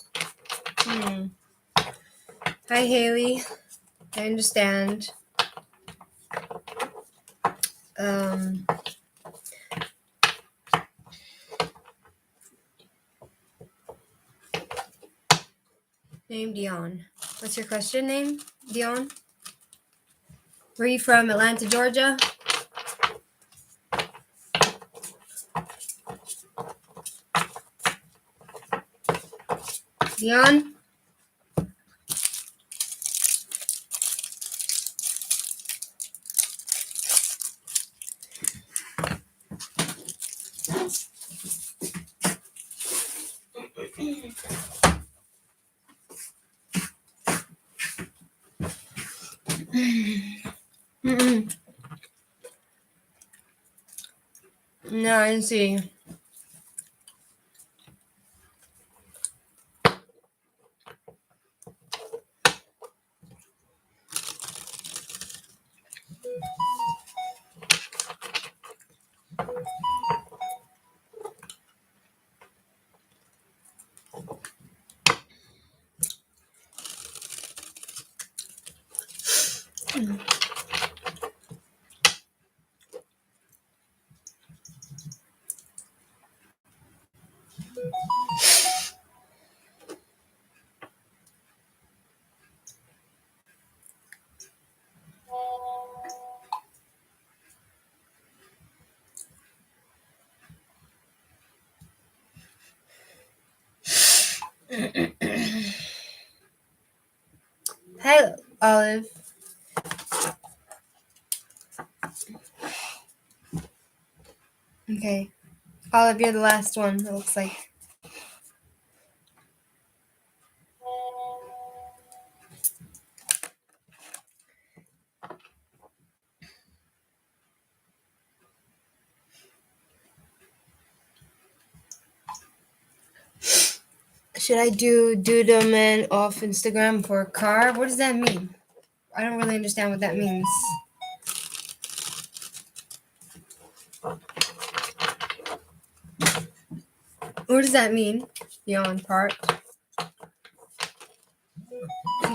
Hi, Haley. I understand. Name Dion. What's your question name, Dion? Where are you from? Atlanta, Georgia? Dion? No, I didn't see. Hi, Olive. Okay. Olive, you're the last one, it looks like. Should I do man off Instagram for a car? What does that mean? I don't really understand what that means. What does that mean? The on part.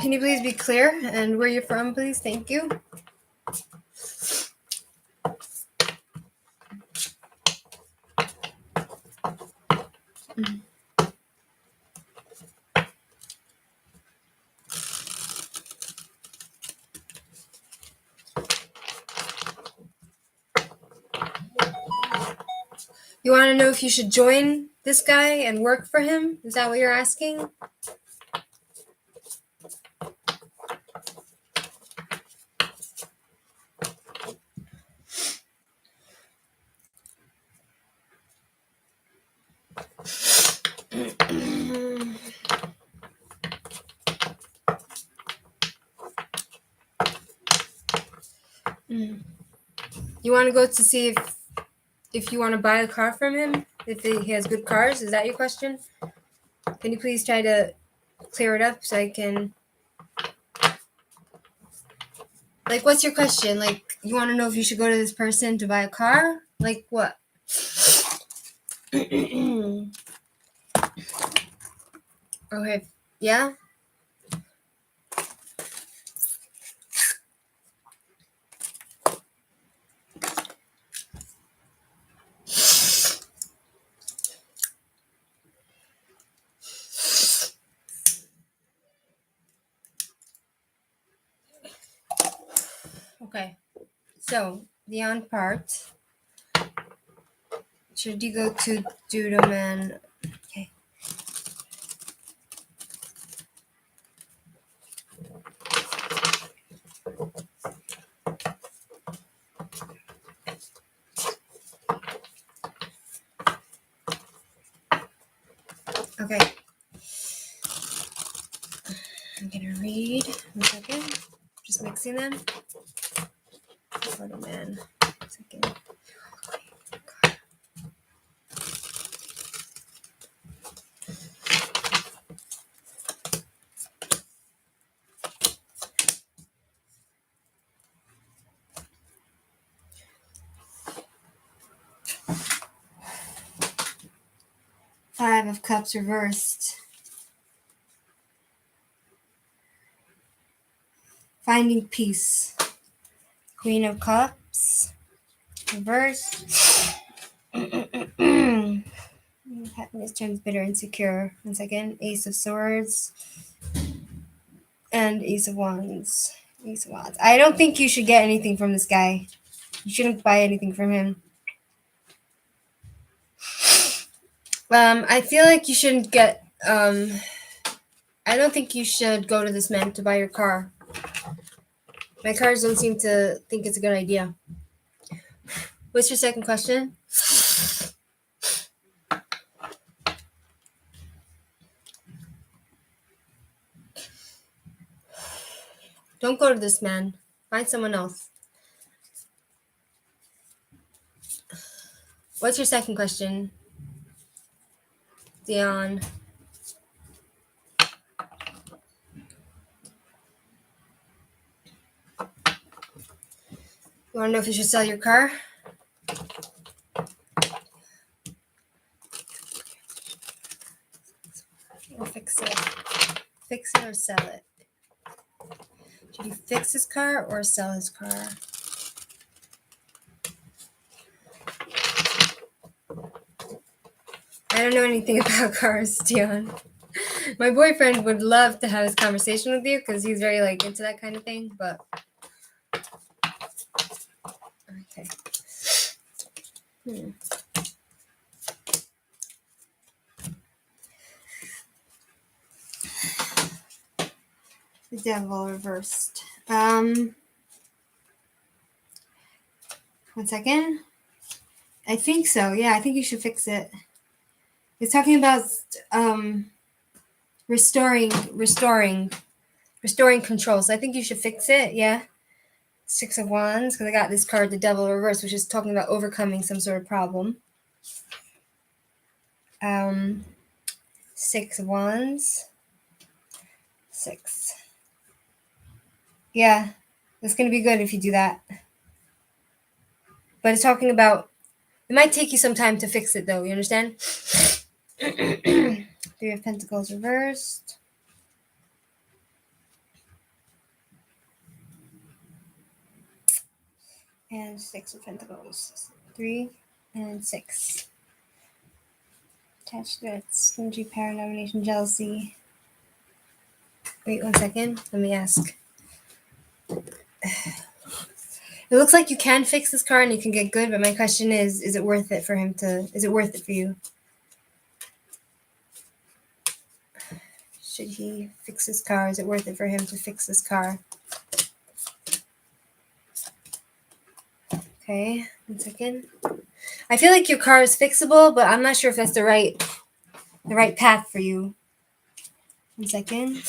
Can you please be clear and where you're from, please? Thank you. You want to know if you should join this guy and work for him? Is that what you're asking? You want to go to see if you want to buy a car from him? If he has good cars? Is that your question? Can you please try to clear it up so I can... Like, what's your question? Like, you want to know if you should go to this person to buy a car? Like, what? Okay. Yeah? Okay. So, the on part. Should you go to man? Okay. Okay. I'm gonna read. 1 second. Just mixing them. Man. 1 second. 5 of Cups reversed. Finding peace. Queen of Cups reversed. Happiness turns bitter and insecure. 1 second. Ace of Swords and Ace of Wands. Ace of Wands. I don't think you should get anything from this guy. You shouldn't buy anything from him. I feel like you shouldn't get. I don't think you should go to this man to buy your car. My cards don't seem to think it's a good idea. What's your second question? Don't go to this man. Find someone else. What's your second question, Dion? You want to know if you should sell your car? Or fix it? Fix it or sell it? Should you fix his car or sell his car? I don't know anything about cars, Dion. My boyfriend would love to have this conversation with you because he's very into that kind of thing, but okay. The Devil reversed. 1 second. I think so. Yeah, I think you should fix it. It's talking about restoring control. So I think you should fix it. Yeah. 6 of Wands, because I got this card, the Devil reversed, which is talking about overcoming some sort of problem. 6 of Wands. 6. Yeah, that's going to be good if you do that. But it's talking about, it might take you some time to fix it though, you understand? 3 of Pentacles reversed. And 6 of Pentacles. 3 and 6. Attached threats, stingy, power, domination, jealousy. Wait 1 second. Let me ask. It looks like you can fix this car and you can get good, but my question is it worth it for him to, is it worth it for you? Should he fix his car? Is it worth it for him to fix this car? Okay, 1 second. I feel like your car is fixable, but I'm not sure if that's the right path for you. 1 second.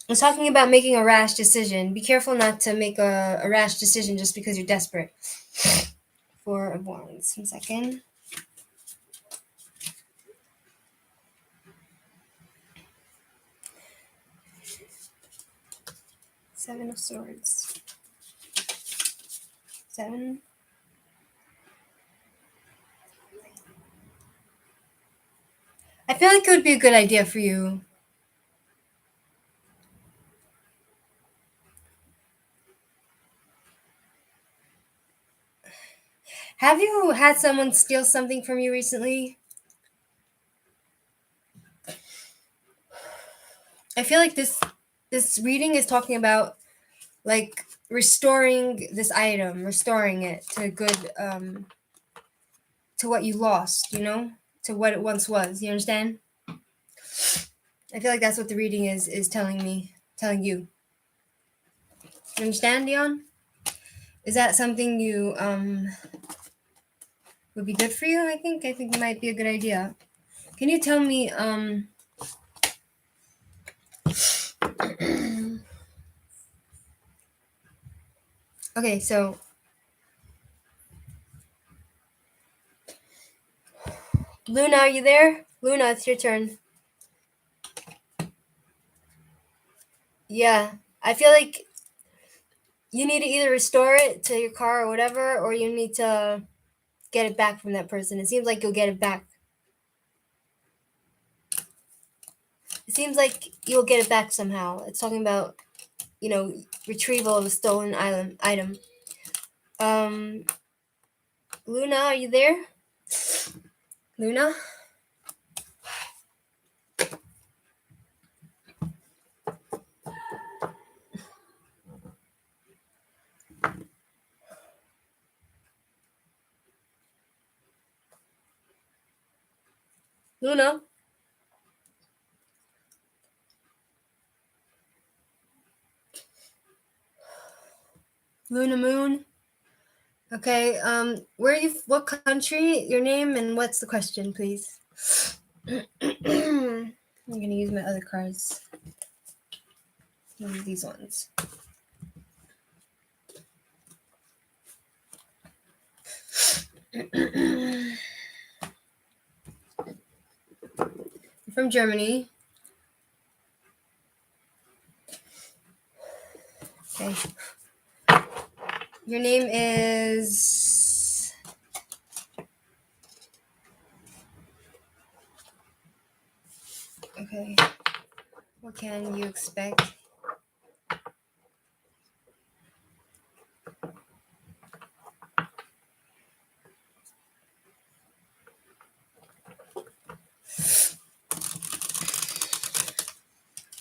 I was talking about making a rash decision. Be careful not to make a rash decision just because you're desperate. 4 of Wands. 1 second. Seven of Swords. 7. I feel like it would be a good idea for you. Have you had someone steal something from you recently? I feel like this reading is talking about like restoring this item, restoring it to good to what you lost, you know? To what it once was. You understand? I feel like that's what the reading is telling me, telling you. You understand, Dion? Is that something you would be good for you? I think it might be a good idea. Can you tell me okay, so Luna, are you there? Luna, it's your turn. Yeah, I feel like you need to either restore it to your car or whatever, or you need to get it back from that person. It seems like you'll get it back. It seems like you'll get it back somehow. It's talking about, you know, retrieval of a stolen item. Luna, are you there? Luna? Luna? Luna Moon? Okay, where are you, what country, your name, and what's the question, please? I'm gonna use my other cards. These ones. You're from Germany. Okay. Your name is... Okay. What can you expect?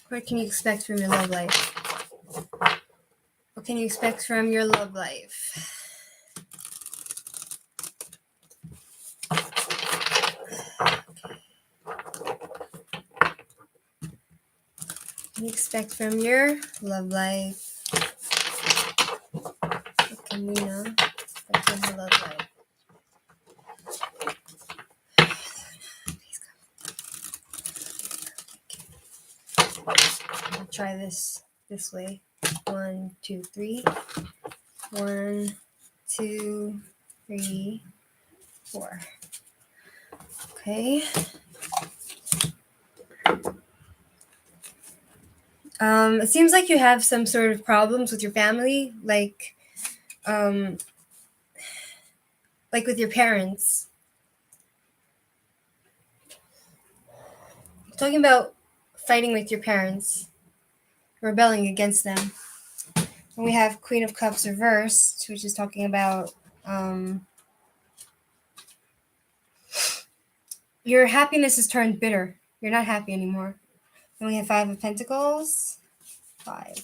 What can you expect from your love life? What can you expect from your love life? What can you expect from your love life? What can we know from your love life? I'll try this way. 1, 2, 3. 1, 2, 3, 4. Okay. It seems like you have some sort of problems with your family, like with your parents. I'm talking about fighting with your parents, rebelling against them. And we have Queen of Cups reversed, which is talking about your happiness is turned bitter. You're not happy anymore. And we have Five of Pentacles. 5.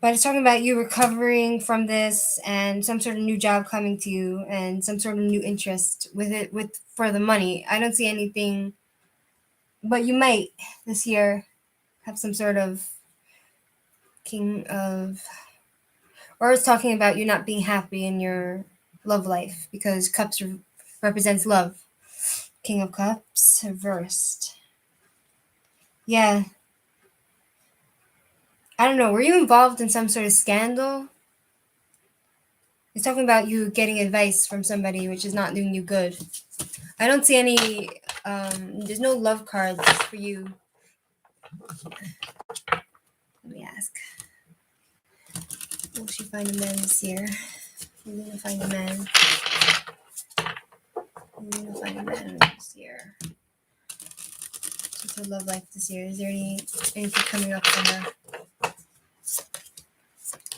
But it's talking about you recovering from this and some sort of new job coming to you and some sort of new interest with for the money. I don't see anything, but you might this year have some sort of king of, or it's talking about you not being happy in your love life because cups represents love. King of Cups reversed. Yeah. I don't know. Were you involved in some sort of scandal? It's talking about you getting advice from somebody which is not doing you good. I don't see any, there's no love cards for you. Let me ask. Will she find a man this year? We're gonna find a man. We're gonna find a man this year. What's her love life this year? Is there anything coming up for her?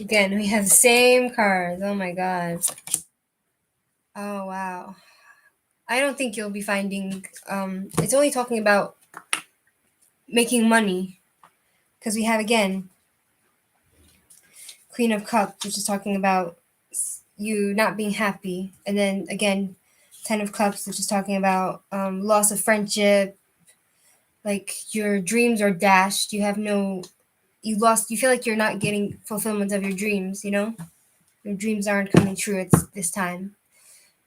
Again, we have the same cards. Oh my god. Oh wow. I don't think you'll be finding, it's only talking about making money. Because we have, again, Queen of Cups, which is talking about you not being happy. And then, again, Ten of Cups, which is talking about loss of friendship. Like, your dreams are dashed. You feel like you're not getting fulfillment of your dreams, you know? Your dreams aren't coming true this time.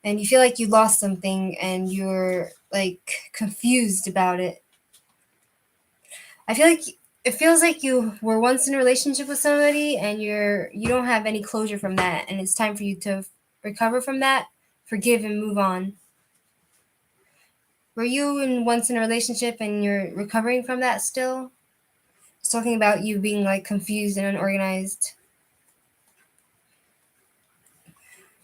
And you feel like you lost something and you're, like, confused about it. I feel like it feels like you were once in a relationship with somebody and you don't have any closure from that, and it's time for you to recover from that, forgive and move on. Were you once in a relationship and you're recovering from that still? It's talking about you being like confused and unorganized.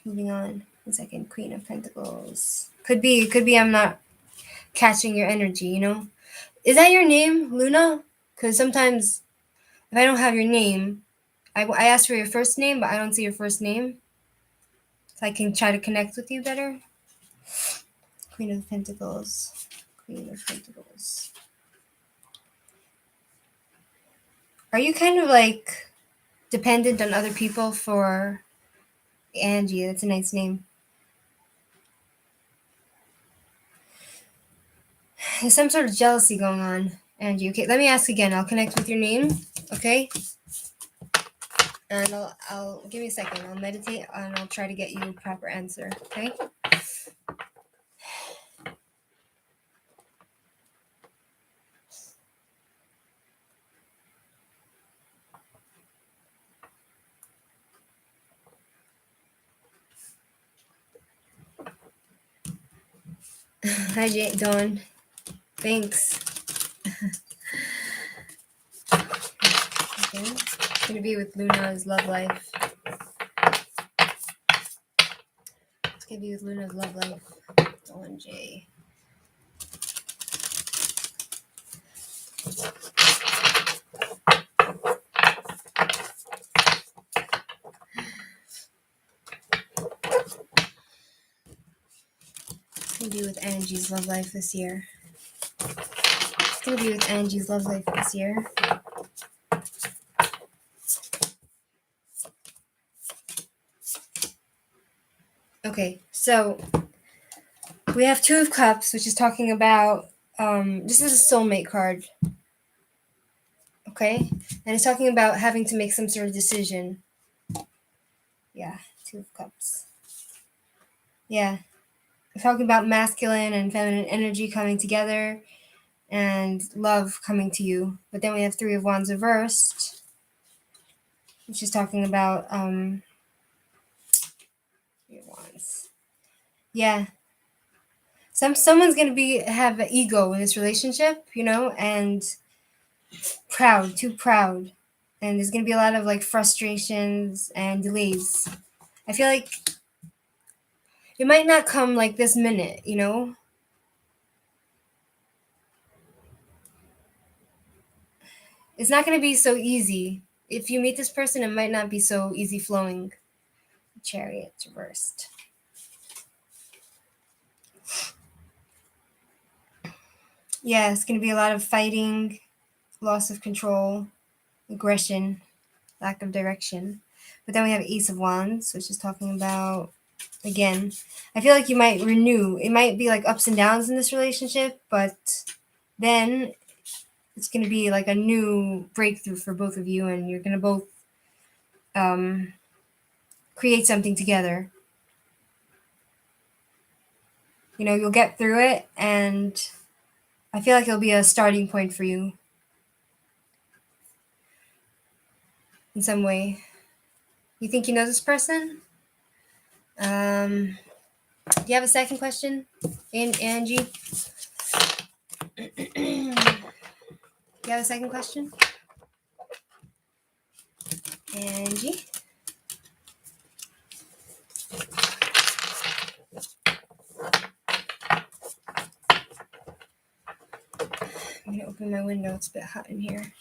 Moving on. 1 second. Queen of Pentacles. Could be I'm not catching your energy, you know? Is that your name, Luna? Because sometimes if I don't have your name, I asked for your first name, but I don't see your first name. So I can try to connect with you better. Queen of Pentacles. Queen of Pentacles. Are you kind of like dependent on other people for Angie? That's a nice name. There's some sort of jealousy going on, Angie. Okay, let me ask again. I'll connect with your name. Okay? And I'll give me a second. I'll meditate and I'll try to get you a proper answer. Okay? Hi, Dawn. Thanks. Okay. It's gonna be with Luna's love life. It's gonna be with Luna's love life. Dawn J. It's gonna be with Angie's love life this year. It's gonna be with Angie's love life this year. Okay, so we have Two of Cups, which is talking about this is a soulmate card. Okay, and it's talking about having to make some sort of decision. Yeah, Two of Cups. Yeah, we're talking about masculine and feminine energy coming together and love coming to you. But then we have Three of Wands reversed, which is talking about Three of Wands. Yeah. Someone's gonna have an ego in this relationship, and too proud, and there's gonna be a lot of like frustrations and delays. I feel like it might not come like this minute, It's not gonna be so easy. If you meet this person, it might not be so easy flowing. Chariot reversed. Yeah, it's gonna be a lot of fighting, loss of control, aggression, lack of direction. But then we have Ace of Wands, which is talking about, again, I feel like you might renew. It might be like ups and downs in this relationship, but then it's going to be like a new breakthrough for both of you, and you're going to both create something together. You'll get through it, and I feel like it'll be a starting point for you in some way. You think you know this person? Do you have a second question, Angie? You have a second question? Angie? I'm going to open my window. It's a bit hot in here.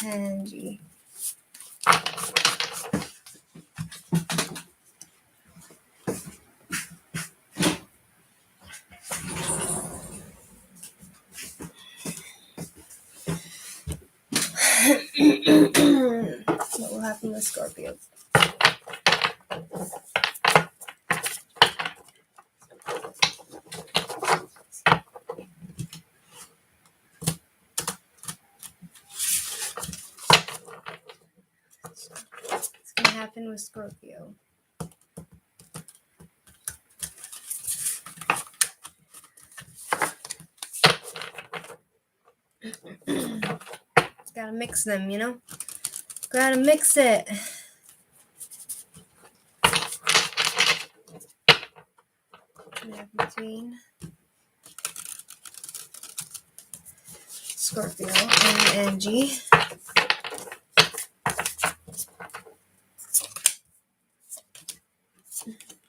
Angie. What will happen with Scorpio? What's going to happen with Scorpio? Gotta mix them, Gotta mix it. Between Scorpio and Angie.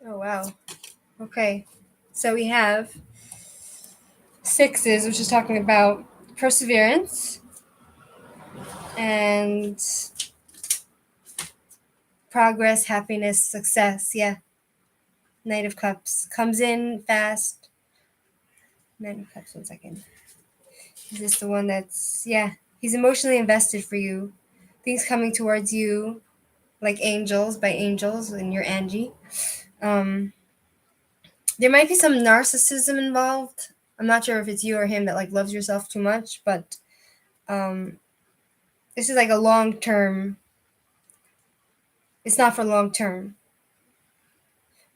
Oh, wow. Okay. So we have sixes, which is talking about perseverance and progress, happiness, success. Yeah. Knight of Cups comes in fast. Knight of Cups, 1 second. Is this the one that's, yeah, he's emotionally invested for you. Things coming towards you like angels by angels, and you're Angie. There might be some narcissism involved. I'm not sure if it's you or him that like loves yourself too much, but this is like a long term. It's not for long term.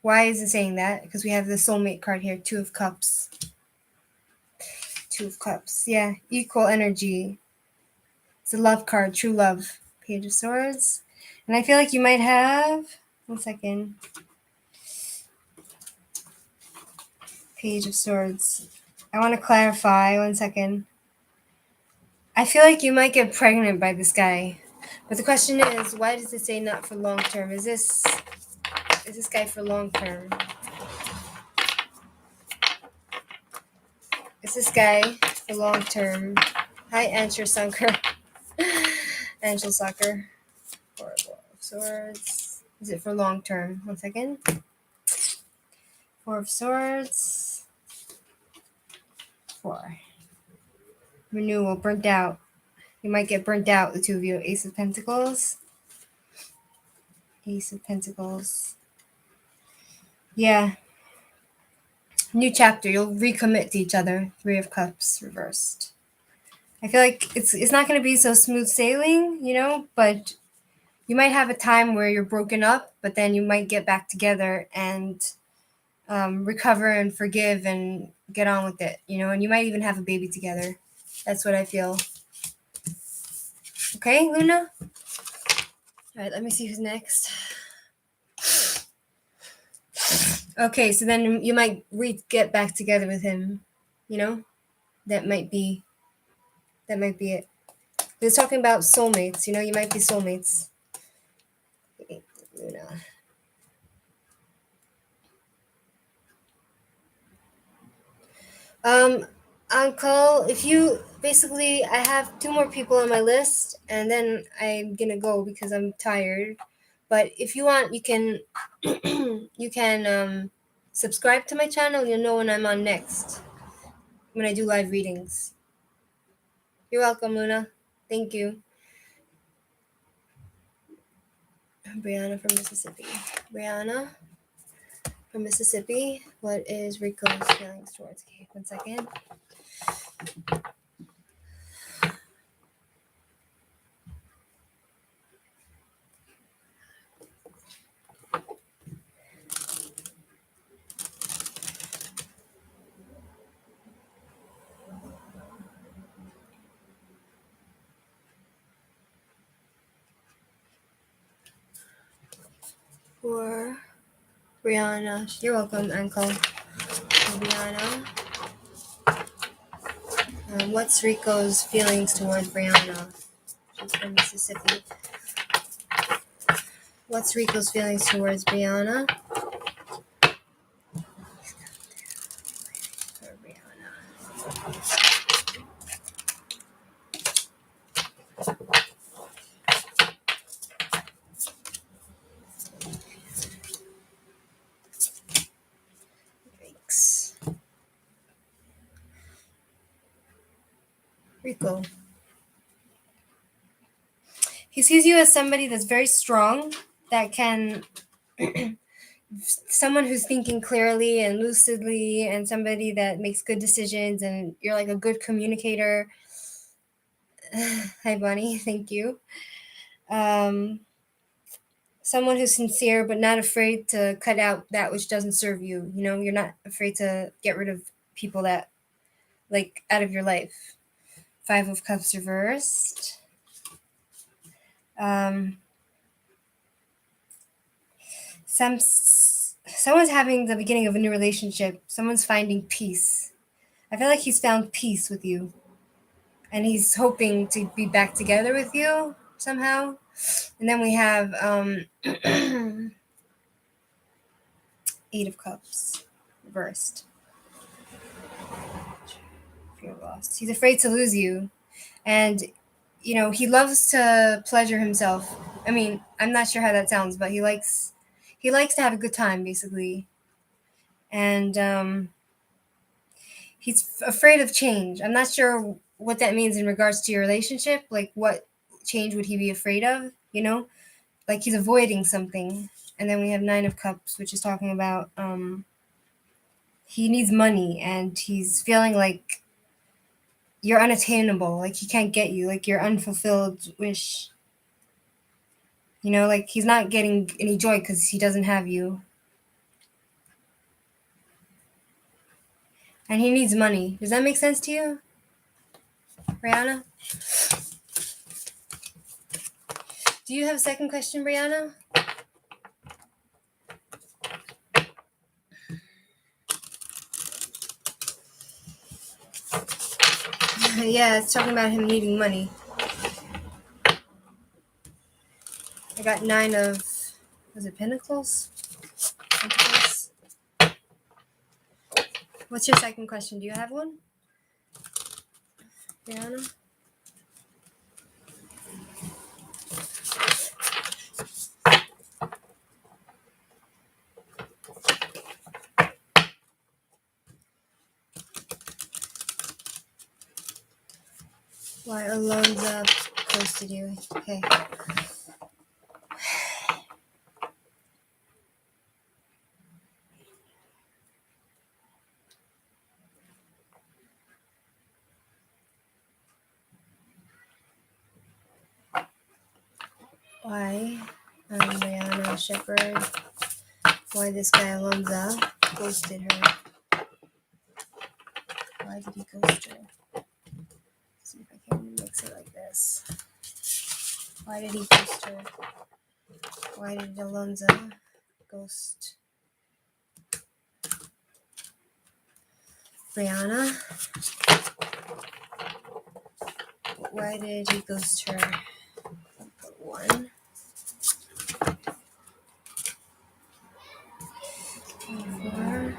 Why is it saying that? Because we have the soulmate card here, Two of Cups. Two of Cups. Yeah, equal energy. It's a love card, true love. Page of Swords. And I feel like you might have, 1 second. Page of Swords. I want to clarify, 1 second. I feel like you might get pregnant by this guy. But the question is, why does it say not for long term? Is this guy for long term? Is this guy for long term? Hi, Answer Sunker. Angel Soccer. Four of Swords. Is it for long term? 1 second. Four of Swords. 4. Renewal. Burnt out. You might get burnt out, the two of you. Ace of Pentacles. Ace of Pentacles. Yeah. New chapter. You'll recommit to each other. 3 of Cups reversed. I feel like it's not going to be so smooth sailing, but you might have a time where you're broken up, but then you might get back together and recover and forgive and get on with it, and you might even have a baby together. That's what I feel. Okay, Luna? All right, let me see who's next. Okay, so then you might get back together with him. You know, that might be it. He was talking about soulmates. You know, you might be soulmates. Luna. Um, Uncle, if you basically, I have two more people on my list, and then I'm gonna go because I'm tired. But if you want, you can, you can subscribe to my channel. You'll know when I'm on next, when I do live readings. You're welcome, Luna. Thank you. Brianna from Mississippi. Brianna from Mississippi. What is Rico's feelings towards? Okay, 1 second. For Brianna. You're welcome, Uncle. Brianna. What's Rico's feelings towards Brianna? She's from Mississippi. What's Rico's feelings towards Brianna? For Brianna. Thanks. Rico. He sees you as somebody that's very strong, that can someone who's thinking clearly and lucidly, and somebody that makes good decisions, and you're like a good communicator. Hi, Bonnie. Thank you. Someone who's sincere but not afraid to cut out that which doesn't serve you. You know, you're not afraid to get rid of people that like out of your life. 5 of Cups reversed. Someone's having the beginning of a new relationship. Someone's finding peace. I feel like he's found peace with you, and he's hoping to be back together with you somehow. And then we have 8 of Cups reversed. Fear lost. He's afraid to lose you, and you know he loves to pleasure himself. I mean, I'm not sure how that sounds, but he likes to have a good time, basically. And he's afraid of change. I'm not sure what that means in regards to your relationship. Like, what change would he be afraid of? You know, like he's avoiding something. And then we have 9 of Cups, which is talking about he needs money, and he's feeling like you're unattainable, like he can't get you, like your unfulfilled wish. You know, like he's not getting any joy because he doesn't have you. And he needs money. Does that make sense to you, Brianna? Do you have a second question, Brianna? Yeah, it's talking about him needing money. I got 9 of, was it Pentacles? Pentacles? What's your second question? Do you have one, Brianna? Why Alonza ghosted you? Okay. Why Brianna Shepherd? Why this guy Alonza ghosted her? Why did he ghost her? Let's see if I can mix it like this. Why did he ghost her? Why did Alonza ghost Brianna. Why did he ghost her? 1, 4,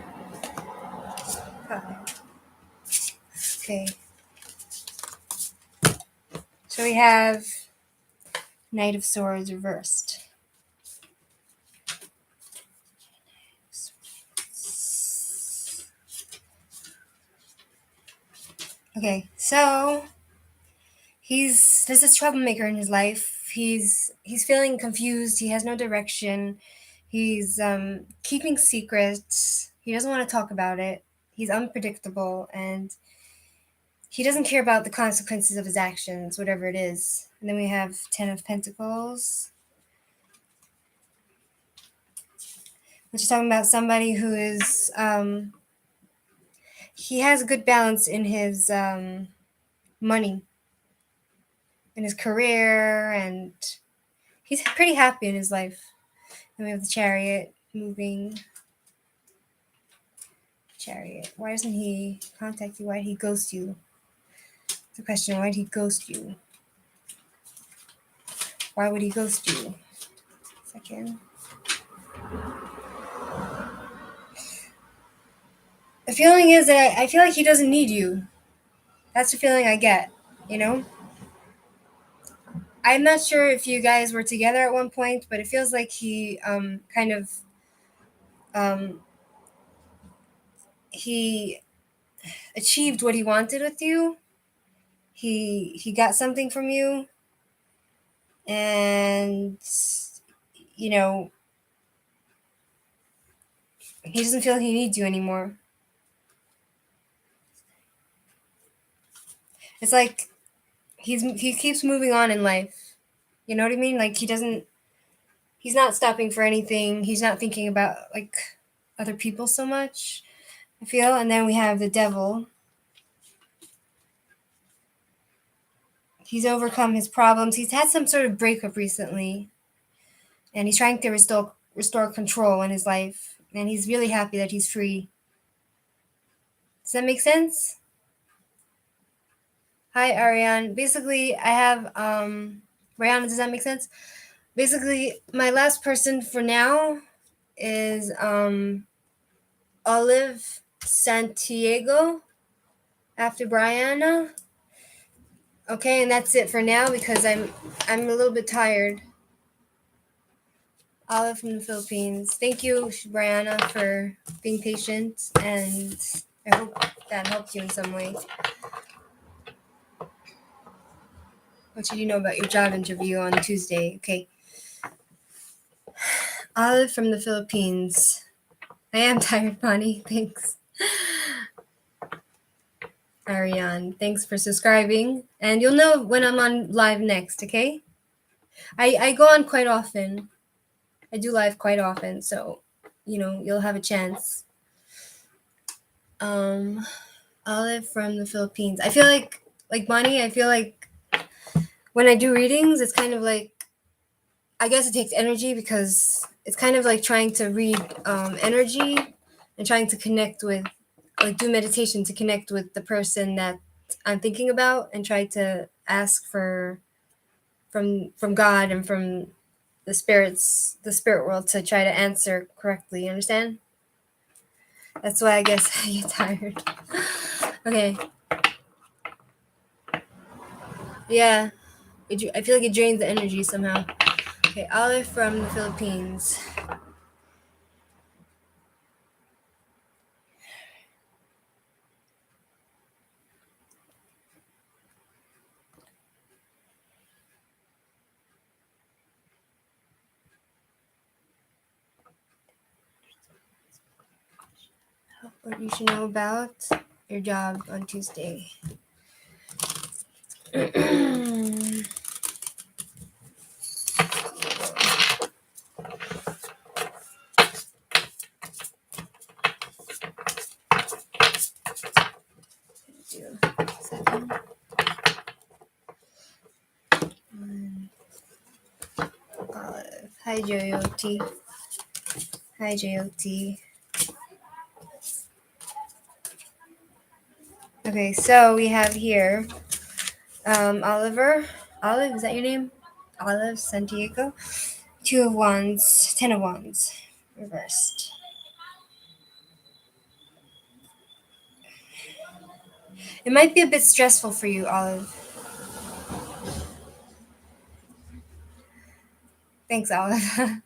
5. Okay. So we have Knight of Swords reversed. Okay, so there's this troublemaker in his life. He's feeling confused. He has no direction. He's keeping secrets. He doesn't want to talk about it. He's unpredictable, and he doesn't care about the consequences of his actions, whatever it is. And then we have 10 of Pentacles, which is talking about somebody who is he has a good balance in his money, in his career, and he's pretty happy in his life. And we have the Chariot moving. Chariot. Why doesn't he contact you? Why did he ghost you? The question, why did he ghost you? Why would he ghost you? Second. The feeling is that I feel like he doesn't need you. That's the feeling I get, you know? I'm not sure if you guys were together at one point, but it feels like he kind of he achieved what he wanted with you. He got something from you, and you know, he doesn't feel he needs you anymore. It's like he keeps moving on in life. You know what I mean? Like he's not stopping for anything. He's not thinking about like other people so much, I feel. And then we have the Devil. He's overcome his problems. He's had some sort of breakup recently, and he's trying to restore control in his life. And he's really happy that he's free. Does that make sense? Hi, Ariane. Basically, I have Brianna, does that make sense? Basically, my last person for now is Olive Santiago after Brianna. Okay, and that's it for now because I'm a little bit tired. Olive from the Philippines. Thank you, Brianna, for being patient, and I hope that helped you in some way. What should you know about your job interview on Tuesday? Okay. Olive from the Philippines. I am tired, Bonnie. Thanks. Ariane, thanks for subscribing. And you'll know when I'm on live next, okay? I go on quite often. I do live quite often, so you'll have a chance. Olive from the Philippines. I feel like Bonnie, I feel like when I do readings, it's kind of like, I guess it takes energy because it's kind of like trying to read energy and trying to connect with, like do meditation to connect with the person that I'm thinking about and try to ask for from God and from the spirit world to try to answer correctly. You understand? That's why I guess I get tired. Okay. Yeah. I feel like it drains the energy somehow. Okay, Olive from the Philippines. What you should know about your job on Tuesday. Second. Olive. Hi, J.O.T. Hi, J.O.T. Okay, so we have here Oliver. Olive, is that your name? Olive Santiago. Two of Wands, Ten of Wands, reversed. It might be a bit stressful for you, Olive. Thanks, Olive.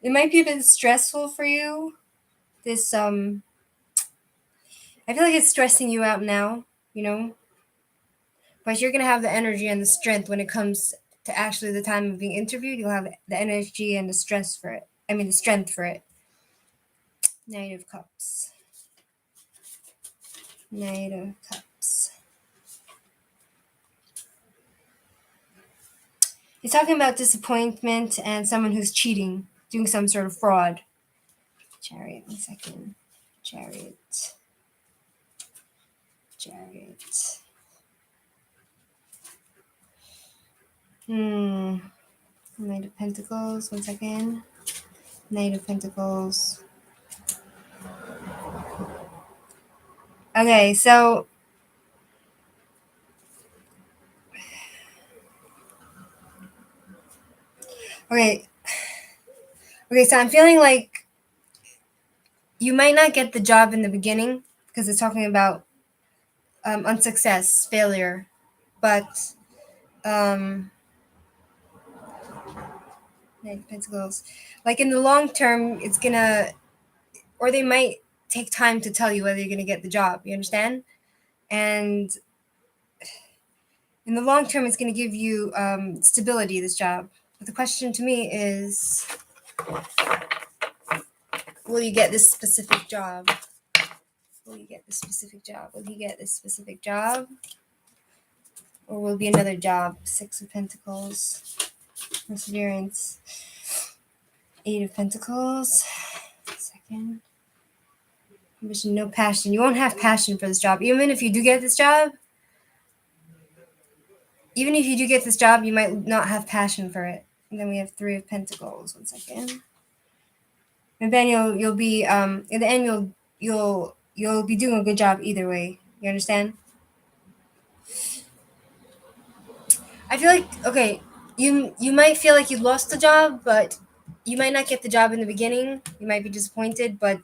It might be a bit stressful for you. This I feel like it's stressing you out now, you know. But you're gonna have the energy and the strength when it comes to actually the time of being interviewed. You'll have the energy and the stress for it. I mean, the strength for it. Knight of Cups. Knight of Cups. He's talking about disappointment and someone who's cheating, doing some sort of fraud. Chariot, 1 second. Chariot. Chariot. Knight of Pentacles, 1 second. Knight of Pentacles. Okay, so okay. Okay, so I'm feeling like you might not get the job in the beginning because it's talking about unsuccess, failure, but Knight of Pentacles, like in the long term, it's gonna, or they might take time to tell you whether you're gonna get the job. You understand? And in the long term, it's gonna give you stability. This job. But the question to me is, will you get this specific job? Will you get this specific job? Will he get this specific job? Or will it be another job? Six of Pentacles. Perseverance. Eight of Pentacles. Second. Ambition, no passion. You won't have passion for this job. Even if you do get this job, you might not have passion for it. And then we have Three of Pentacles. 1 second. And then you'll be in the end you'll be doing a good job either way. You understand? I feel like, okay, you might feel like you lost the job, but you might not get the job in the beginning. You might be disappointed, but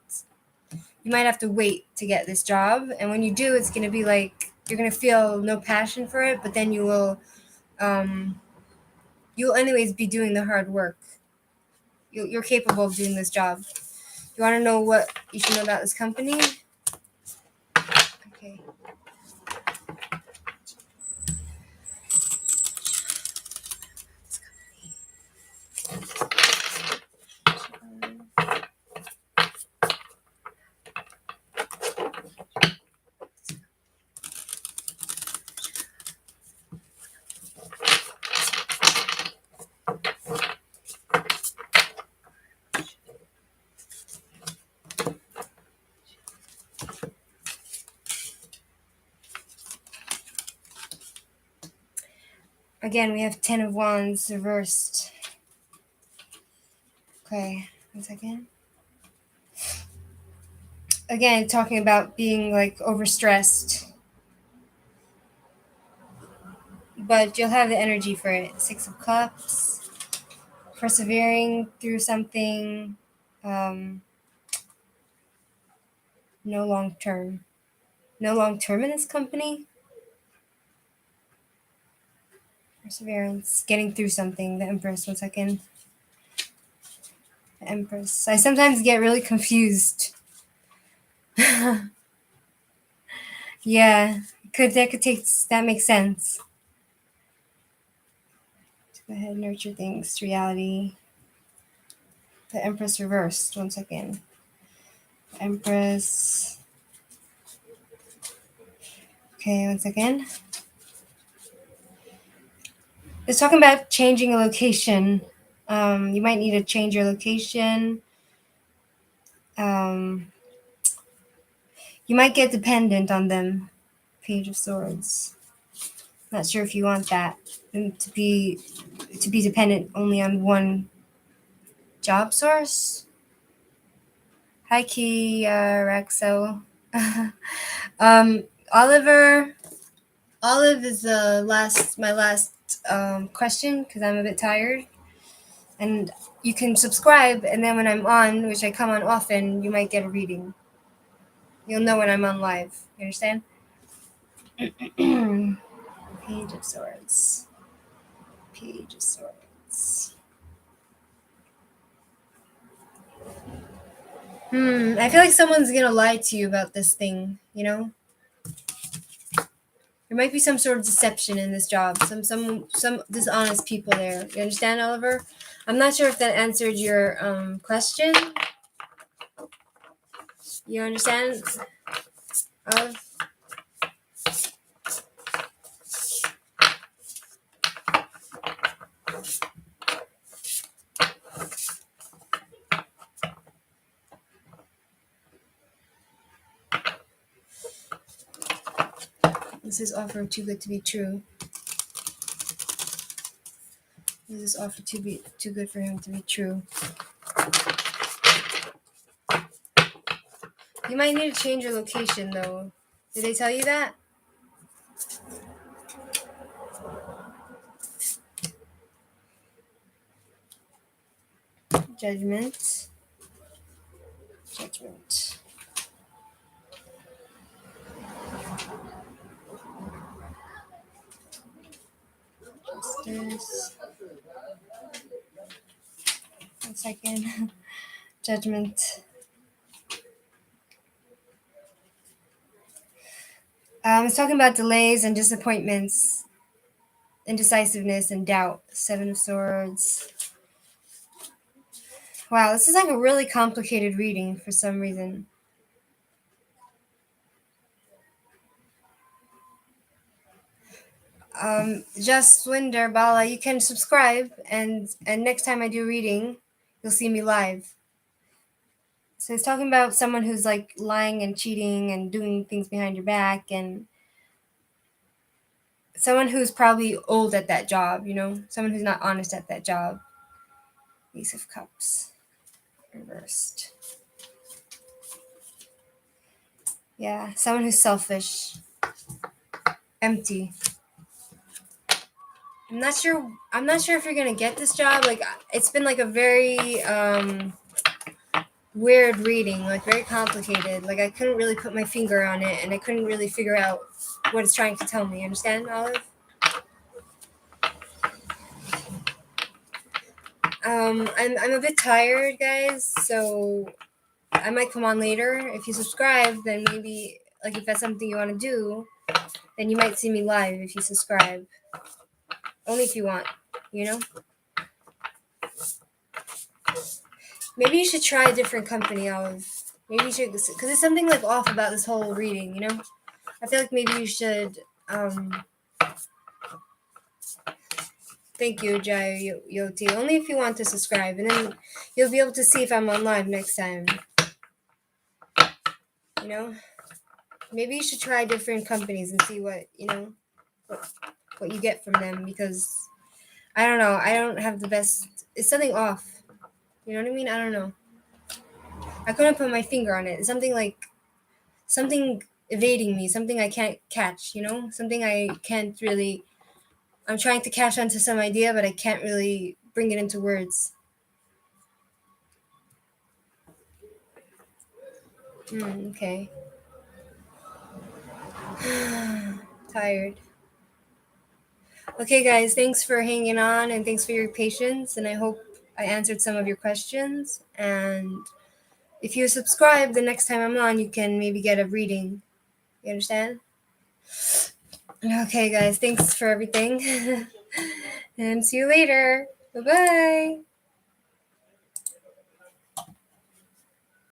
you might have to wait to get this job. And when you do, it's gonna be like you're gonna feel no passion for it, but then you'll anyways be doing the hard work. You're capable of doing this job. You want to know what you should know about this company? Okay. Again, we have Ten of Wands reversed. Okay, 1 second. Again, talking about being like overstressed. But you'll have the energy for it. Six of Cups. Persevering through something. No long term. No long term in this company. Perseverance. Getting through something. The Empress. 1 second. The Empress. I sometimes get really confused. Yeah. That makes sense. Go ahead, nurture things. Reality. The Empress reversed. 1 second. The Empress. Okay, 1 second. It's talking about changing a location. You might need to change your location. You might get dependent on them. Page of Swords. Not sure if you want that. And to be dependent only on one job source. Hi, Key Rexo. Oliver. Olive is my last question because I'm a bit tired. And you can subscribe, and then when I'm on, which I come on often, you might get a reading. You'll know when I'm on live. You understand? Page of Swords. Page of Swords. I feel like someone's gonna lie to you about this thing, you know? There might be some sort of deception in this job. Some dishonest people there. You understand, Oliver? I'm not sure if that answered your question. You understand? This is offer too good to be true. This is offer too good for him to be true. You might need to change your location, though. Did they tell you that? Judgment. Judgment. Justice. 1 second. Judgment. It's talking about delays and disappointments, indecisiveness and doubt. 7 of Swords. Wow, this is like a really complicated reading for some reason. Just Winder Bala, you can subscribe, and next time I do reading, you'll see me live. So it's talking about someone who's like lying and cheating and doing things behind your back, and someone who's probably old at that job, you know, someone who's not honest at that job. Ace of Cups reversed. Yeah, someone who's selfish, empty. I'm not sure if you're gonna get this job. Like, it's been like a very weird reading, like very complicated. Like, I couldn't really put my finger on it, and I couldn't really figure out what it's trying to tell me. Understand, Olive? I'm a bit tired, guys, so I might come on later. If you subscribe, then maybe, like, if that's something you want to do, then you might see me live if you subscribe. Only if you want, you know? Maybe you should try a different company, Olive. Maybe you should, because there's something, like, off about this whole reading, you know? I feel like maybe you should, thank you, Jai Yoti. Only if you want to subscribe, and then you'll be able to see if I'm on live next time. You know? Maybe you should try different companies and see what, you know, what you get from them, because I don't know. I don't have the best. It's something off. You know what I mean? I don't know. I couldn't put my finger on it. It's something evading me, something I can't catch, you know? Something I can't really. I'm trying to catch onto some idea, but I can't really bring it into words. Okay. Tired. Okay, guys, thanks for hanging on, and thanks for your patience, and I hope I answered some of your questions. And if you subscribe, the next time I'm on, you can maybe get a reading. You understand? Okay, guys, thanks for everything. And see you later. Bye-bye.